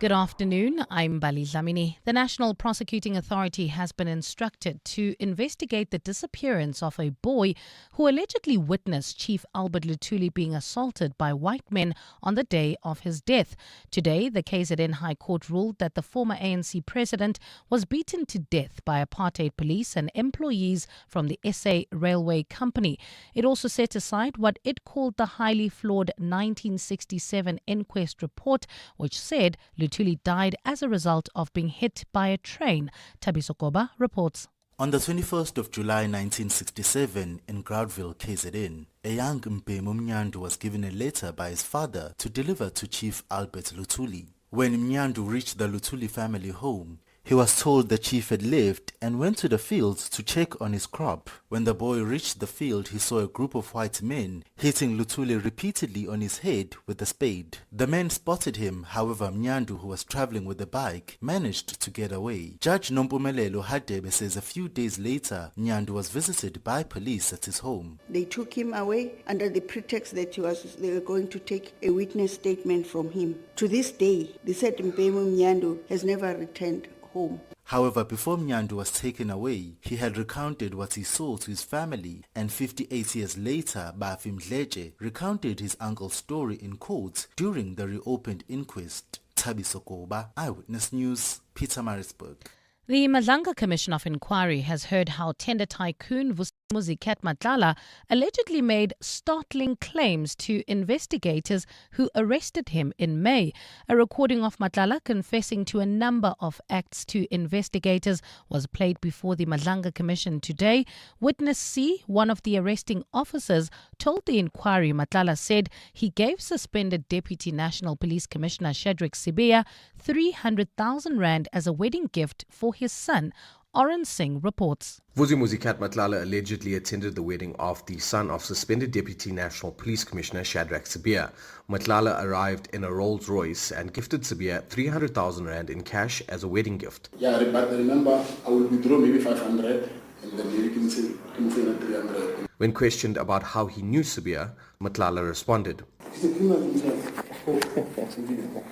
Good afternoon, I'm Bali Dlamini. The National Prosecuting Authority has been instructed to investigate the disappearance of a boy who allegedly witnessed Chief Albert Luthuli being assaulted by white men on the day of his death. Today, the KZN High Court ruled that the former ANC president was beaten to death by apartheid police and employees from the SA Railway Company. It also set aside what it called the highly flawed 1967 inquest report, which said Luthuli died as a result of being hit by a train. Tabiso Koba reports. On the 21st of July 1967 in Groudville, KZN, a young Mpemu Mnyandu was given a letter by his father to deliver to Chief Albert Luthuli. When Mnyandu reached the Luthuli family home, he was told the chief had left and went to the fields to check on his crop. When the boy reached the field, he saw a group of white men hitting Luthuli repeatedly on his head with a spade. The men spotted him, however Mnyandu, who was traveling with the bike, managed to get away. Judge Nompumelelo Hadebe says a few days later, Mnyandu was visited by police at his home. They took him away under the pretext that they were going to take a witness statement from him. To this day, the said Mpemu Mnyandu has never returned home. However, before Mnyandu was taken away, he had recounted what he saw to his family, and 58 years later, Bafi Mdleje recounted his uncle's story in court during the reopened inquest. Tabiso Koba, Eyewitness News, Pietermaritzburg. The Madlanga Commission of Inquiry has heard how tender tycoon Muzikat Matlala allegedly made startling claims to investigators who arrested him in May. A recording of Matlala confessing to a number of acts to investigators was played before the Madlanga Commission today. Witness C, one of the arresting officers, told the inquiry Matlala said he gave suspended Deputy National Police Commissioner Shadrack Sibiya 300,000 rand as a wedding gift for his son. Oren Singh reports. Vusi Muzikat Matlala allegedly attended the wedding of the son of suspended Deputy National Police Commissioner Shadrack Sibiya. Matlala arrived in a Rolls Royce and gifted Sibiya 300,000 rand in cash as a wedding gift. Yeah, but remember, I will withdraw maybe 500 and then you can say 300. When questioned about how he knew Sibiya, Matlala responded.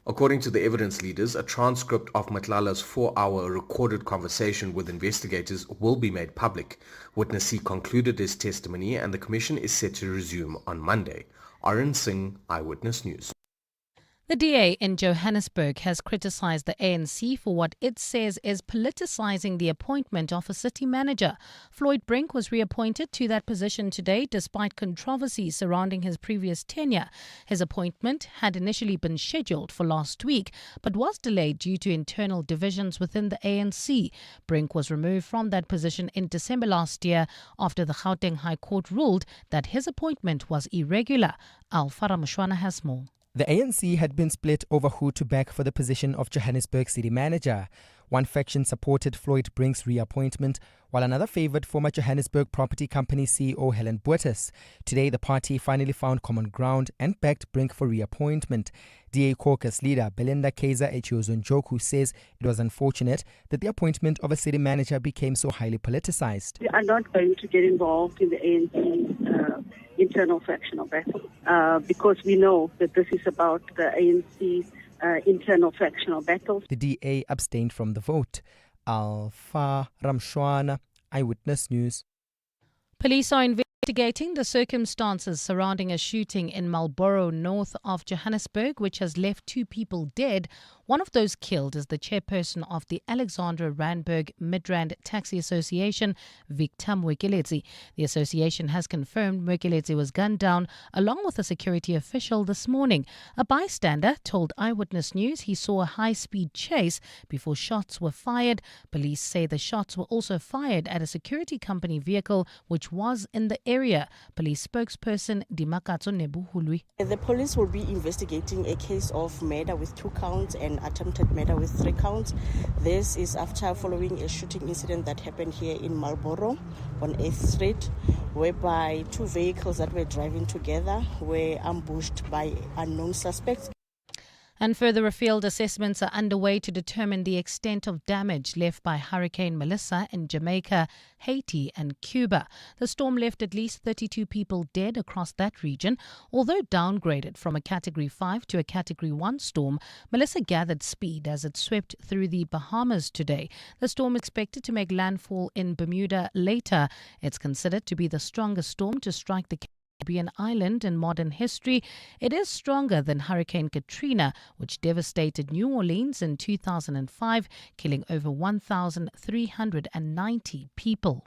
According to the evidence leaders, a transcript of Matlala's 4-hour recorded conversation with investigators will be made public. Witness C concluded his testimony and the commission is set to resume on Monday. Arun Singh, Eyewitness News. The DA in Johannesburg has criticised the ANC for what it says is politicising the appointment of a city manager. Floyd Brink was reappointed to that position today despite controversy surrounding his previous tenure. His appointment had initially been scheduled for last week but was delayed due to internal divisions within the ANC. Brink was removed from that position in December last year after the Gauteng High Court ruled that his appointment was irregular. Alfara Mushwana has more. The ANC had been split over who to back for the position of Johannesburg city manager. One faction supported Floyd Brink's reappointment, while another favoured former Johannesburg Property Company CEO Helen Bottas. Today, the party finally found common ground and backed Brink for reappointment. DA caucus leader Belinda Kaiser Echiozo-Njoku says it was unfortunate that the appointment of a city manager became so highly politicised. We are not going to get involved in the ANC internal factional battle because we know that this is about the ANC's internal factional battles. The DA abstained from the vote. Alfa Ramshwana, Eyewitness News. Police are investigating the circumstances surrounding a shooting in Marlborough, north of Johannesburg, which has left 2 people dead. One of those killed is the chairperson of the Alexandra Randburg Midrand Taxi Association, Victor Mwekelezi. The association has confirmed Mwekelezi was gunned down along with a security official this morning. A bystander told Eyewitness News he saw a high-speed chase before shots were fired. Police say the shots were also fired at a security company vehicle which was in the area. Police spokesperson Dimakatso Nebuhulwi. The police will be investigating a case of murder with 2 counts and attempted murder with 3 counts. This is after following a shooting incident that happened here in Marlborough on 8th Street, whereby 2 vehicles that were driving together were ambushed by unknown suspects. And further afield, assessments are underway to determine the extent of damage left by Hurricane Melissa in Jamaica, Haiti and Cuba. The storm left at least 32 people dead across that region. Although downgraded from a Category 5 to a Category 1 storm, Melissa gathered speed as it swept through the Bahamas today. The storm is expected to make landfall in Bermuda later. It's considered to be the strongest storm to strike the Caribbean island in modern history. It is stronger than Hurricane Katrina, which devastated New Orleans in 2005, killing over 1,390 people.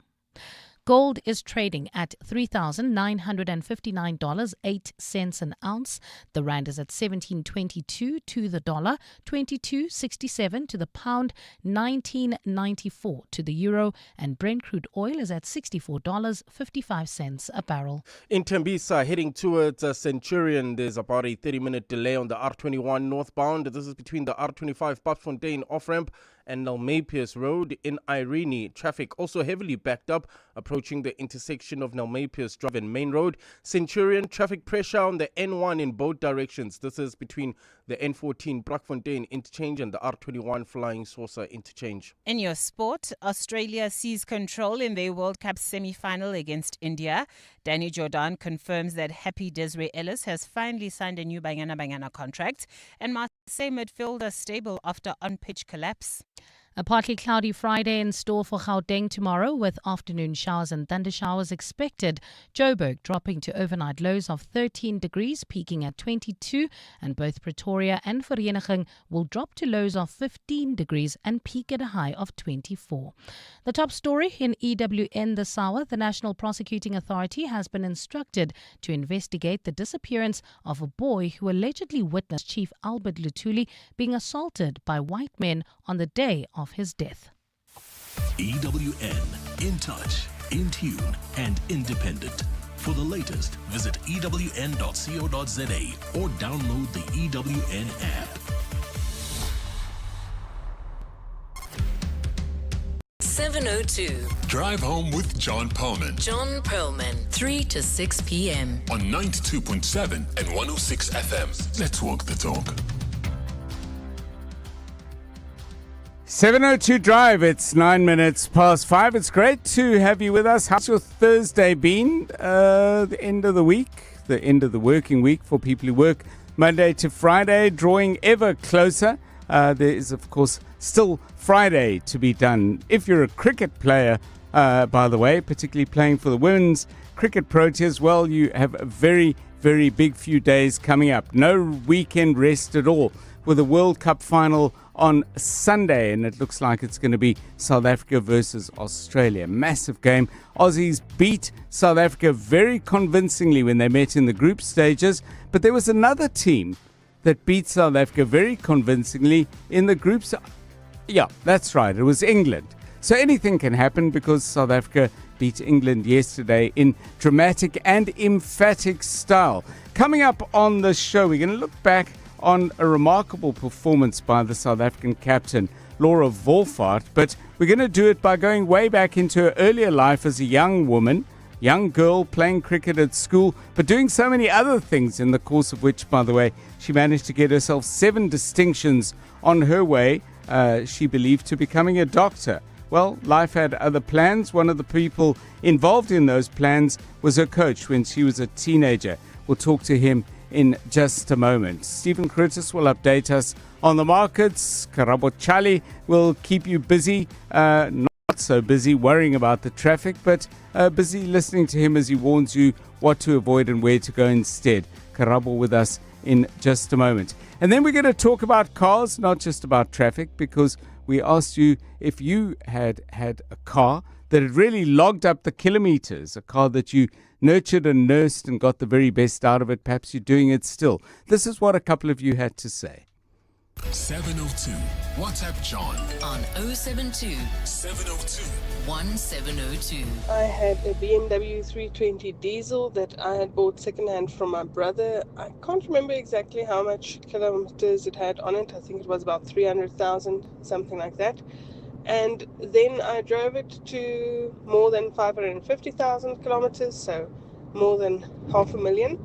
Gold is trading at $3,959.08 an ounce. The rand is at 17.22 to the dollar, 22.67 to the pound, 19.94 to the euro, and Brent crude oil is at $64.55 a barrel. In Tembisa, heading towards Centurion, there's about a 30-minute delay on the R21 northbound. This is between the R25 Paffontein off-ramp and Nalmepius Road in Irene. Traffic also heavily backed up approaching the intersection of Nalmepius Drive and Main Road. Centurion, traffic pressure on the N1 in both directions. This is between the N14 Brakfontein interchange and the R21 Flying Saucer interchange. In your sport, Australia seized control in their World Cup semi-final against India. Danny Jordan confirms that Happy Desiree Ellis has finally signed a new Banyana contract, and Marseille midfielder stable after on-pitch collapse. A partly cloudy Friday in store for Gauteng tomorrow, with afternoon showers and thunder showers expected. Joburg dropping to overnight lows of 13 degrees, peaking at 22, and both Pretoria and Vereeniging will drop to lows of 15 degrees and peak at a high of 24. The top story in EWN this hour: the National Prosecuting Authority has been instructed to investigate the disappearance of a boy who allegedly witnessed Chief Albert Luthuli being assaulted by white men on the day of his death. EWN, in touch, in tune and independent. For the latest, visit ewn.co.za or download the EWN app. 7:02. Drive home with John Perlman. John Perlman, 3 to 6 p.m. On 92.7 and 106 FM. Let's walk the talk. 7:02 Drive, it's 9 minutes past 5. It's great to have you with us. How's your Thursday been? The end of the week, the end of the working week for people who work Monday to Friday, drawing ever closer. There is, of course, still Friday to be done. If you're a cricket player, by the way, particularly playing for the Women's Cricket Proteas, well, you have a very very big few days coming up. No weekend rest at all, with the World Cup final on Sunday, and it looks like it's going to be South Africa versus Australia. Massive game. Aussies beat South Africa very convincingly when they met in the group stages, but there was another team that beat South Africa very convincingly in the groups. Yeah, that's right. It was England. So anything can happen because South Africa beat England yesterday in dramatic and emphatic style. Coming up on the show, we're going to look back on a remarkable performance by the South African captain, Laura Wolvaardt, but we're going to do it by going way back into her earlier life as a young woman, young girl playing cricket at school, but doing so many other things, in the course of which, by the way, she managed to get herself 7 distinctions on her way, she believed, to becoming a doctor. Well, life had other plans. One of the people involved in those plans was her coach when she was a teenager. We'll talk to him in just a moment. Stephen Curtis will update us on the markets. Karabo Chali will keep you busy, not so busy worrying about the traffic, but busy listening to him as he warns you what to avoid and where to go instead. Karabo with us in just a moment. And then we're going to talk about cars, not just about traffic, because we asked you if you had a car that had really logged up the kilometers, a car that you nurtured and nursed and got the very best out of it. Perhaps you're doing it still. This is what a couple of you had to say. 702. WhatsApp John on 072 702 1702. I had a BMW 320 diesel that I had bought secondhand from my brother. I can't remember exactly how much kilometers it had on it. I think it was about 300,000, something like that. And then I drove it to more than 550,000 kilometers, so more than 500,000.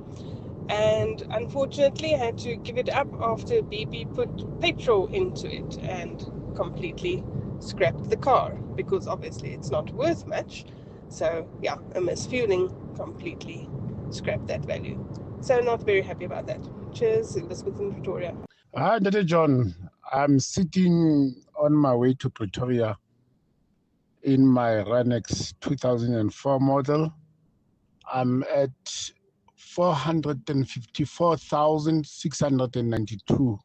And unfortunately, I had to give it up after BP put petrol into it and completely scrapped the car, because obviously it's not worth much. So yeah, a misfueling completely scrapped that value. So not very happy about that. Cheers, Elizabeth and Pretoria. Hi, Dr. John. I'm sitting on my way to Pretoria in my Ranex 2004 model. I'm at 454,692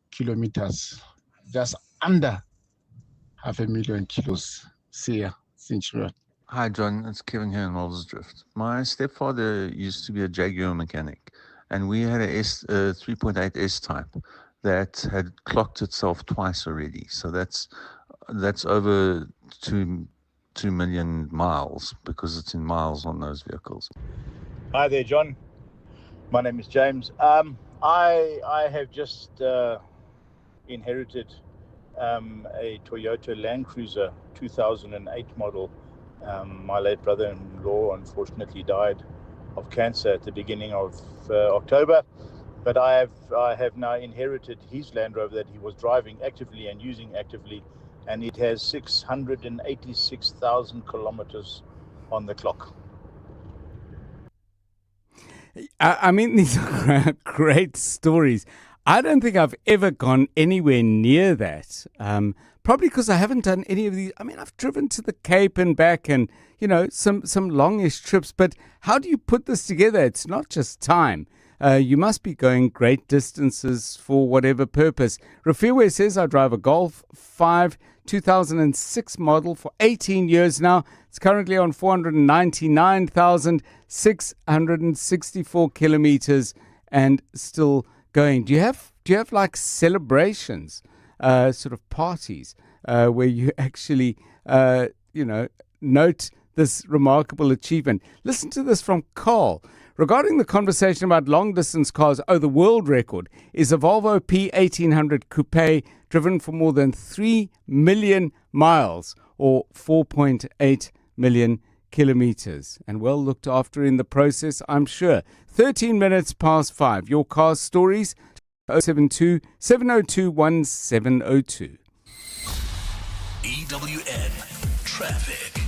kilometers, just under 500,000 kilos. See ya. Centurion. Hi, John. It's Kevin here in Waldersdrift. My stepfather used to be a Jaguar mechanic, and we had a 3.8 S-Type that had clocked itself twice already. So that's over 2 million miles, because it's in miles on those vehicles. Hi there, John. My name is James. I have just inherited a Toyota Land Cruiser 2008 model. My late brother-in-law unfortunately died of cancer at the beginning of October, but I have now inherited his Land Rover that he was driving actively and using actively, and it has 686,000 kilometers on the clock. I mean, these are great stories. I don't think I've ever gone anywhere near that. Probably because I haven't done any of these. I mean, I've driven to the Cape and back, and, you know, some longish trips. But how do you put this together? It's not just time. You must be going great distances for whatever purpose. Rafiwe says, I drive a Golf 5 2006 model for 18 years now. It's currently on 499,664 kilometers and still going. Do you have like celebrations, sort of parties, where you actually, note this remarkable achievement? Listen to this from Carl. Regarding the conversation about long-distance cars, the world record is a Volvo P1800 Coupe driven for more than 3 million miles, or 4.8 million kilometers, and well looked after in the process, I'm sure. 13 minutes past 5. Your car stories, 072 702 1702. EWN Traffic.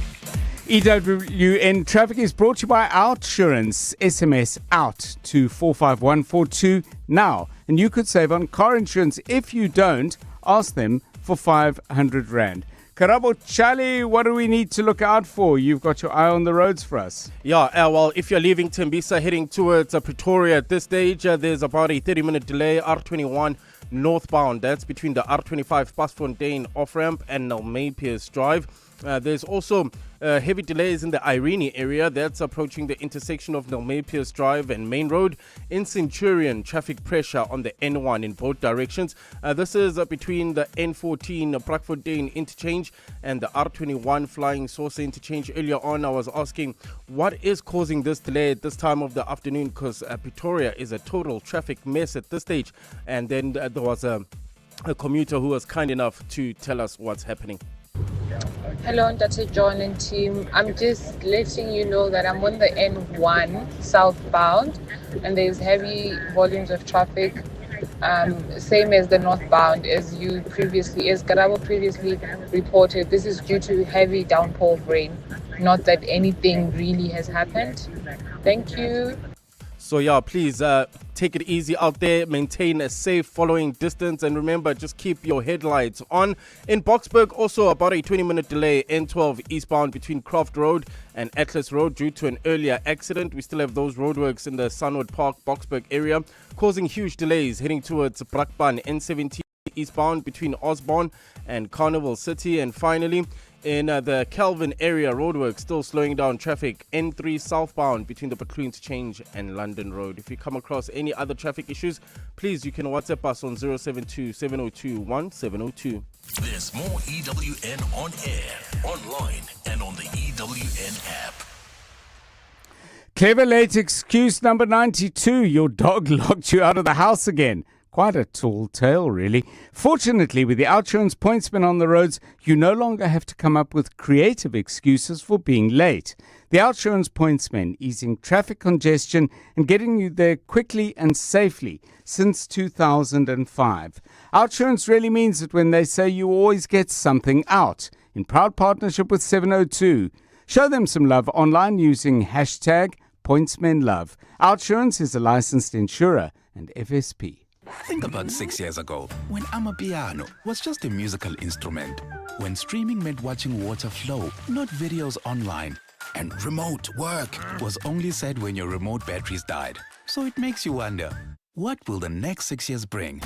EWN Traffic is brought to you by Outsurance. SMS out to 45142 now. And you could save on car insurance. If you don't, ask them for 500 Rand. Karabo Chali, what do we need to look out for? You've got your eye on the roads for us. Yeah, well, if you're leaving Tembisa heading towards Pretoria at this stage, there's about a 30-minute delay, R21 northbound. That's between the R25 Pasfontein off-ramp and Nelmay Pierce Drive. There's also heavy delays in the Irene area. That's approaching the intersection of Nelmay Pierce Drive and Main Road. In Centurion, traffic pressure on the N1 in both directions. This is between the N14 Brakfontein interchange and the R21 Flying Saucer interchange. Earlier on, I was asking what is causing this delay at this time of the afternoon, because Pretoria is a total traffic mess at this stage. And then there was a commuter who was kind enough to tell us what's happening. Hello, Dr. John and team. I'm just letting you know that I'm on the N1 southbound and there's heavy volumes of traffic, same as the northbound as Karabo previously reported. This is due to heavy downpour of rain, not that anything really has happened. Thank you. So yeah, please take it easy out there, maintain a safe following distance, and remember, just keep your headlights on. In Boksburg, also about a 20-minute delay, N12 eastbound between Croft Road and Atlas Road due to an earlier accident. We still have those roadworks in the Sunwood Park, Boksburg area, causing huge delays heading towards Brakpan, N17 eastbound between Osborne and Carnival City. And finally, in the Kelvin area, roadwork still slowing down traffic, N3 southbound between the Buccleuch Interchange and London Road. If you come across any other traffic issues, please, you can WhatsApp us on 072-702-1702. There's more EWN on air, online, and on the EWN app. Clever late excuse number 92. Your dog locked you out of the house again. Quite a tall tale, really. Fortunately, with the OUTsurance pointsman on the roads, you no longer have to come up with creative excuses for being late. The OUTsurance pointsmen easing traffic congestion and getting you there quickly and safely since 2005. OUTsurance really means it when they say you always get something out. In proud partnership with 702. Show them some love online using hashtag pointsmenlove. OUTsurance is a licensed insurer and FSP. Think about 6 years ago, when Amapiano was just a musical instrument, when streaming meant watching water flow, not videos online, and remote work was only said when your remote batteries died. So it makes you wonder, what will the next 6 years bring?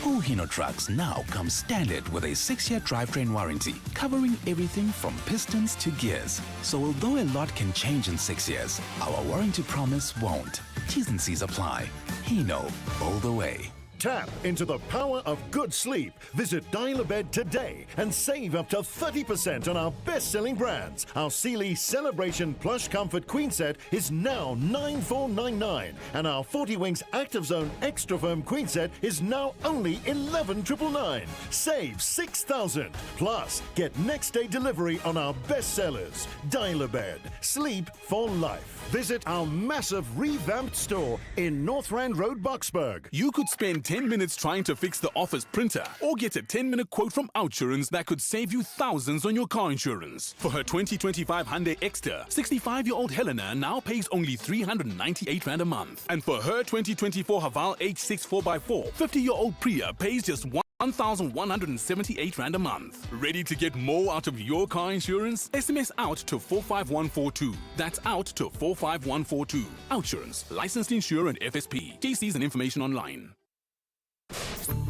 Hino trucks now come standard with a 6-year drivetrain warranty, covering everything from pistons to gears. So although a lot can change in 6 years, our warranty promise won't. T's and C's apply. Hino, all the way. Tap into the power of good sleep. Visit Dial-A-Bed today and save up to 30% on our best-selling brands. Our Sealy Celebration Plush Comfort Queen Set is now $9,499, and our 40 Winks Active Zone Extra Firm Queen Set is now only $11,999. Save $6,000. Plus, get next-day delivery on our best sellers. Dial-A-Bed. Sleep for life. Visit our massive revamped store in North Rand Road, Boksburg. You could spend 10 minutes trying to fix the office printer or get a 10-minute quote from OUTsurance that could save you thousands on your car insurance. For her 2025 Hyundai Exter, 65-year-old Helena now pays only 398 Rand a month. And for her 2024 Haval H6 4x4, 50-year-old Priya pays just 1,178 Rand a month. Ready to get more out of your car insurance? SMS out to 45142. That's out to 45142. OUTsurance, licensed insurer and FSP. JC's and information online.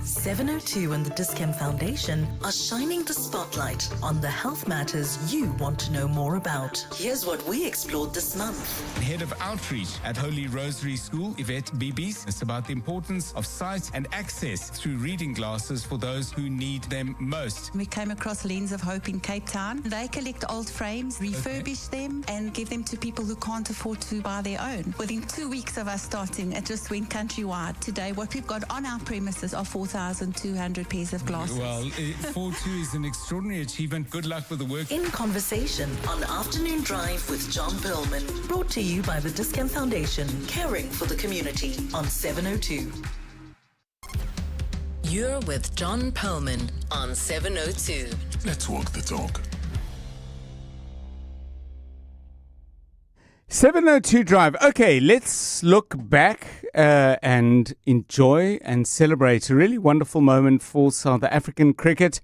702 and the Discam Foundation are shining the spotlight on the health matters you want to know more about. Here's what we explored this month. Head of Outreach at Holy Rosary School, Yvette Bibis. It's about the importance of sight and access through reading glasses for those who need them most. We came across Lens of Hope in Cape Town. They collect old frames, refurbish them, and give them to people who can't afford to buy their own. Within 2 weeks of us starting, it just went countrywide. Today, what we've got on our premises are 4,200 pairs of glasses. Well, 4-2 is an extraordinary achievement. Good luck with the work. In Conversation on Afternoon Drive with John Perlman. Brought to you by the Discam Foundation, caring for the community on 702. You're with John Perlman on 702. Let's walk the talk. 702 Drive. Okay, let's look back and enjoy and celebrate a really wonderful moment for South African cricket.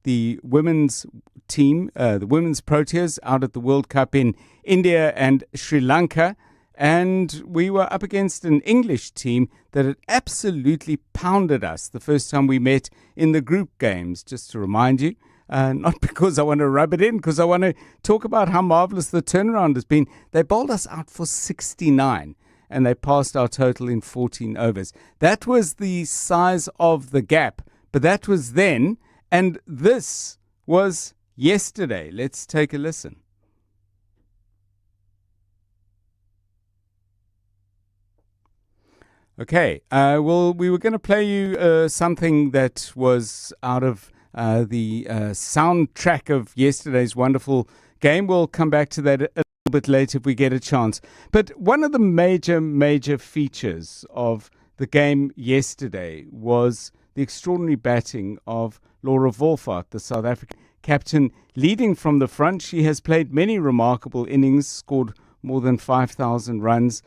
The women's team, the women's Proteas, out at the World Cup in India and Sri Lanka. And we were up against an English team that had absolutely pounded us the first time we met in the group games, just to remind you. Not because I want to rub it in, because I want to talk about how marvellous the turnaround has been. They bowled us out for 69 and they passed our total in 14 overs. That was the size of the gap, but that was then, and this was yesterday. Let's take a listen. Okay, well, we were going to play you something that was out of the soundtrack of yesterday's wonderful game. We'll come back to that a little bit later if we get a chance. But one of the major features of the game yesterday was the extraordinary batting of Laura Wolvaardt, the South African captain, leading from the front. She has played many remarkable innings, scored more than 5,000 runs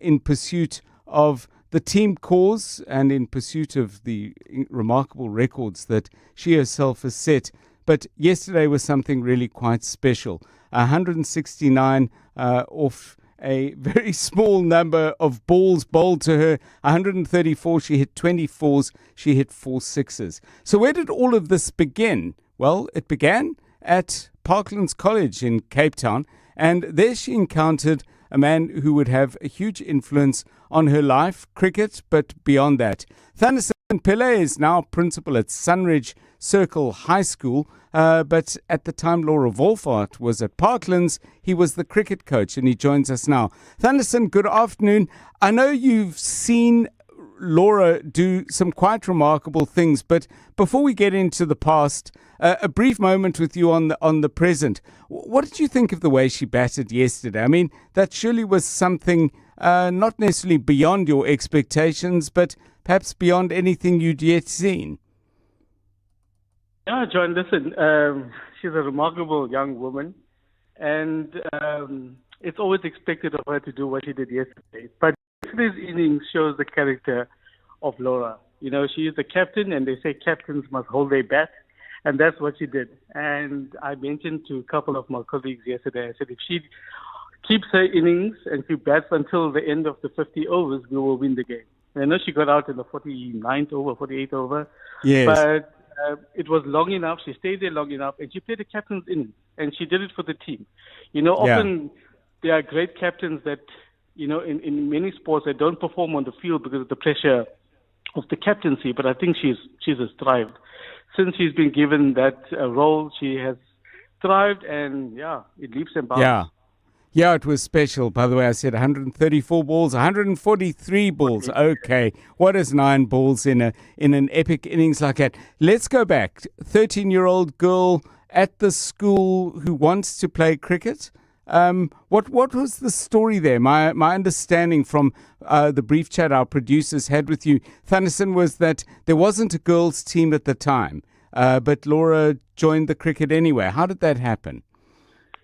in pursuit of the team cause and in pursuit of the remarkable records that she herself has set. But yesterday was something really quite special. 169 off a very small number of balls bowled to her. 134, she hit 24s, she hit 4 sixes. So where did all of this begin? Well, it began at Parklands College in Cape Town, and there she encountered a man who would have a huge influence on her life, cricket, but beyond that. Thanderson Pillay is now principal at Sunridge Circle High School, but at the time Laura Wolvaardt was at Parklands, he was the cricket coach, and he joins us now. Thanderson, good afternoon. I know you've seen Laura do some quite remarkable things, but before we get into the past, a brief moment with you on the present. What did you think of the way she batted yesterday? I mean, that surely was something not necessarily beyond your expectations, but perhaps beyond anything you'd yet seen. Yeah, John, listen, she's a remarkable young woman, and it's always expected of her to do what she did yesterday. But yesterday's innings shows the character of Laura. You know, she is the captain, and they say captains must hold their bat, and that's what she did. And I mentioned to a couple of my colleagues yesterday, I said, if she keeps her innings and she bats until the end of the 50 overs, we will win the game. I know she got out in the 49th over, 48th over, yes, but it was long enough. She stayed there long enough, and she played the captain's innings, and she did it for the team. You know, often there are great captains that, you know, in many sports, they don't perform on the field because of the pressure of the captaincy, but I think she's has thrived. Since she's been given that role, she has thrived, and it leaps and bounds. Yeah, it was special. By the way, I said 134 balls, 143 balls. Okay, what is 9 balls in an epic innings like that? Let's go back. 13-year-old girl at the school who wants to play cricket. What was the story there? My understanding from the brief chat our producers had with you, Thanderson, was that there wasn't a girls' team at the time, but Laura joined the cricket anyway. How did that happen?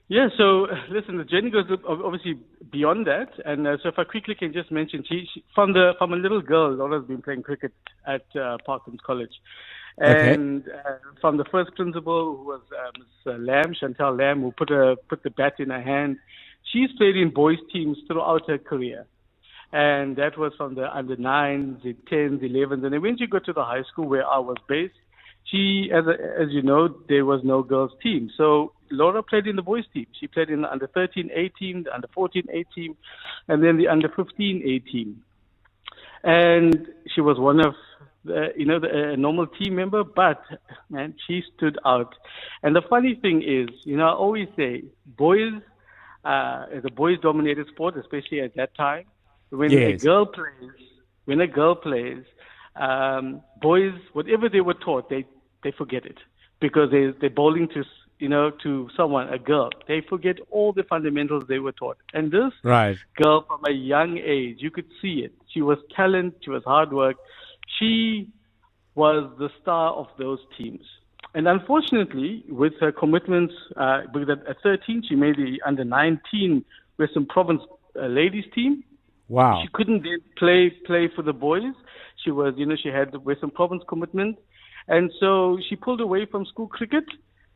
Yeah, so listen, the journey goes obviously beyond that, and so if I quickly can just mention, she from a little girl, Laura's been playing cricket at Parklands College, and from the first principal, who was Ms. Lamb, Chantal Lamb, who put the bat in her hand. She's played in boys' teams throughout her career, and that was from the under 9s, the 10s, 11s, and then when she got to the high school where I was based, she, as you know, there was no girls' team, so Laura played in the boys' team. She played in the under 13 A team, the under 14 A team, and then the under 15 A team. And she was one of a normal team member, but man, she stood out. And the funny thing is, you know, I always say, boys is a boys-dominated sport, especially at that time. When a girl plays, boys, whatever they were taught, they forget it because they're bowling to someone, a girl. They forget all the fundamentals they were taught. And this girl, from a young age, you could see it. She was talent. She was hard work. She was the star of those teams. And unfortunately, with her commitments, because at 13, she made the under 19 Western Province ladies team. Wow. She couldn't then play for the boys. She was, she had the Western Province commitment. And so she pulled away from school cricket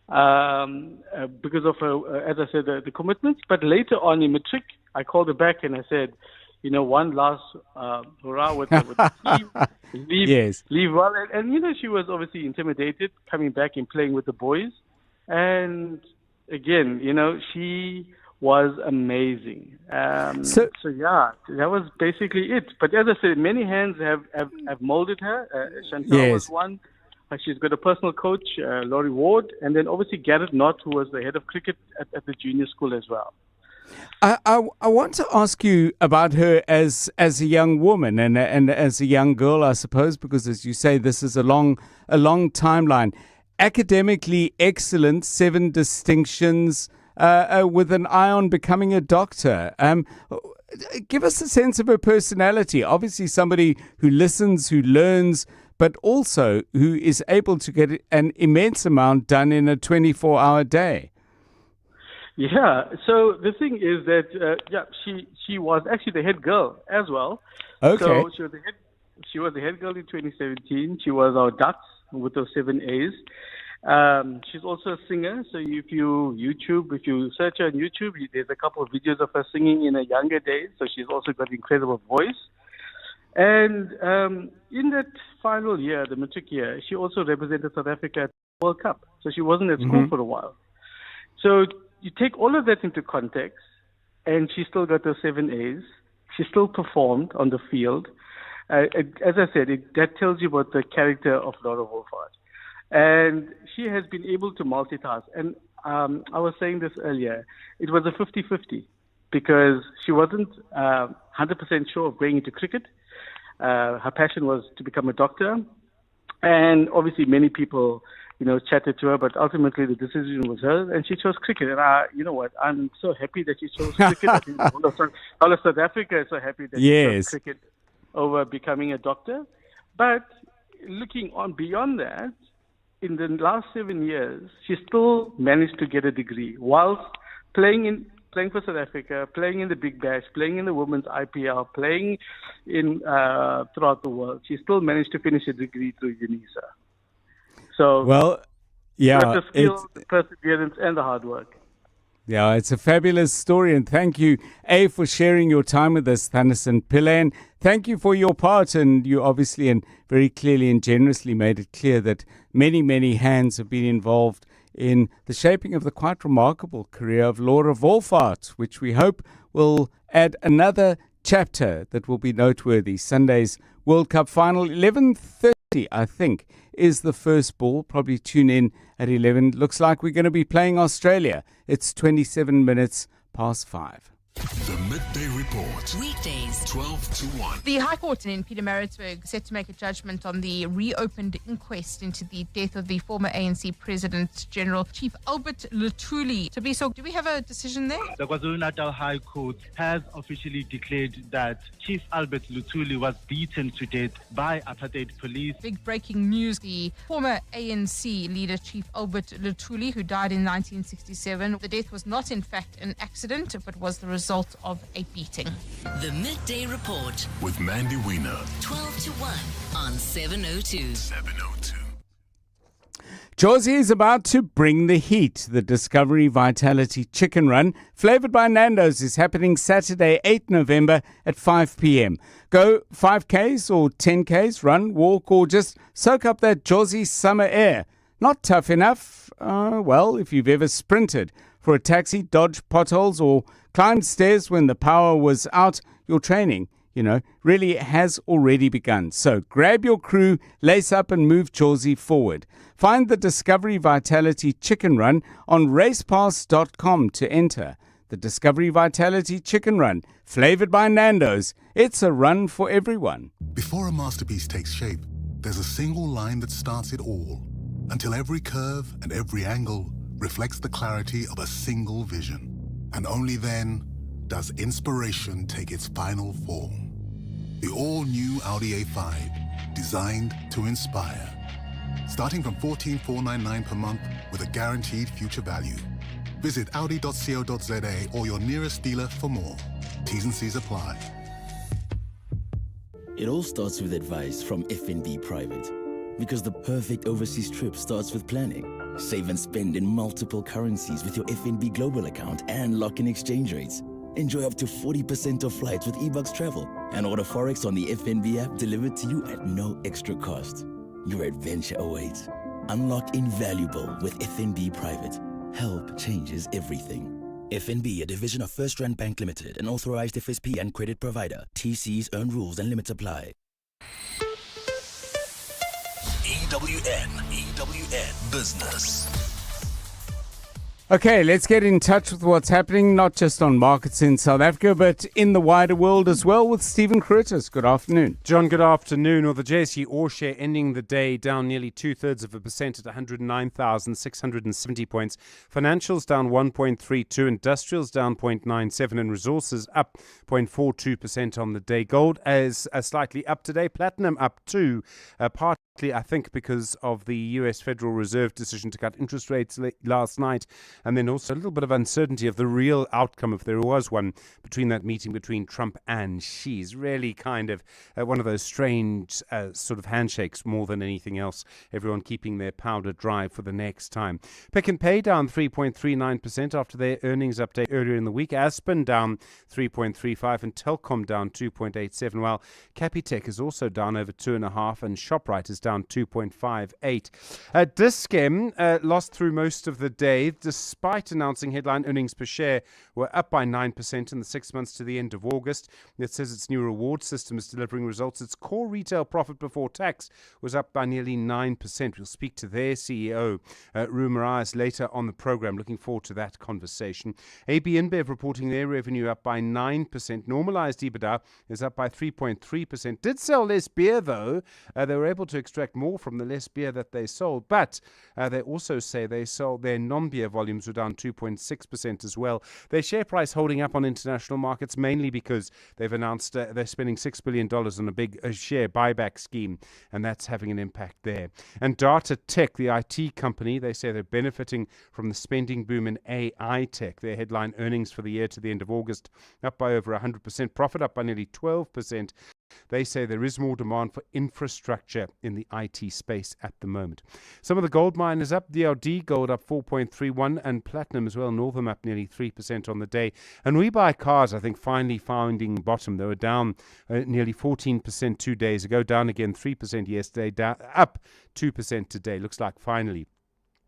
because of her, as I said, the commitments. But later on in matric, I called her back and I said, one last hurrah with the team. Leave well. And she was obviously intimidated coming back and playing with the boys. And again, she was amazing. So yeah, that was basically it. But as I said, many hands have molded her. Chantal was one. She's got a personal coach, Laurie Ward, and then obviously Garrett Knott, who was the head of cricket at the junior school as well. I want to ask you about her as a young woman and as a young girl, I suppose, because as you say, this is a long timeline. Academically excellent, 7 distinctions, with an eye on becoming a doctor. Give us a sense of her personality. Obviously, somebody who listens, who learns, but also who is able to get an immense amount done in a 24-hour day. Yeah. So the thing is that she was actually the head girl as well. Okay. So she was the head girl in 2017. She was our Dutch with those 7 A's. She's also a singer. So if you search her on YouTube, there's a couple of videos of her singing in her younger days. So she's also got an incredible voice. And in that final year, the matric year, she also represented South Africa at the World Cup. So she wasn't at school for a while. So you take all of that into context, and she still got those 7 A's. She still performed on the field. As I said, that tells you about the character of Laura Wolfhard. And she has been able to multitask. And I was saying this earlier, it was a 50-50 because she wasn't 100% sure of going into cricket. Her passion was to become a doctor. And obviously many people, chatted to her, but ultimately the decision was hers, and she chose cricket. And I'm so happy that she chose cricket. I think all of South Africa is so happy that she chose cricket over becoming a doctor. But looking on beyond that, in the last 7 years, she still managed to get a degree whilst playing for South Africa, playing in the Big Bash, playing in the Women's IPL, playing in throughout the world. She still managed to finish a degree through UNISA. So, the skill, the perseverance, and the hard work. Yeah, it's a fabulous story, and thank you, for sharing your time with us, Thannissen Pillay. And thank you for your part, and you obviously and very clearly and generously made it clear that many, many hands have been involved in the shaping of the quite remarkable career of Laura Wolfhard, which we hope will add another chapter that will be noteworthy. Sunday's World Cup final, 11:30, I think, is the first ball. Probably tune in at 11. Looks like we're going to be playing Australia. It's 27 minutes past 5. The Midday Report. Weekdays, 12 to 1. The High Court in Pietermaritzburg set to make a judgment on the reopened inquest into the death of the former ANC President General Chief Albert Luthuli. So do we have a decision there? The KwaZulu-Natal High Court has officially declared that Chief Albert Luthuli was beaten to death by apartheid police. Big breaking news. The former ANC leader Chief Albert Luthuli, who died in 1967. The death was not in fact an accident, but was the result of a beating. The Midday Report with Mandy Wiener. 12 to 1 on 702. 702. Josie is about to bring the heat. The Discovery Vitality Chicken Run, flavored by Nando's, is happening Saturday, 8 November at 5 p.m. Go 5Ks or 10Ks, run, walk, or just soak up that Josie summer air. Not tough enough? Well, if you've ever sprinted for a taxi, dodged potholes, or climbed stairs when the power was out, your training, really has already begun. So grab your crew, lace up and move Josie forward. Find the Discovery Vitality Chicken Run on racepass.com to enter. The Discovery Vitality Chicken Run, flavored by Nando's. It's a run for everyone. Before a masterpiece takes shape, there's a single line that starts it all, until every curve and every angle reflects the clarity of a single vision. And only then does inspiration take its final form. The all-new Audi A5, designed to inspire. Starting from $14,499 per month with a guaranteed future value. Visit audi.co.za or your nearest dealer for more. T's and C's apply. It all starts with advice from FNB Private. Because the perfect overseas trip starts with planning. Save and spend in multiple currencies with your FNB Global account and lock in exchange rates. Enjoy up to 40% off flights with eBucks Travel and order Forex on the FNB app delivered to you at no extra cost. Your adventure awaits. Unlock invaluable with FNB Private. Help changes everything. FNB, a division of First Rand Bank Limited, an authorized FSP and credit provider. TC's earn rules and limits apply. EWN Business. Okay, let's get in touch with what's happening, not just on markets in South Africa, but in the wider world as well, with Stephen Curtis. Good afternoon. John, good afternoon. Well, the JSE All Share ending the day down nearly 0.2% at 109,670 points. Financials down 1.32%, industrials down 0.97%, and resources up 0.42% on the day. Gold is slightly up today. Platinum up too, partly, I think, because of the US Federal Reserve decision to cut interest rates last night. And then also a little bit of uncertainty of the real outcome, if there was one, between that meeting between Trump and Xi. It's really kind of one of those strange sort of handshakes more than anything else. Everyone keeping their powder dry for the next time. Pick n Pay down 3.39% after their earnings update earlier in the week. Aspen down 3.35% and Telkom down 2.87%, while Capitec is also down over 2.5% and ShopRite is down 2.58%. Dis-Chem lost through most of the day, despite announcing headline earnings per share were up by 9% in the 6 months to the end of August. It says its new reward system is delivering results. Its core retail profit before tax was up by nearly 9%. We'll speak to their CEO, Roo Marias, later on the program. Looking forward to that conversation. AB InBev reporting their revenue up by 9%. Normalized EBITDA is up by 3.3%. Did sell less beer, though. They were able to extract more from the less beer that they sold, but they also say they sold their non-beer volumes were down 2.6% as well. Their share price holding up on international markets, mainly because they've announced they're spending $6 billion on a big share buyback scheme, and that's having an impact there. And Data Tech, the IT company, they say they're benefiting from the spending boom in AI tech. Their headline earnings for the year to the end of August up by over 100%, profit up by nearly 12%. They say there is more demand for infrastructure in the IT space at the moment. Some of the gold miners up. DRD gold up 4.31% and platinum as well. Northam up nearly 3% on the day. And We Buy Cars, I think, finally finding bottom. They were down nearly 14% 2 days ago, down again 3% yesterday, down, up 2% today. Looks like finally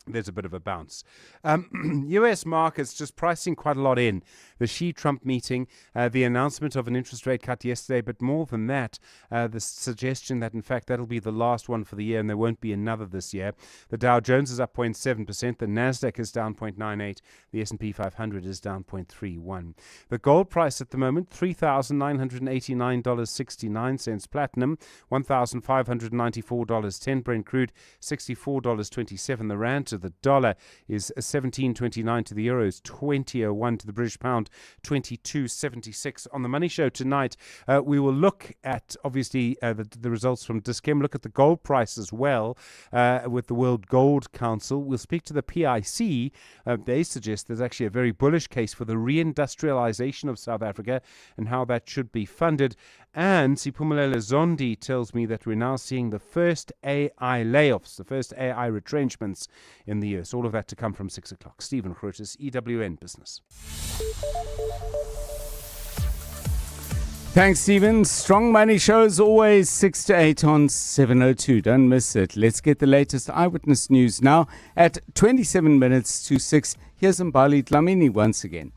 there's a bit of a bounce. US markets just pricing quite a lot in. The Xi-Trump meeting, the announcement of an interest rate cut yesterday, but more than that, the suggestion that, in fact, that'll be the last one for the year and there won't be another this year. The Dow Jones is up 0.7%. The NASDAQ is down 0.98%. The S&P 500 is down 0.31%. The gold price at the moment, $3,989.69. Platinum, $1,594.10. Brent crude, $64.27. The rand to the dollar is 17.29 to the euro, is 20.01 to the British pound, 22.76. On the Money Show tonight, we will look at, obviously, the results from Dis-Chem, look at the gold price as well with the World Gold Council. We'll speak to the PIC. They suggest there's actually a very bullish case for the reindustrialization of South Africa and how that should be funded. And Siphumelele Zondi tells me that we're now seeing the first AI layoffs, the first AI retrenchments in the US. All of that to come from 6 o'clock. Stephen Curtis, EWN Business. Thanks, Stephen. Strong Money Show as always, 6 to 8 on 702. Don't miss it. Let's get the latest eyewitness news now at 27 minutes to 6. Here's Mbali Dlamini once again.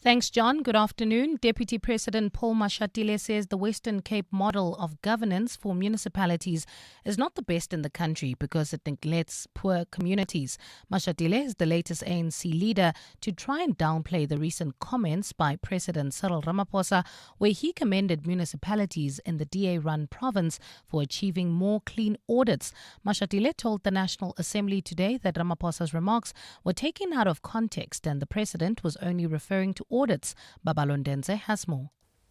Thanks, John. Good afternoon. Deputy President Paul Mashatile says the Western Cape model of governance for municipalities is not the best in the country because it neglects poor communities. Mashatile is the latest ANC leader to try and downplay the recent comments by President Cyril Ramaphosa, where he commended municipalities in the DA-run province for achieving more clean audits. Mashatile told the National Assembly today that Ramaphosa's remarks were taken out of context and the president was only referring to audits. Babalondense has more.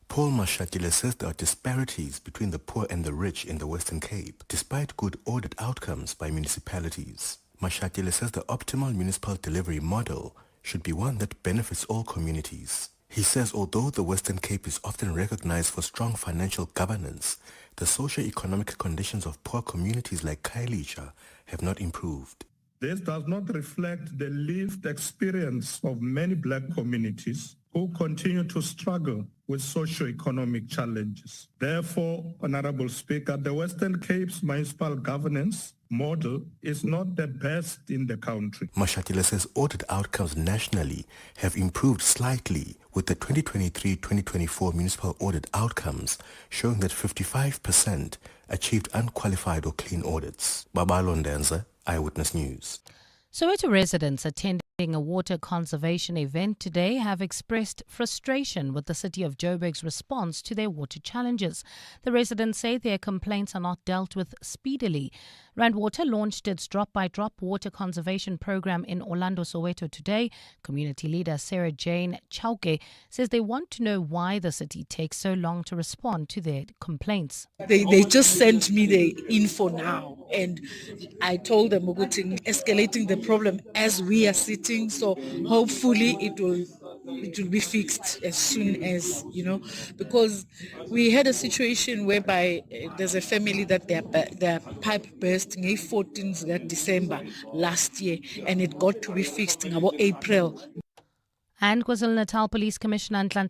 Paul Mashatile says there are disparities between the poor and the rich in the Western Cape, despite good audit outcomes by municipalities. Mashatile says the optimal municipal delivery model should be one that benefits all communities. He says although the Western Cape is often recognized for strong financial governance, the socio-economic conditions of poor communities like Khayelitsha have not improved. This does not reflect the lived experience of many black communities who continue to struggle with socio-economic challenges. Therefore, Honorable Speaker, the Western Cape's municipal governance model is not the best in the country. Mashatile says audit outcomes nationally have improved slightly, with the 2023-2024 municipal audit outcomes showing that 55% achieved unqualified or clean audits. Babalo Ndenza, Eyewitness News. Soweto residents attending a water conservation event today have expressed frustration with the city of Joburg's response to their water challenges. The residents say their complaints are not dealt with speedily. Rand Water launched its drop-by-drop water conservation program in Orlando, Soweto today. Community leader Sarah Jane Chauke says they want to know why the city takes so long to respond to their complaints. They just sent me the info now, and I told them we're escalating the problem as we are sitting, so hopefully it will be fixed as soon as, because we had a situation whereby there's a family that their pipe burst in 14th December last year, and it got to be fixed in about April. And KwaZulu-Natal Police Commissioner Nhlanhla